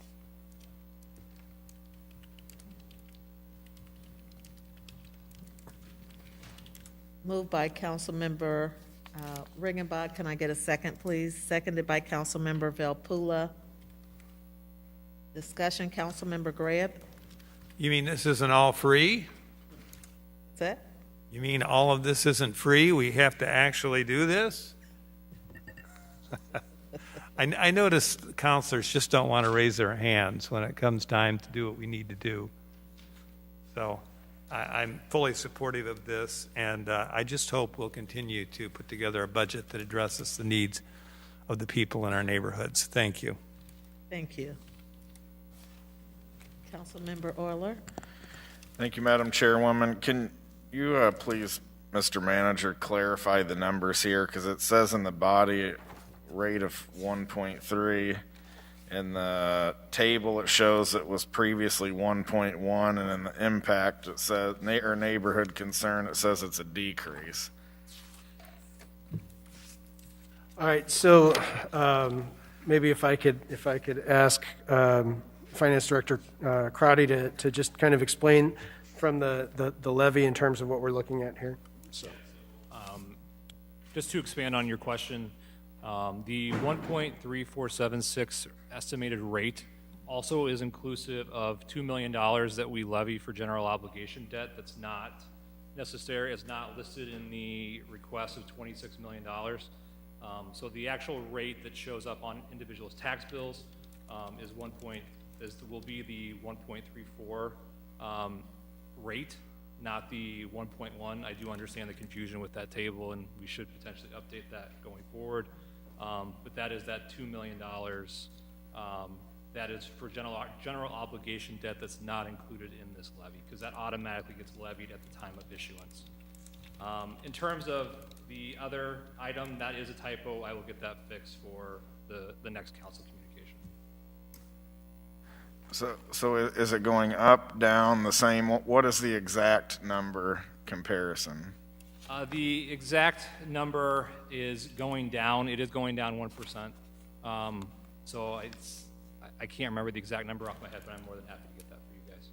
Moved by Councilmember Riggenbach. Can I get a second, please? Seconded by Councilmember Velpula. Discussion, Councilmember Graham. You mean this isn't all free? What's that? You mean all of this isn't free? We have to actually do this? I notice counselors just don't want to raise their hands when it comes time to do what we need to do. So I'm fully supportive of this, and I just hope we'll continue to put together a budget that addresses the needs of the people in our neighborhoods. Thank you. Thank you. Councilmember Euler. Thank you, Madam Chairwoman. Can you please, Mr. Manager, clarify the numbers here? Because it says in the body rate of 1.3. In the table, it shows it was previously 1.1, and in the impact, it says, or neighborhood concern, it says it's a decrease. All right, so maybe if I could ask Finance Director Crotty to just kind of explain from the levy in terms of what we're looking at here. So, just to expand on your question, the 1.3476 estimated rate also is inclusive of $2 million that we levy for general obligation debt that's not necessary, it's not listed in the request of $26 million. So the actual rate that shows up on individuals' tax bills will be the 1.34 rate, not the 1.1. I do understand the confusion with that table, and we should potentially update that going forward. But that is that $2 million. That is for general obligation debt that's not included in this levy, because that automatically gets levied at the time of issuance. In terms of the other item, that is a typo. I will get that fixed for the next council communication. So is it going up, down, the same? What is the exact number comparison? The exact number is going down. It is going down 1%. So I can't remember the exact number off my head, but I'm more than happy to get that for you guys.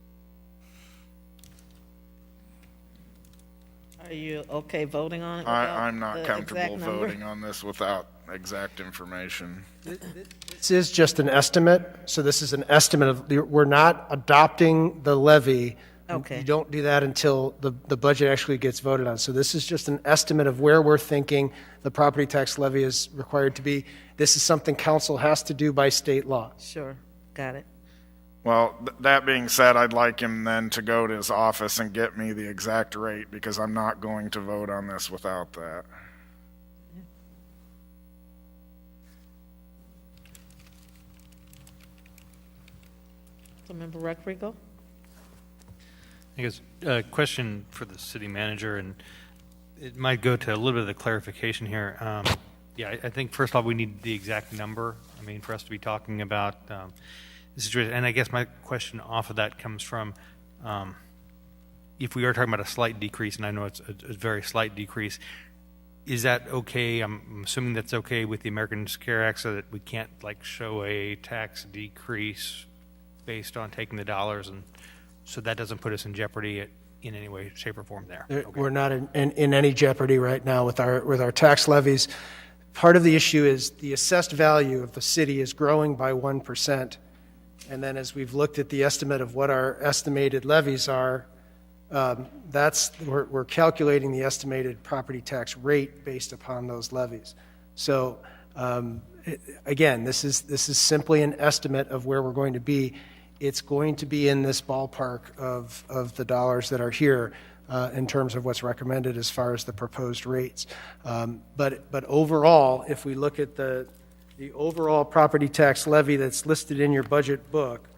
Are you okay voting on it? I'm not comfortable voting on this without exact information. this is just an estimate, so this is an estimate of, we're not adopting the levy. Okay. You don't do that until the budget actually gets voted on. So this is just an estimate of where we're thinking the property tax levy is required to be. This is something council has to do by state law. Sure, got it. Well, that being said, I'd like him then to go to his office and get me the exact rate, because I'm not going to vote on this without that. Councilmember Recreago. I guess a question for the city manager, and it might go to a little bit of the clarification here. Yeah, I think first of all, we need the exact number. I mean, for us to be talking about the situation. And I guess my question off of that comes from, if we are talking about a slight decrease, and I know it's a very slight decrease, is that okay? I'm assuming that's okay with the Americans Care Act, so that we can't like show a tax decrease based on taking the dollars, and so that doesn't put us in jeopardy in any way, shape, or form there. Okay. We're not in any jeopardy right now with our tax levies. Part of the issue is the assessed value of the city is growing by 1%. And then as we've looked at the estimate of what our estimated levies are, we're calculating the estimated property tax rate based upon those levies. So again, this is simply an estimate of where we're going to be. It's going to be in this ballpark of the dollars that are here in terms of what's recommended as far as the proposed rates. But overall, if we look at the overall property tax levy that's listed in your budget book,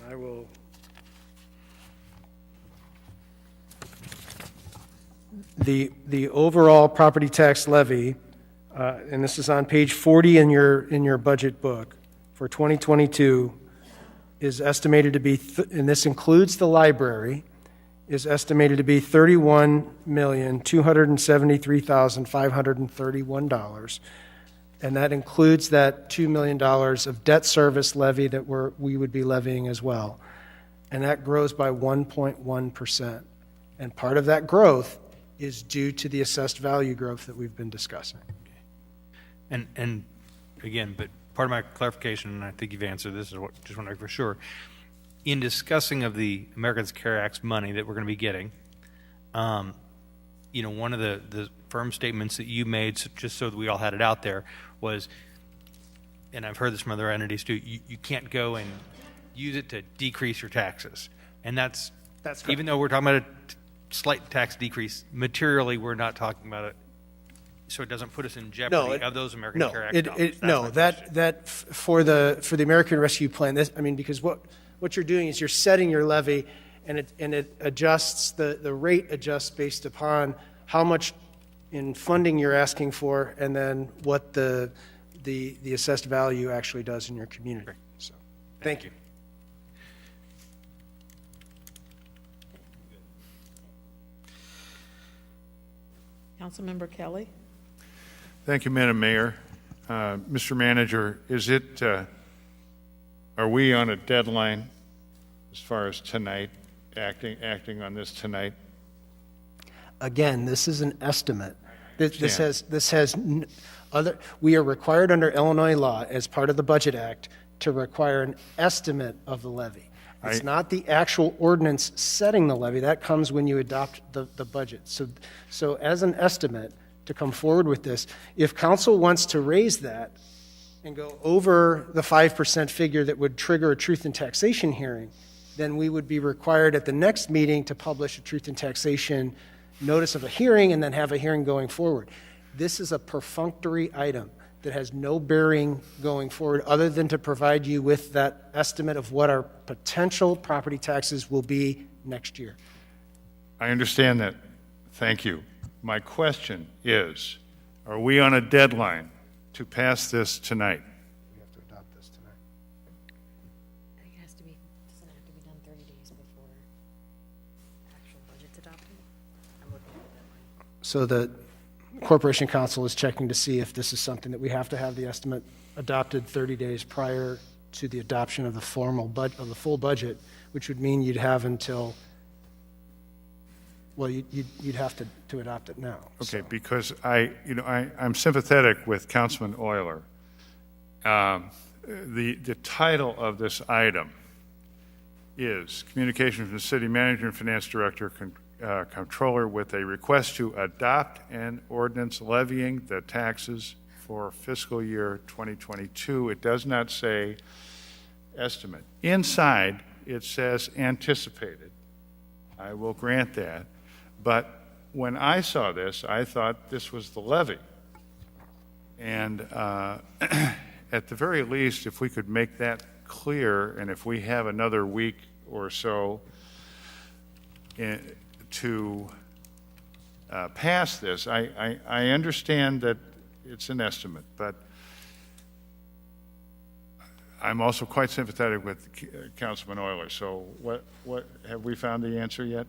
I will. The overall property tax levy, and this is on page 40 in your budget book for 2022, is estimated to be, and this includes the library, is estimated to be $31,273,531, and that includes that $2 million of debt service levy that we would be levying as well, and that grows by 1.1%, and part of that growth is due to the assessed value growth that we've been discussing. And again, but part of my clarification, and I think you've answered this, is what just want to know for sure. In discussing of the Americans Care Act's money that we're going to be getting, one of the firm statements that you made, just so that we all had it out there, was, and I've heard this from other entities too, you can't go and use it to decrease your taxes. And that's correct. even though we're talking about a slight tax decrease, materially, we're not talking about it, so it doesn't put us in jeopardy of those American Care Act dollars. For the American Rescue Plan, because what you're doing is you're setting your levy, and it adjusts, the rate adjusts based upon how much in funding you're asking for, and then what the assessed value actually does in your community. So, thank you. Councilmember Kelly? Thank you, Madam Mayor. Mr. Manager, are we on a deadline as far as tonight, acting on this tonight? Again, this is an estimate. We are required under Illinois law, as part of the Budget Act, to require an estimate of the levy. It's not the actual ordinance setting the levy. That comes when you adopt the budget. So as an estimate, to come forward with this, if council wants to raise that and go over the 5% figure that would trigger a truth in taxation hearing, then we would be required at the next meeting to publish a truth in taxation notice of a hearing and then have a hearing going forward. This is a perfunctory item that has no bearing going forward other than to provide you with that estimate of what our potential property taxes will be next year. I understand that. Thank you. My question is, are we on a deadline to pass this tonight? We have to adopt this tonight. I think it has to be, doesn't it have to be done 30 days before actual budget's adopted? I'm looking at the deadline. So the Corporation Council is checking to see if this is something that we have to have the estimate adopted 30 days prior to the adoption of the full budget, which would mean you'd have until, well, you'd have to adopt it now. Okay, so. Because I'm sympathetic with Councilman Euler. The title of this item is Communication from the City Manager and Finance Director, Comptroller, with a request to adopt an ordinance levying the taxes for fiscal year 2022. It does not say estimate. Inside, it says anticipated. I will grant that. But when I saw this, I thought this was the levy. And at the very least, if we could make that clear, and if we have another week or so to pass this, I understand that it's an estimate, but I'm also quite sympathetic with Councilman Euler. So what have we found the answer yet?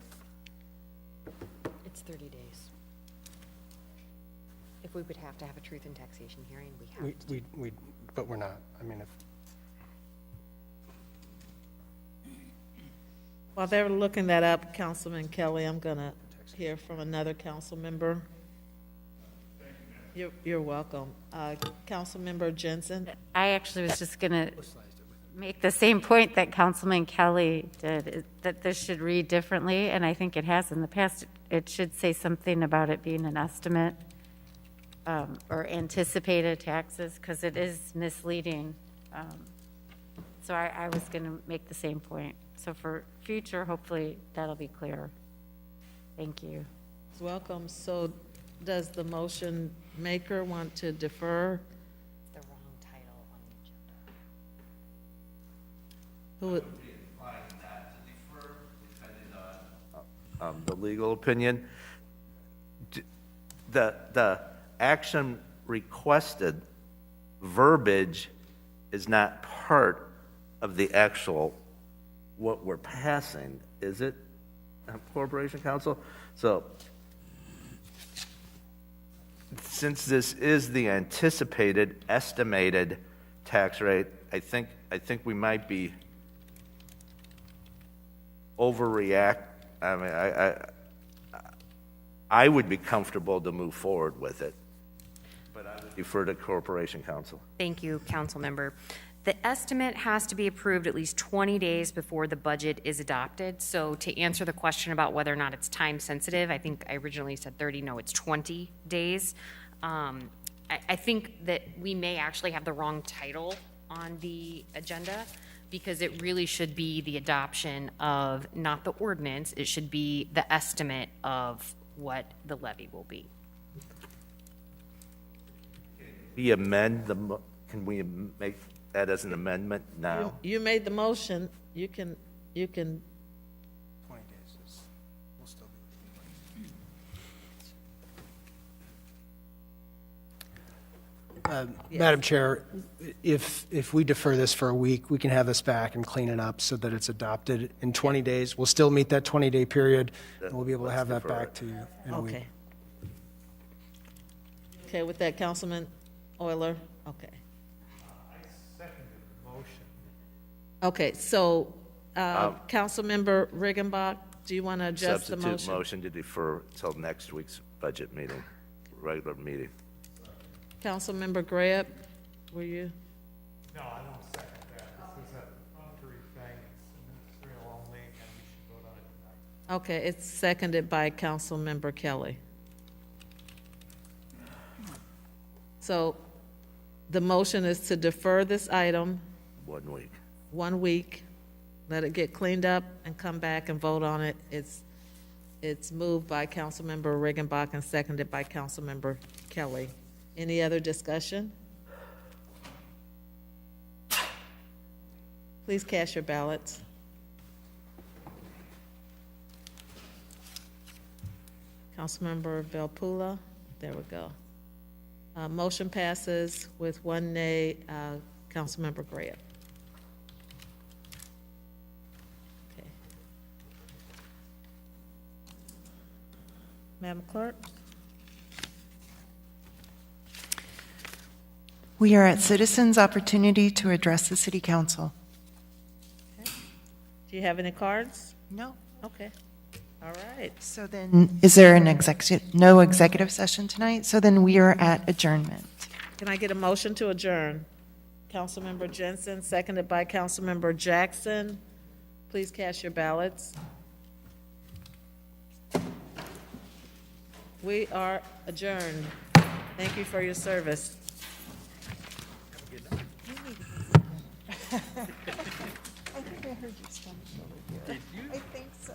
It's 30 days. If we would have to have a truth in taxation hearing, we have to. But we're not. I mean, While they're looking that up, Councilman Kelly, I'm going to hear from another council member. You're welcome. Councilmember Jensen. I actually was just going to make the same point that Councilman Kelly did, that this should read differently, and I think it has in the past. It should say something about it being an estimate or anticipated taxes, because it is misleading. So I was going to make the same point. So for future, hopefully that'll be clear. Thank you. Welcome. So does the motion maker want to defer? The wrong title on the agenda. Who would? The legal opinion. The action requested verbiage is not part of the actual what we're passing, is it, Corporation Council? So since this is the anticipated estimated tax rate, I think we might be overreact. I mean, I would be comfortable to move forward with it, but I would defer to Corporation Council. Thank you, Council Member. The estimate has to be approved at least 20 days before the budget is adopted. So to answer the question about whether or not it's time sensitive, I think I originally said 30. No, it's 20 days. I think that we may actually have the wrong title on the agenda, because it really should be the adoption of, not the ordinance, it should be the estimate of what the levy will be. Can we make that as an amendment now? You made the motion, you can, 20 days will still be. Madam Chair, if we defer this for a week, we can have this back and clean it up so that it's adopted in 20 days. We'll still meet that 20-day period, and we'll be able to have that back to you in a week. Okay. Okay, with that, Councilman Euler? Okay. I seconded the motion. Okay, so, Councilmember Riggenbach, do you want to adjust the Substitute motion? motion to defer till next week's budget meeting, regular meeting. Councilmember Graham, were you? No, I don't second that. This is a perfunctory thing. It's ministerial only, and we should vote on it tonight. Okay, it's seconded by Councilmember Kelly. So the motion is to defer this item 1 week. 1 week, let it get cleaned up, and come back and vote on it. It's moved by Councilmember Riggenbach and seconded by Councilmember Kelly. Any other discussion? Please cast your ballots. Councilmember Belpula, there we go. Motion passes with 1 nay, Councilmember Graham. Okay. Madam Clerk? We are at citizens' opportunity to address the city council. Do you have any cards? No. Okay. All right. So then, is there an no executive session tonight? So then we are at adjournment. Can I get a motion to adjourn? Councilmember Jensen, seconded by Councilmember Jackson. Please cast your ballots. We are adjourned. Thank you for your service. I think I heard your stomach over here. I think so.